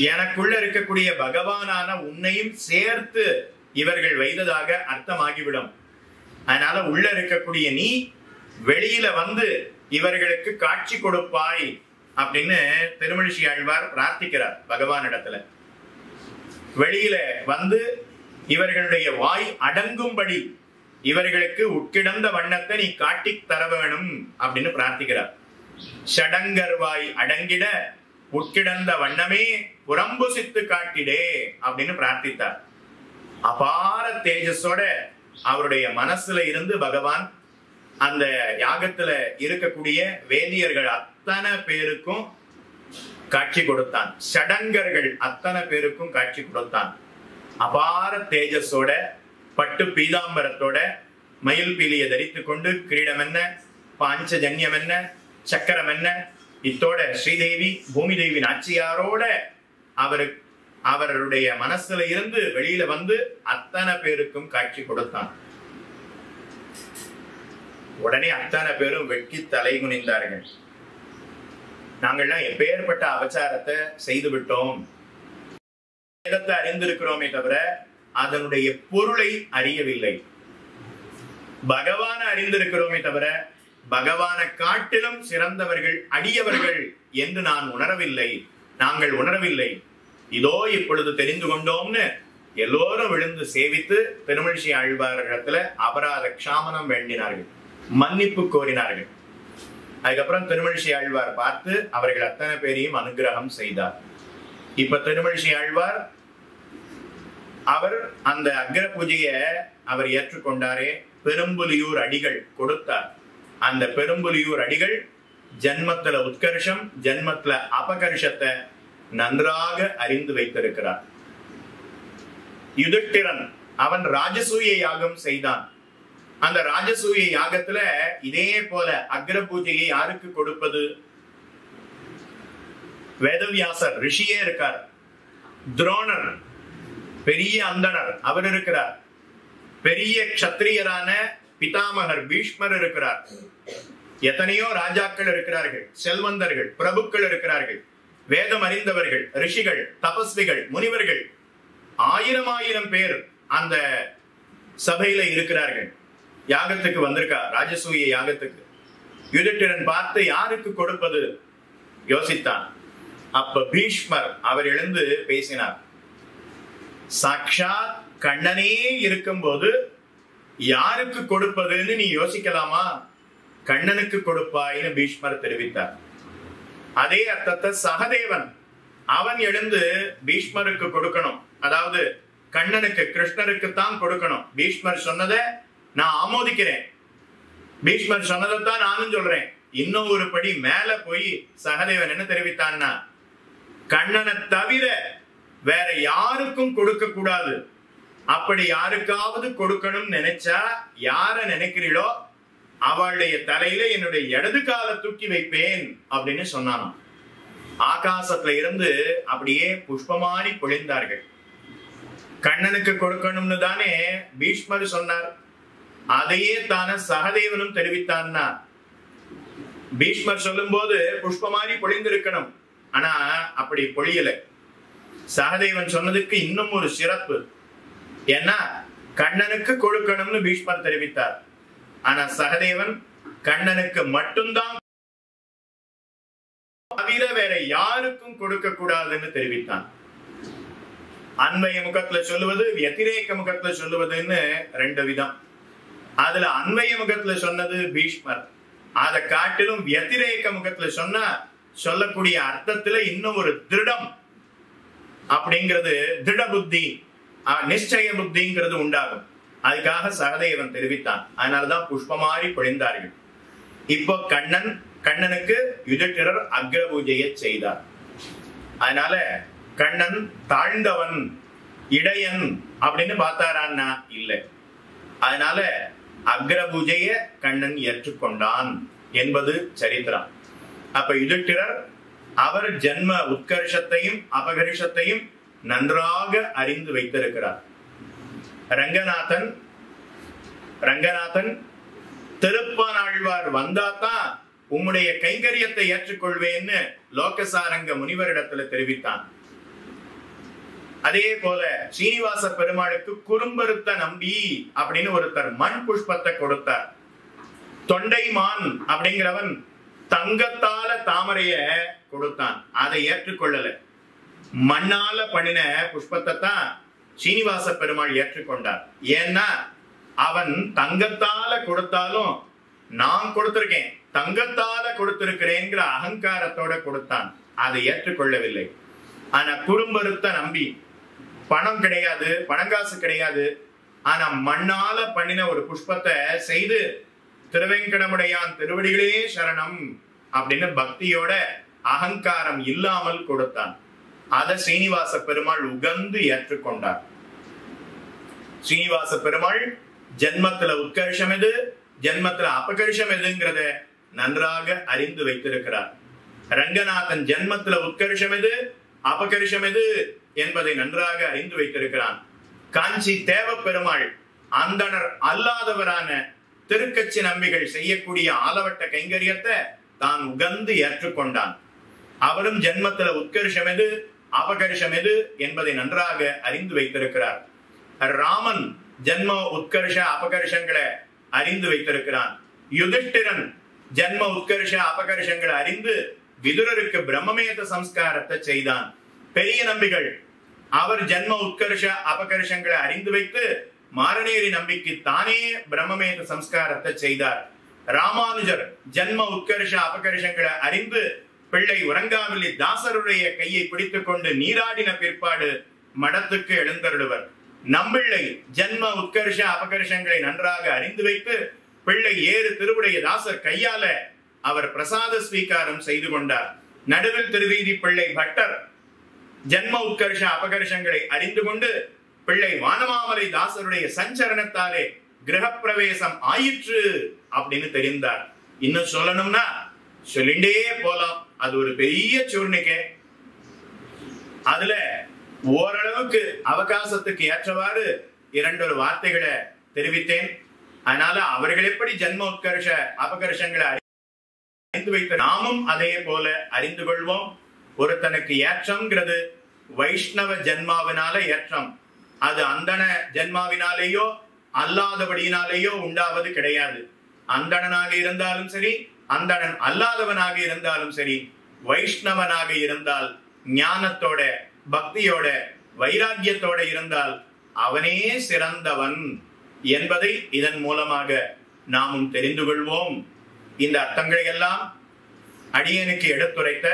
S3: எனக்குள்ள இருக்கக்கூடிய பகவானான உன்னையும் சேர்த்து இவர்கள் வைத்ததாக அர்த்தமாகிவிடும். அதனால உள்ள இருக்கக்கூடிய நீ வெளியில வந்து இவர்களுக்கு காட்சி கொடுப்பாய் அப்படின்னு திருமழிசை ஆழ்வார் பிரார்த்திக்கிறார் பகவானிடத்துல. வெளியில வந்து இவர்களுடைய வாய் அடங்கும்படி இவர்களுக்கு உட்கிடந்த வண்ணத்தை நீ காட்டி தர வேணும் அப்படின்னு பிரார்த்திக்கிறார். ஷடங்கர் வாய் அடங்கிட உட்கிடந்த வண்ணமே புறம்புசித்து காட்டிடே அப்படின்னு பிரார்த்தித்தார். அபார தேஜஸோட அவருடைய மனசுல இருந்து பகவான் அந்த யாகத்துல இருக்கக்கூடிய வேதியர்கள் அத்தனை பேருக்கும் காட்சி கொடுத்தான். ஷடங்கர்கள் அத்தனை பேருக்கும் காட்சி கொடுத்தான். அபார தேஜஸோட பட்டு பீதாம்பரத்தோட மயில் பீலியை தரித்துக் கொண்டு கிரீடம் என்ன, பாஞ்சஜன்யம் என்ன, சக்கரம் என்ன, இத்தோட ஸ்ரீதேவி பூமி தேவி நாச்சியாரோட அவருடைய மனசுல இருந்து வெளியில வந்து அத்தனை பேருக்கும் காட்சி கொடுத்தான். உடனே அத்தனை பேரும் வெட்கி தலை குனிந்தார்கள். நாங்கள்லாம் எப்பேற்பட்ட அபச்சாரத்தை செய்து விட்டோம், வேதத்தை அறிந்திருக்கிறோமே தவிர அதனுடைய பொருளை அறியவில்லை. பகவானை அறிந்திருக்கிறோமே தவிர பகவானை காட்டிலும் சிறந்தவர்கள் அடியவர்கள் என்று நாங்கள் உணரவில்லை. இதோ இப்பொழுது தெரிந்து கொண்டோம்னு எல்லோரும் விழுந்து சேவித்து திருமழிசை ஆழ்வாரிடத்துல அபராத க்ஷாமனம் வேண்டினார்கள், மன்னிப்பு கோரினார்கள். அதுக்கப்புறம் திருமழிசை ஆழ்வார் பார்த்து அவர்கள் அத்தனை பேரையும் அனுகிரகம் செய்தார். இப்ப திருமழிசை ஆழ்வார் அவர் அந்த அக்ர பூஜைய அவர் ஏற்றுக்கொண்டாரே, பெரும்புலியூர் அடிகள் கொடுத்தார். அந்த பெரும்புலியூர் அடிகள் ஜன்மத்துல உத்கர்ஷம், ஜன்மத்துல அபகர்ஷத்தை நன்றாக அறிந்து வைத்திருக்கிறார். யுதிஷ்டிரன் அவன் ராஜசூய யாகம் செய்தான். அந்த ராஜசூய யாகத்துல இதே போல அக்ர பூஜையை யாருக்கு கொடுப்பது? வேதவியாசர் ரிஷியே இருக்கார், துரோணர் பெரிய அந்தனர் அவர் இருக்கிறார், பெரிய க்ஷத்ரியரான பிதாமகர் பீஷ்மர் இருக்கிறார், எத்தனையோ ராஜாக்கள் இருக்கிறார்கள், செல்வந்தர்கள், பிரபுக்கள் இருக்கிறார்கள், வேதம் அறிந்தவர்கள், ரிஷிகள், தபஸ்விகள், முனிவர்கள், ஆயிரம் பேர் அந்த சபையில இருக்கிறார்கள். யாகத்துக்கு வந்திருக்கா, ராஜசூய யாகத்துக்கு. யுதிஷ்டிரன் பார்த்து யாருக்கு கொடுப்பது யோசித்தான். அப்ப பீஷ்மர் அவர் எழுந்து பேசினார். சாக்ஷாத் கண்ணனே இருக்கும்போது யாருக்கு கொடுப்பதுன்னு நீ யோசிக்கலாமா? கண்ணனுக்கு கொடுப்பாயின்னு பீஷ்மர் தெரிவித்தார். அதே அர்த்தத்தை சகதேவன் அவன் எழுந்து பீஷ்மருக்கு கொடுக்கணும், அதாவது கண்ணனுக்கு கிருஷ்ணருக்கு தான் கொடுக்கணும். பீஷ்மர் சொன்னதை நான் ஆமோதிக்கிறேன், பீஷ்மர் சொன்னதைத்தான் நானும் சொல்றேன். இன்னும் ஒரு படி மேல போய் சகதேவன் என்ன தெரிவித்தான்னா, கண்ணனை தவிர வேற யாருக்கும் கொடுக்க கூடாது. அப்படி யாருக்காவது கொடுக்கணும் நினைச்சா யார நினைக்கிறீளோ அவளுடைய தலையில என்னுடைய இடது காலை தூக்கி வைப்பேன் அப்படின்னு சொன்னானாம். ஆகாசத்துல இருந்து அப்படியே புஷ்பமாரி பொழிந்தார்கள். கண்ணனுக்கு கொடுக்கணும்னு தானே பீஷ்மர் சொன்னார், அதையே தானே சகதேவனும் தெரிவித்தான்னா. பீஷ்மர் சொல்லும் போது புஷ்பமாரி பொழிந்திருக்கணும், ஆனா அப்படி பொழியல. சகதேவன் சொன்னதுக்கு இன்னும் ஒரு சிறப்பு, ஏன்னா கண்ணனுக்கு கொடுக்கணும்னு பீஷ்மர் தெரிவித்தார், ஆனா சகதேவன் கண்ணனுக்கு மட்டும்தான் தவிர வேற யாருக்கும் கொடுக்க கூடாதுன்னு தெரிவித்தான். அன்வய முகத்துல சொல்லுவது, வத்திரேக முகத்துல சொல்லுவதுன்னு ரெண்டு விதம். அதுல அன்வய முகத்துல சொன்னது பீஷ்மர். அதை காட்டிலும் வத்திரேக முகத்துல சொல்லக்கூடிய அர்த்தத்துல இன்னும் ஒரு திருடம் அப்படிங்கிறது, திட புத்தி, நிச்சய புத்திங்கிறது உண்டாகும். அதுக்காக சகதேவன் தெரிவித்தான். அதனாலதான் புஷ்பமாரி பொழிந்தார்கள். இப்போ கண்ணனுக்கு யுதிஷ்டிரர் அக்ர பூஜையை செய்தார். அதனால கண்ணன் தாழ்ந்தவன், இடையன் அப்படின்னு பார்த்தாரான்னா இல்லை. அதனால அக்ர பூஜைய கண்ணன் ஏற்றுக்கொண்டான் என்பது சரித்திரம். அப்ப யுதிஷ்டிரர் அவர் ஜன்ம உத்கர்ஷத்தையும் அபகர்ஷத்தையும் நன்றாக அறிந்து வைத்திருக்கிறார். ரங்கநாதன் திருப்பானாழ்வார் வந்தாதான் உம்முடைய கைங்கரியத்தை ஏற்றுக்கொள்வேன்னு லோகசாரங்க முனிவரிடத்துல தெரிவித்தான். அதே போல ஸ்ரீனிவாச பெருமாளுக்கு குறும்பருத்த நம்பி அப்படின்னு ஒருத்தர் மண் புஷ்பத்தை கொடுத்தார். தொண்டைமான் அப்படிங்கிறவன் தங்கத்தால தாமரைய கொடுத்தான். அதை ஏற்றுக்கொள்ளல. மண்ணால பண்ணின புஷ்பத்தை தான் ஸ்ரீனிவாச பெருமாள் ஏற்றுக்கொண்டார். ஏன்னா அவன் தங்கத்தால கொடுத்தாலும் நான் கொடுத்திருக்கேன், தங்கத்தால கொடுத்திருக்கிறேங்கிற அகங்காரத்தோட கொடுத்தான். அதை ஏற்றுக்கொள்ளவில்லை. ஆனா குறும்பருத்த நம்பி பணம் கிடையாது, பணங்காசு கிடையாது, ஆனா மண்ணால பண்ணின ஒரு புஷ்பத்தை செய்து திருவேங்கடமுடையான் திருவடிகளே சரணம் அப்படின்னு பக்தியோட அகங்காரம் இல்லாமல் கொடுத்தான். அதை ஸ்ரீனிவாச பெருமாள் உகந்து ஏற்றுக்கொண்டார். ஸ்ரீனிவாச பெருமாள் ஜென்மத்துல உத்கர்ஷம் எது, ஜென்மத்துல அபகர்ஷம் எதுங்கிறத நன்றாக அறிந்து வைத்திருக்கிறார். ரங்கநாதன் ஜென்மத்துல உத்கர்ஷம் எது, அபகர்ஷம் எது என்பதை நன்றாக அறிந்து வைத்திருக்கிறான். காஞ்சி தேவ பெருமாள் அந்தணர் அல்லாதவரான திருக்கச்சி நம்பிகள் செய்யக்கூடிய ஆலவட்ட கைங்கரியத்தை தான் உகந்து ஏற்றுக்கொண்டான். அவரும் ஜென்மத்துல உத்கர்ஷம் எது, அபகர்ஷம் எது என்பதை நன்றாக அறிந்து வைத்திருக்கிறார். ராமன் ஜென்ம உத்கர்ஷ அபகர்ஷங்களை அறிந்து வைத்திருக்கிறான். யுதிஷ்டிரன் ஜென்ம உத்கர்ஷ அபகர்ஷங்களை அறிந்து விதுரருக்கு பிரம்மமேத சம்ஸ்காரத்தை செய்தான். பெரிய நம்பிகள் அவர் ஜென்ம உத்கர்ஷ அபகர்ஷங்களை அறிந்து வைத்து மாரநேரி நம்பிக்கு தானே பிரம்மமேத சம்ஸ்காரத்தை செய்தார். ராமானுஜர் ஜென்ம உத்கர்ஷ அபகர்ஷங்களை அறிந்து பிள்ளை உறங்காவில்லி தாசருடைய கையை பிடித்துக் கொண்டு நீராடின பிற்பாடு மடத்துக்கு எழுந்தருடுவர். நம்பிள்ளை ஜென்ம உத்கர்ஷ அபகர்ஷங்களை நன்றாக அறிந்து வைத்து பிள்ளை ஏறு திருவுடைய தாசர் கையால அவர் பிரசாத ஸ்வீகாரம் செய்து கொண்டார். நடுவில் திருவீதி பிள்ளை பட்டர் ஜென்ம உத்கர்ஷ அபகர்ஷங்களை அறிந்து கொண்டு பிள்ளை வானமாமலை தாசருடைய சஞ்சரணத்தாலே கிரகப்பிரவேசம் ஆயிற்று அப்படின்னு தெரிந்தார். இன்னும் சொல்லணும்னா சொல்லிண்டே போலாம். அது ஒரு பெரிய சூர்ணிகை. அதுல ஓரளவுக்கு அவகாசத்துக்கு ஏற்றவாறு இரண்டு வார்த்தைகளை தெரிவித்தேன். அதனால அவர்கள் எப்படி ஜென்ம உத்கர்ஷ அபகர்ஷங்களை அறிந்து வைத்த நாமும் அதே போல அறிந்து கொள்வோம். ஒருத்தனுக்கு ஏற்றம்ங்கிறது வைஷ்ணவ ஜென்மாவினால ஏற்றம். அது அந்தண ஜென்மாவினாலேயோ அல்லாதபடியினாலேயோ உண்டாவது கிடையாது. அந்தணனாக இருந்தாலும் சரி, அந்தணன் அல்லாதவனாக இருந்தாலும் சரி, வைஷ்ணவனாக இருந்தால் ஞானத்தோட பக்தியோட வைராக்கியத்தோட இருந்தால் அவனே சிறந்தவன் என்பதை இதன் மூலமாக நாமும் தெரிந்து கொள்வோம். இந்த அர்த்தங்களை எல்லாம் அடியனுக்கு எடுத்துரைத்த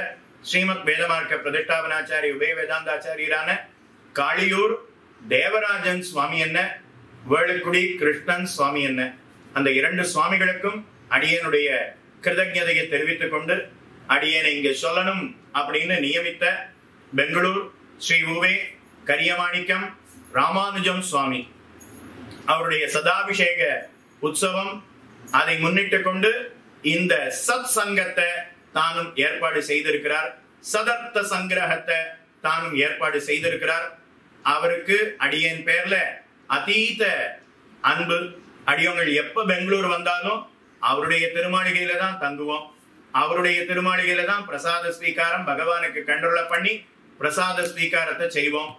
S3: ஸ்ரீமத் வேதமார்க்க பிரதிஷ்டாபனாச்சாரி உபய வேதாந்தாச்சாரியரான காளியூர் தேவராஜன் சுவாமி என்ன, வேளுக்குடி கிருஷ்ணன் சுவாமி என்ன, அந்த இரண்டு சுவாமிகளுக்கும் அடியனுடைய கிருதஜதையை தெரிவித்துக் கொண்டு அடியனை இங்க சொல்லணும் அப்படின்னு நியமித்த பெங்களூர் ஸ்ரீ உவே கரியமாணிக்கம் ராமானுஜம் சுவாமி அவருடைய சதாபிஷேக உற்சவம், அதை முன்னிட்டு கொண்டு இந்த சத் சங்கத்தை தானும் ஏற்பாடு செய்திருக்கிறார். சதர்த்த சங்கிரகத்தை தானும் ஏற்பாடு செய்திருக்கிறார். அவருக்கு அடியன் பேர்ல அதீத அன்பு. அடியவங்கள் எப்ப பெங்களூர் வந்தாலும் அவருடைய திருமாளிகையில தான் தங்குவோம். அவருடைய திருமாளிகையில தான் பிரசாத ஸ்வீகாரம் பகவானுக்கு கண்ட்ரோல பண்ணி பிரசாத ஸ்வீகாரத்தை செய்வோம்.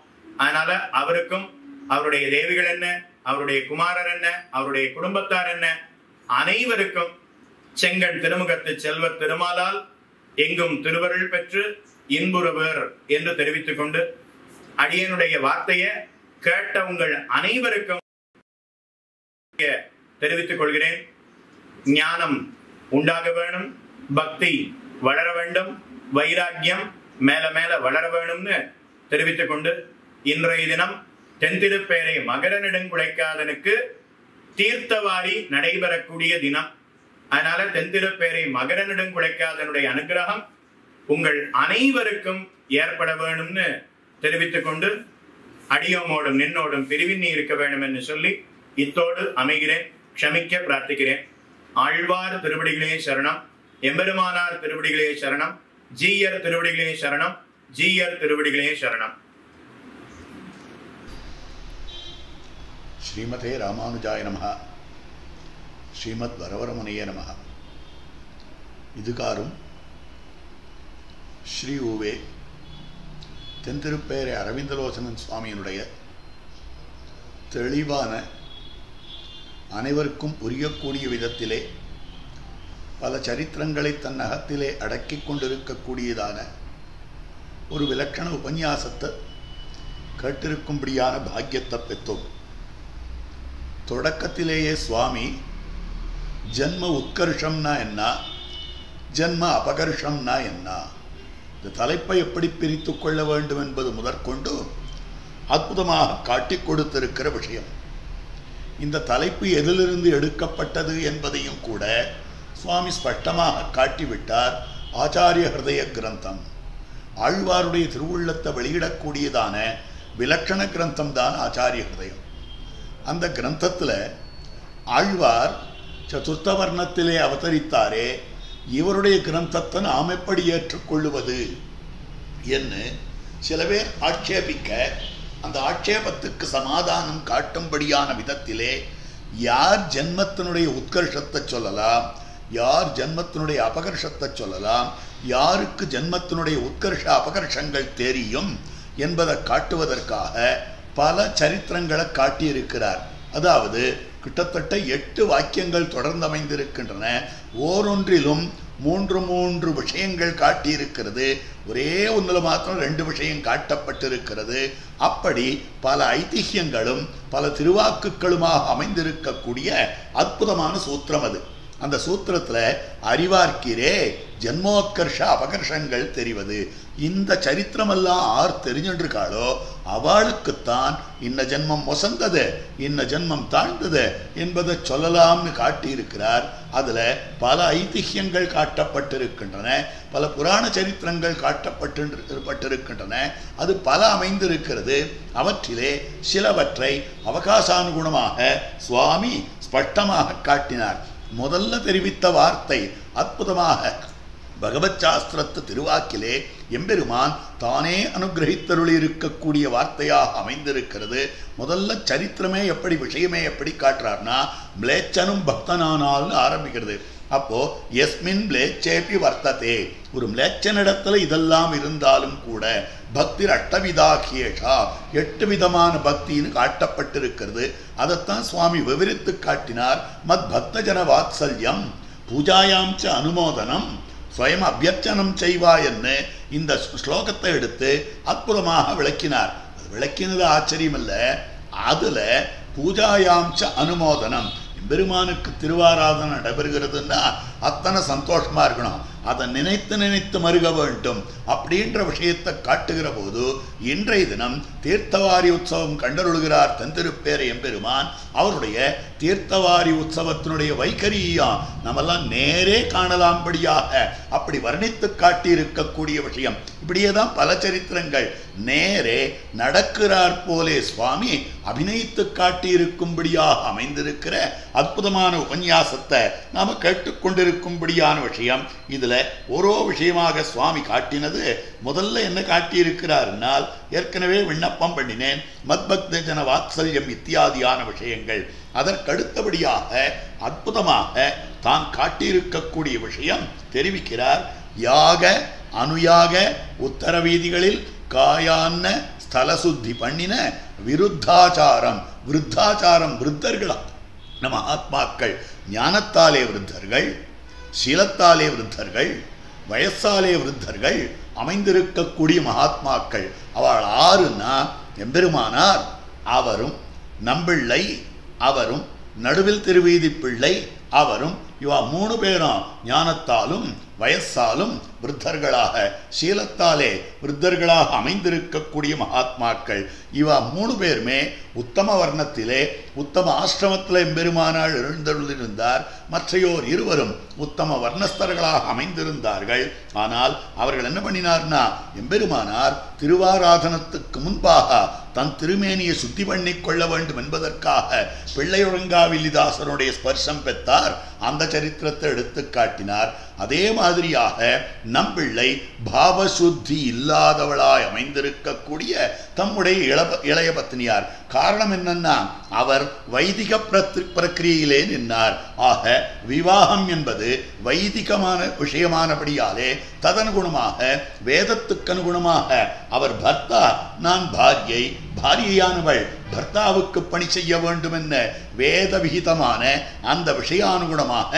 S3: அதனால அவருக்கும் அவருடைய தேவிகள் என்ன, அவருடைய குமாரர் என்ன, அவருடைய குடும்பத்தார் என்ன, அனைவருக்கும் செங்கண் திருமுகத்து செல்வ திருமாலால் எங்கும் திருவருள் பெற்று இன்புறவர் என்று தெரிவித்துக் கொண்டு அடியனுடைய வார்த்தையை கேட்ட உங்கள் அனைவருக்கும் தெரிவித்துக் கொள்கிறேன். ஞானம் உண்டாக வேணும், பக்தி வளர வேண்டும், வைராக்கியம் மேல மேல வளர வேணும்னு தெரிவித்துக் கொண்டு இன்றைய தினம் தென்திருப்பேரை மகர நெடுங்குழைக்காதனுக்கு தீர்த்தவாரி நடைபெறக்கூடிய தினம். அதனால தென்திருப்பேரை மகர நெடுங்குழைக்காதனுடைய அனுகிரகம் உங்கள் அனைவருக்கும் ஏற்பட வேணும்னு தெரிவித்துக் கொண்டு அடியோமோடும் நின்னோடும் பிரிவின் இருக்க வேண்டும் என்று சொல்லி இத்தோடு அமைகிறேன். க்ஷமிக்க பிரார்த்திக்கிறேன். ஆழ்வார் திருவடிகளே சரணம், எம்பெருமானார் திருவடிகளே சரணம், ஜீயர் திருவடிகளே சரணம், ஜீயர் திருவடிகளே சரணம்.
S2: ஸ்ரீமதே ராமானுஜாய நமஹ. ஸ்ரீமத் வரவரமுனையே நமஹ. இதுகாரும் ஸ்ரீ ஊவே தென்திருப்பேரை அரவிந்தலோசனன் சுவாமியினுடைய தெளிவான அனைவருக்கும் புரியக்கூடிய விதத்திலே பல சரித்திரங்களை தன் அகத்திலே அடக்கி கொண்டிருக்கக்கூடியதான ஒரு விலட்சண உபன்யாசத்தை கேட்டிருக்கும்படியான பாக்கியத்தை பெற்றோம். தொடக்கத்திலேயே சுவாமி ஜன்ம உத்கர்ஷம்னா என்ன, ஜன்ம அபகர்ஷம்னா என்ன, இந்த தலைப்பை எப்படி பிரித்து கொள்ள வேண்டும் என்பது முதற்கொண்டு அற்புதமாக காட்டி கொடுத்திருக்கிற விஷயம். இந்த தலைப்பு எதிலிருந்து எடுக்கப்பட்டது என்பதையும் கூட சுவாமி ஸ்பஷ்டமாக காட்டிவிட்டார். ஆச்சாரிய ஹிருதய கிரந்தம், ஆழ்வாருடைய திருவுள்ளத்தை வெளியிடக்கூடியதான விலட்சண கிரந்தம் தான் ஆச்சாரிய ஹிருதயம். அந்த கிரந்தத்தில் ஆழ்வார் சதுர்த்த வர்ணத்திலே அவதரித்தாரே, இவருடைய கிரந்தத்தை நாம் எப்படி ஏற்றுக்கொள்ளுவது என்று சில பேர் ஆட்சேபிக்க, அந்த ஆட்சேபத்துக்கு சமாதானம் காட்டும்படியான விதத்திலே யார் ஜென்மத்தினுடைய உத்கர்ஷத்தை சொல்லலாம், யார் ஜென்மத்தினுடைய அபகர்ஷத்தை சொல்லலாம், யாருக்கு ஜென்மத்தினுடைய உத்கர்ஷ அபகர்ஷங்கள் தெரியும் என்பதை காட்டுவதற்காக பல சரித்திரங்களை காட்டியிருக்கிறார். அதாவது கிட்டத்தட்ட 8 வாக்கியங்கள் தொடர்ந்து அமைந்திருக்கின்றன. ஓரொன்றிலும் 3 விஷயங்கள் காட்டியிருக்கிறது. ஒரே ஒன்றில் மாத்திரம் 2 விஷயம் காட்டப்பட்டிருக்கிறது. அப்படி பல ஐதிஹ்யங்களும் பல திருவாக்குகளுமாக அமைந்திருக்கக்கூடிய அற்புதமான சூத்திரம் அது. அந்த சூத்திரத்தில் அறிவார்க்கிறே ஜென்மோத்கர்ஷ அபகர்ஷங்கள் தெரிவது. இந்த சரித்திரமெல்லாம் ஆர் தெரிஞ்சிருக்காளோ அவளுக்குத்தான் இன்ன ஜென்மம் வசந்தது, இன்ன ஜென்மம் தாழ்ந்தது என்பதை சொல்லலாம்னு காட்டியிருக்கிறார். அதில் பல ஐதிஹ்யங்கள் காட்டப்பட்டிருக்கின்றன, பல புராண சரித்திரங்கள் காட்டப்பட்டிருக்கின்றன. அது பல அமைந்திருக்கிறது. அவற்றிலே சிலவற்றை அவகாசானுகுணமாக சுவாமி ஸ்பஷ்டமாக காட்டினார். முதல்ல தெரிவித்த வார்த்தை அற்புதமாக பகவத் சாஸ்திரத்து திருவாக்கிலே எம்பெருமான் தானே அனுகிரகித்தருளி இருக்கக்கூடிய வார்த்தையாக அமைந்திருக்கிறது. முதல்ல சரித்திரமே எப்படி, விஷயமே எப்படி காட்டுறார்னா, மிளேச்சனும் பக்தனானால்னு ஆரம்பிக்கிறது. அப்போ எஸ்மின் மிளேச்சேபி வர்த்ததே, ஒரு மிளேச்சனிடத்துல இதெல்லாம் இருந்தாலும் கூட பக்தி அஷ்டவிதாகியேஷா, 8 விதமான பக்தின்னு காட்டப்பட்டிருக்கிறது. அதைத்தான் சுவாமி விவரித்து காட்டினார். மத் பக்தஜன வாத்சல்யம் பூஜாயாம் ச அனுமோதனம் ஸ்வயம் அபியர்ச்சனம் செய்வா என்று இந்த ஸ்லோகத்தை எடுத்து அற்புதமாக விளக்கினார். அது விளக்கினது ஆச்சரியம் அல்ல, அதுல பூஜாயாம் ச அனுமோதனம், பெருமானுக்கு திருவாராதனை நடைபெறுகிறதுன்னா அத்தனை சந்தோஷமா இருக்கணும், அதை நினைத்து நினைத்து மருக வேண்டும் அப்படின்ற விஷயத்தை காட்டுகிற போது இன்றைய தினம் தீர்த்தவாரி உற்சவம் கண்டருளுகிறார் தென்திருப்பேரை எம்பெருமான். அவருடைய தீர்த்தவாரி உற்சவத்தினுடைய வைகரியம் நம்மெல்லாம் நேரே காணலாம்படியாக அப்படி வர்ணித்து காட்டியிருக்கக்கூடிய விஷயம். இப்படியே தான் பல சரித்திரங்கள் நேரே நடக்கிறார் போலே சுவாமி அபிநயித்து காட்டியிருக்கும்படியாக அமைந்திருக்கிற அற்புதமான உபன்யாசத்தை நாம கேட்டுக்கொண்டிருக்கும்படியான விஷயம். இதுல ஒரு விஷயமாக சுவாமி காட்டினது, முதல்ல என்ன காட்டியிருக்கிறார்னால், ஏற்கனவே விண்ணப்பம் பண்ணினேன் மத்பக்த ஜன வாத்சல்யம் இத்தியாதியான விஷயங்கள். அதற்கடுத்தபடியாக அற்புதமாக தான் காட்டியிருக்கக்கூடிய விஷயம் தெரிவிக்கிறார். யாக அனுயாக உத்தர வீதிகளில் காயான்ன ஸ்தல சுத்தி பண்ணின விருத்தாச்சாரம், விருத்தாச்சாரம் விருத்தர்களா நம்ம ஆத்மாக்கள், ஞானத்தாலே விருத்தர்கள், சீலத்தாலே விருத்தர்கள், வயசாலே விருத்தர்கள், அமைந்திருக்கக்கூடிய மகாத்மாக்கள். அவள் ஆறுன்னா எம்பெருமானார் அவரும், நம்பிள்ளை அவரும், நடுவில் திருவீதி பிள்ளை அவரும், இவா 3 பேரும் ஞானத்தாலும் வயசாலும் விருத்தர்களாக, சீலத்தாலே விருத்தர்களாக அமைந்திருக்கக்கூடிய மகாத்மாக்கள். இவா 3 பேருமே உத்தம வர்ணத்திலே உத்தம ஆசிரமத்தில் எம்பெருமானாள் எழுந்தருளிருந்தார். மற்றையோர் இருவரும் உத்தம வர்ணஸ்தர்களாக அமைந்திருந்தார்கள். ஆனால் அவர்கள் என்ன பண்ணினார்னா, எம்பெருமானார் திருவாராதனத்துக்கு முன்பாக தன் திருமேனியை சுத்தி பண்ணி கொள்ள வேண்டும் என்பதற்காக பிள்ளையுறங்காவில்லிதாசனுடைய ஸ்பர்சம் பெற்றார். அந்த சரித்திரத்தை எடுத்து காட்டினார். அதே மாதிரியாக நம்பிள்ளை பாவசுத்தி இல்லாதவளாய் அமைந்திருக்கக்கூடிய தம்முடைய இளைய பத்னியார். காரணம் என்னன்னா, அவர் வைதிக பிரக்கிரியிலே நின்றார். ஆக விவாகம் என்பது வைதிகமான விஷயமானபடியாலே ததனுகுணமாக வேதத்துக்கு அனுகுணமாக அவர் பர்த்தா, நான் பாரியை, பாரியையானவள் பர்த்தாவுக்கு பணி செய்ய வேண்டும் என்ன வேத விகிதமான அந்த விஷயானுகுணமாக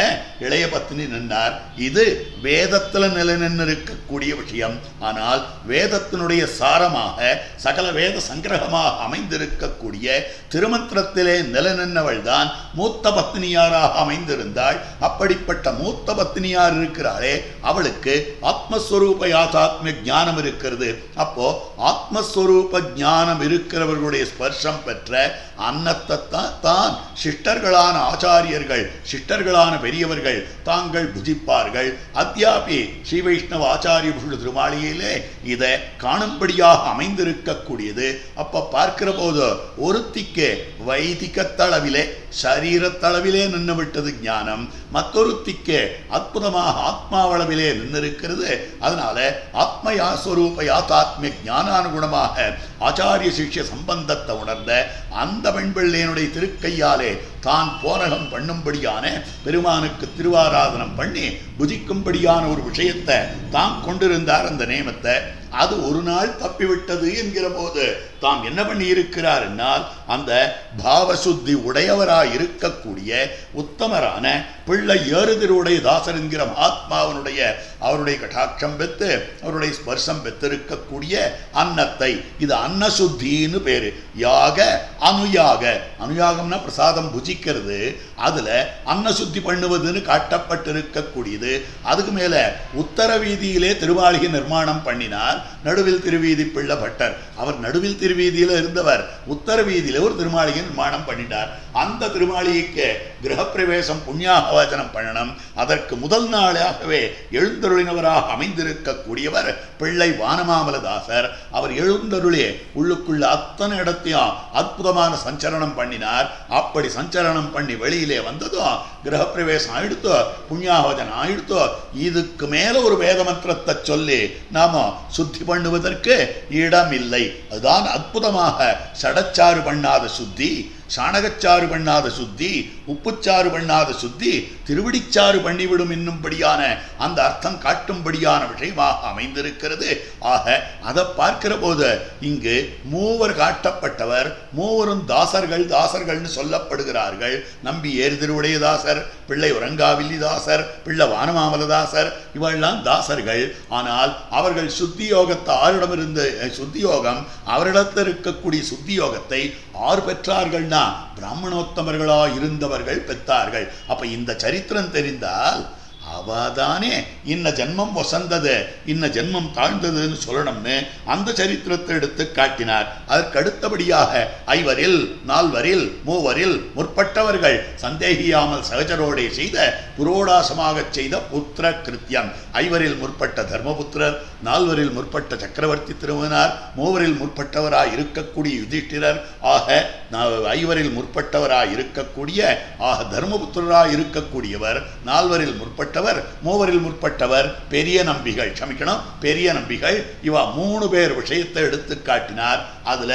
S2: இளைய பத்னி நின்றார். இது வேதத்தில் நிலைநின்றிருக்கக்கூடிய விஷயம். ஆனால் வேதத்தினுடைய சாரமாக சகல வேத சங்கிரகமாக அமைந்திருக்கக்கூடிய திருமந்திரத்திலே நிலைநின்றவள் தான் மூத்த பத்னியாராக அமைந்திருந்தாள். அப்படிப்பட்ட மூத்த பத்னியார் இருக்கிறாளே, அவளுக்கு ஆத்மஸ்வரூப யாதாத்மிய ஞானம் இருக்கிறது. அப்போ ஆத்மஸ்வரூப ஞானம் இருக்கிறவர்களுடைய ஸ்பர்ஷம் பெற்ற அன்னத்தை தான் சிஷ்டர்களான ஆச்சாரியர்கள், சிஷ்டர்களான பெரியவர்கள் தாங்கள் புஜிப்பார்கள். அத்தியாபி ஸ்ரீ வைஷ்ணவ ஆச்சாரிய புருஷ திருமாளிகையிலே இதை காணும்படியாக அமைந்திருக்கக்கூடியது. அப்ப பார்க்கிற போது ஒருத்திக்கு வைதிகத்தளவிலே சரீரத்தளவிலே நின்று விட்டது ஞானம், மற்றொருத்திக்கு அற்புதமாக ஆத்மாவளவிலே நின்றிருக்கிறது. அதனால ஆத்மயாஸ்வரூப யாதாத்மிய ஞானானுகுணமாக ஆச்சாரிய சிஷ்ய சம்பந்தத்தை உணர்ந்த அந்த பெண்பிள்ளையனுடைய திருக்கையாலே தான் போரகம் பண்ணும்படியான பெருமானுக்கு திருவாராதனம் பண்ணி புஜிக்கும்படியான ஒரு விஷயத்தை தான் கொண்டிருந்தார். அந்த நேமத்தை அது ஒரு நாள் தப்பிவிட்டது என்கிற போது தாம் என்ன பண்ணி இருக்கிறார் என்னால், அந்த பாவசுத்தி உடையவராய் இருக்கக்கூடிய உத்தமரான பிள்ளை ஏறுதிருவுடைய தாசர் என்கிற மகாத்மாவனுடைய அவருடைய கட்டாட்சம் பெற்று அவருடைய ஸ்பர்சம் பெற்றிருக்கக்கூடிய அன்னத்தை, இது அன்னசுத்தின்னு பேரு. யாக அனுயாக, அனுயாகம்னா பிரசாதம் புஜிக்கிறது, அதுல அன்னசுத்தி பண்ணுவதுன்னு காட்டப்பட்டிருக்கக்கூடியது. அதுக்கு மேல உத்தர வீதியிலே திருமாளிகை நிர்மாணம் பண்ணினார் நடுவில் திருவீதி பிள்ளை பட்டர். அவர் நடுவில் திருவீதியில இருந்தவர், உத்தர வீதியில ஒரு திருமாளிகை நிர்மாணம் பண்ணினார். அந்த திருமாளிகைக்கு கிரகப்பிரவேசம் புண்ணியாகவாச்சனம் பண்ணணும். அதற்கு முதல் நாளாகவே எழுந்தருளினவராக அமைந்திருக்கக்கூடியவர் பிள்ளை வானமாமலதாசர். அவர் எழுந்தருளே உள்ளுக்குள்ள அத்தனை இடத்தையும் அற்புதமான சஞ்சரணம் பண்ணினார். அப்படி சஞ்சரணம் பண்ணி வெளியிலே வந்ததும் கிரகப்பிரவேசம் ஆயிடுத்தோ, புண்ணியாகவச்சனம் ஆயிடுத்தோ. இதுக்கு மேல ஒரு வேத மந்திரத்தை சொல்லி நாம சுத்தி பண்ணுவதற்கு இடம் இல்லை. அதுதான் அற்புதமாக சடச்சாறு பண்ணாத சுத்தி, சாணகச்சாறு பண்ணாத சுத்தி, உப்புச்சாறு பண்ணாத சுத்தி, திருவிடிச்சாறு பண்ணிவிடும் என்னும்படியான அந்த அர்த்தம் காட்டும்படியான விஷயமாக அமைந்திருக்கிறது. ஆக அதை பார்க்கிற போது இங்கு மூவர் காட்டப்பட்டவர், மூவரும் தாசர்கள், தாசர்கள்னு சொல்லப்படுகிறார்கள். நம்பி ஏறுதிருவுடைய தாசர், பிள்ளை உறங்காவில்லி தாசர், பிள்ளை வானமாமலதாசர், இவெல்லாம் தாசர்கள். ஆனால் அவர்கள் சுத்தி யோகத்தை ஆரிடமிருந்து சுத்தி யோகம் அவரிடத்தில் இருக்கக்கூடிய சுத்தி யோகத்தை ஆறு பெற்றார்கள்னா பிராமணோத்தமர்களா இருந்தவர்கள் பெற்றார்கள். அப்ப இந்த சரித்திரம் தெரிந்தால் அவதானே இன்ன ஜென்மம் வசந்தது, இன்ன ஜென்மம் தாழ்ந்ததுன்னு சொல்லணும்னு அந்த சரித்திரத்தை எடுத்து காட்டினார். அதற்கு அடுத்தபடியாக ஐவரில், நால்வரில், மூவரில் முற்பட்டவர்கள் சந்தேகியாமல் சகஜரோடே செய்த புரோடாசமாக செய்த புத்திர கிருத்தியம். ஐவரில் முற்பட்ட தர்மபுத்திரர், நால்வரில் முற்பட்ட சக்கரவர்த்தி திருமணார், மூவரில் முற்பட்டவராய் இருக்கக்கூடிய யுதிஷ்டிரர், ஆக ஐவரில் முற்பட்டவராய் இருக்கக்கூடிய தர்மபுத்திரராய் இருக்கக்கூடியவர், நால்வரில் முற்பட்டவர், மூவரில் முற்பட்டவர் பெரிய நம்பிகள், க்ஷமிக்கணும் பெரிய நம்பிகள். இவா 3 பேர் விஷயத்தை எடுத்து காட்டினார். அதுல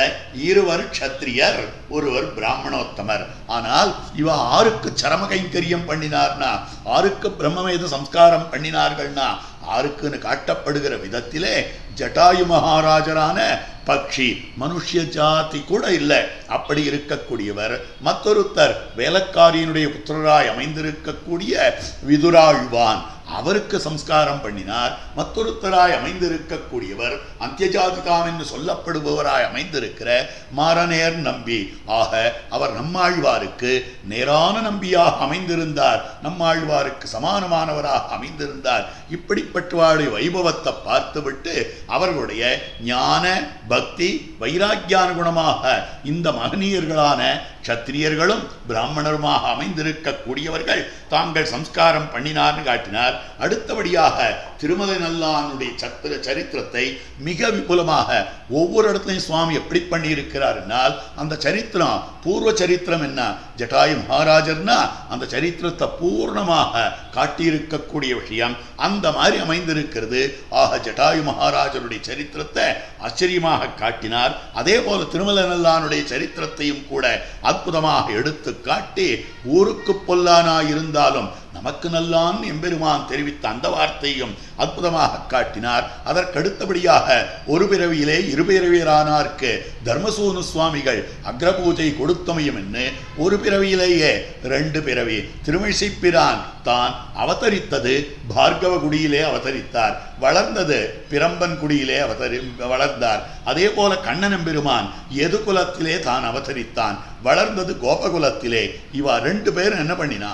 S2: இருவர் க்ஷத்ரியர், ஒருவர் பிராமணோத்தமர். ஆனால் இவா ஆருக்கு சரம கைங்கரியம் பண்ணினார்னா, ஆருக்கு பிரம்மவேத சம்ஸ்காரம் பண்ணினார்கள்னா, ஆருக்குன்னு காட்டப்படுகிற விதத்திலே ஜட்டாயு மகாராஜரான பக்ஷி, மனுஷ்ய ஜாதி கூட இல்லை, அப்படி இருக்கக்கூடியவர். மற்றொருத்தர் வேலைக்காரியினுடைய புத்திரராய் அமைந்திருக்கக்கூடிய விதுராழ்வான். அவருக்கு சம்ஸ்காரம் பண்ணினார். மற்றொருத்தராய் அமைந்திருக்கக்கூடியவர் அந்தியஜாதிகாம் என்று சொல்லப்படுபவராய் அமைந்திருக்கிற மாரநேர் நம்பி. ஆக அவர் நம்மாழ்வாருக்கு நேரான நம்பியாக அமைந்திருந்தார், நம்மாழ்வாருக்கு சமானமானவராக அமைந்திருந்தார். இப்படிப்பட்டவாளுடைய வைபவத்தை பார்த்துவிட்டு அவர்களுடைய ஞான பக்தி வைராக்கியானுகுணமாக இந்த மகனீயர்களான சத்திரியர்களும் பிராமணருமாக அமைந்திருக்கக்கூடியவர்கள் தாங்கள் சம்ஸ்காரம் பண்ணினார்னு காட்டினார். அடுத்தபடியாக திருமலை நல்லானுடைய சரித்திரத்தை மிக விபுலமாக ஒவ்வொரு இடத்துலையும் சுவாமி எப்படி பண்ணியிருக்கிறார்னால், அந்த சரித்திரம் பூர்வ சரித்திரம் என்ன, ஜட்டாயு மகாராஜர்னா அந்த சரித்திரத்தை பூர்ணமாக காட்டியிருக்கக்கூடிய விஷயம் அந்த மாதிரி அமைந்திருக்கிறது. ஆக ஜட்டாயு மகாராஜருடைய சரித்திரத்தை ஆச்சரியமாக காட்டினார். அதே போல திருமலை நல்லானுடைய சரித்திரத்தையும் கூட அற்புதமாக எடுத்து காட்டி, ஊருக்கு பொல்லானாயிருந்தாலும் நமக்கு நல்லான் எம்பெருமான் தெரிவித்த அந்த வார்த்தையும் அற்புதமாக காட்டினார். அதற்கடுத்தபடியாக ஒரு பிறவியிலே இருபிறவியரானார்க்கு தர்மசூனு சுவாமிகள் அக்ரபூஜை கொடுத்தமையும் என்ன, ஒரு பிறவியிலேயே 2 பிறவி. திருமிழிசைப்பிரான் தான் அவதரித்தது பார்கவ குடியிலே அவதரித்தார், வளர்ந்தது பிரம்பன் குடியிலே வளர்ந்தார். அதே போல கண்ணன் பெருமான் எது குலத்திலே தான் அவதரித்தான், வளர்ந்தது கோபகுலத்திலே. இவா 2 பேரும் என்ன பண்ணினா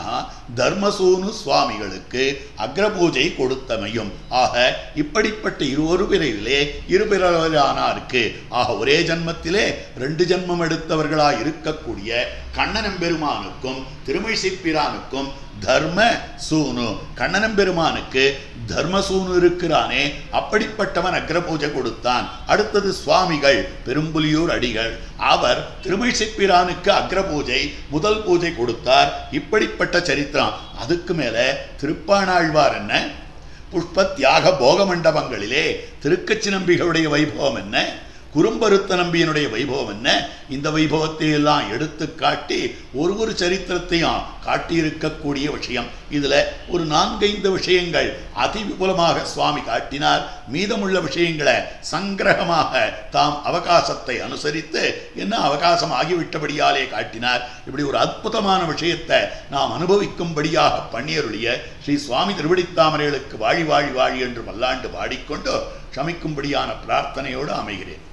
S2: தர்மசூனு சுவாமிகளுக்கு அக்ரபூஜை கொடுத்தமையும். ஆக இப்படிப்பட்ட ஒரு பிறவிலே இருபிறவிலானாருக்கு, ஆக ஒரே ஜன்மத்திலே 2 ஜன்மம் எடுத்தவர்களாய் இருக்கக்கூடிய கண்ணன் பெருமானுக்கும் திருமிழிசைப்பிரானுக்கும் தர்ம சூனு, கண்ணன் பெருமானுக்கு தர்மசூனு இருக்கிறானே அப்படிப்பட்டவன் அக்ரபூஜை கொடுத்தான். அடுத்தது சுவாமிகள் பெரும்புலியூர் அடிகள், அவர் திருமிழிசைப்பிரானுக்கு அக்ரபூஜை முதல் பூஜை கொடுத்தார். இப்படிப்பட்ட சரித்திரம். அதுக்கு மேல திருப்பாணாழ்வார் என்ன, புஷ்ப தியாக போக மண்டபங்களிலே திருக்கச்சி நம்பிகளுடைய வைபவம் என்ன, குறும்பருத்த நம்பியனுடைய வைபவம் என்ன, இந்த வைபவத்தை எல்லாம் எடுத்து காட்டி ஒரு சரித்திரத்தையும் காட்டியிருக்கக்கூடிய விஷயம். இதுல ஒரு 4-5 விஷயங்கள் அதி விபுலமாக சுவாமி காட்டினார். மீதமுள்ள விஷயங்களை சங்கிரகமாக தாம் அவகாசத்தை அனுசரித்து என்ன அவகாசம் ஆகிவிட்டபடியாலே காட்டினார். இப்படி ஒரு அற்புதமான விஷயத்தை நாம் அனுபவிக்கும்படியாக பண்ணியருடைய ஸ்ரீ சுவாமி திருவடித்தாமரைகளுக்கு வாழி வாழி வாழி என்று பல்லாண்டு பாடிக்கொண்டு சமிக்கும்படியான பிரார்த்தனையோடு அமைகிறேன்.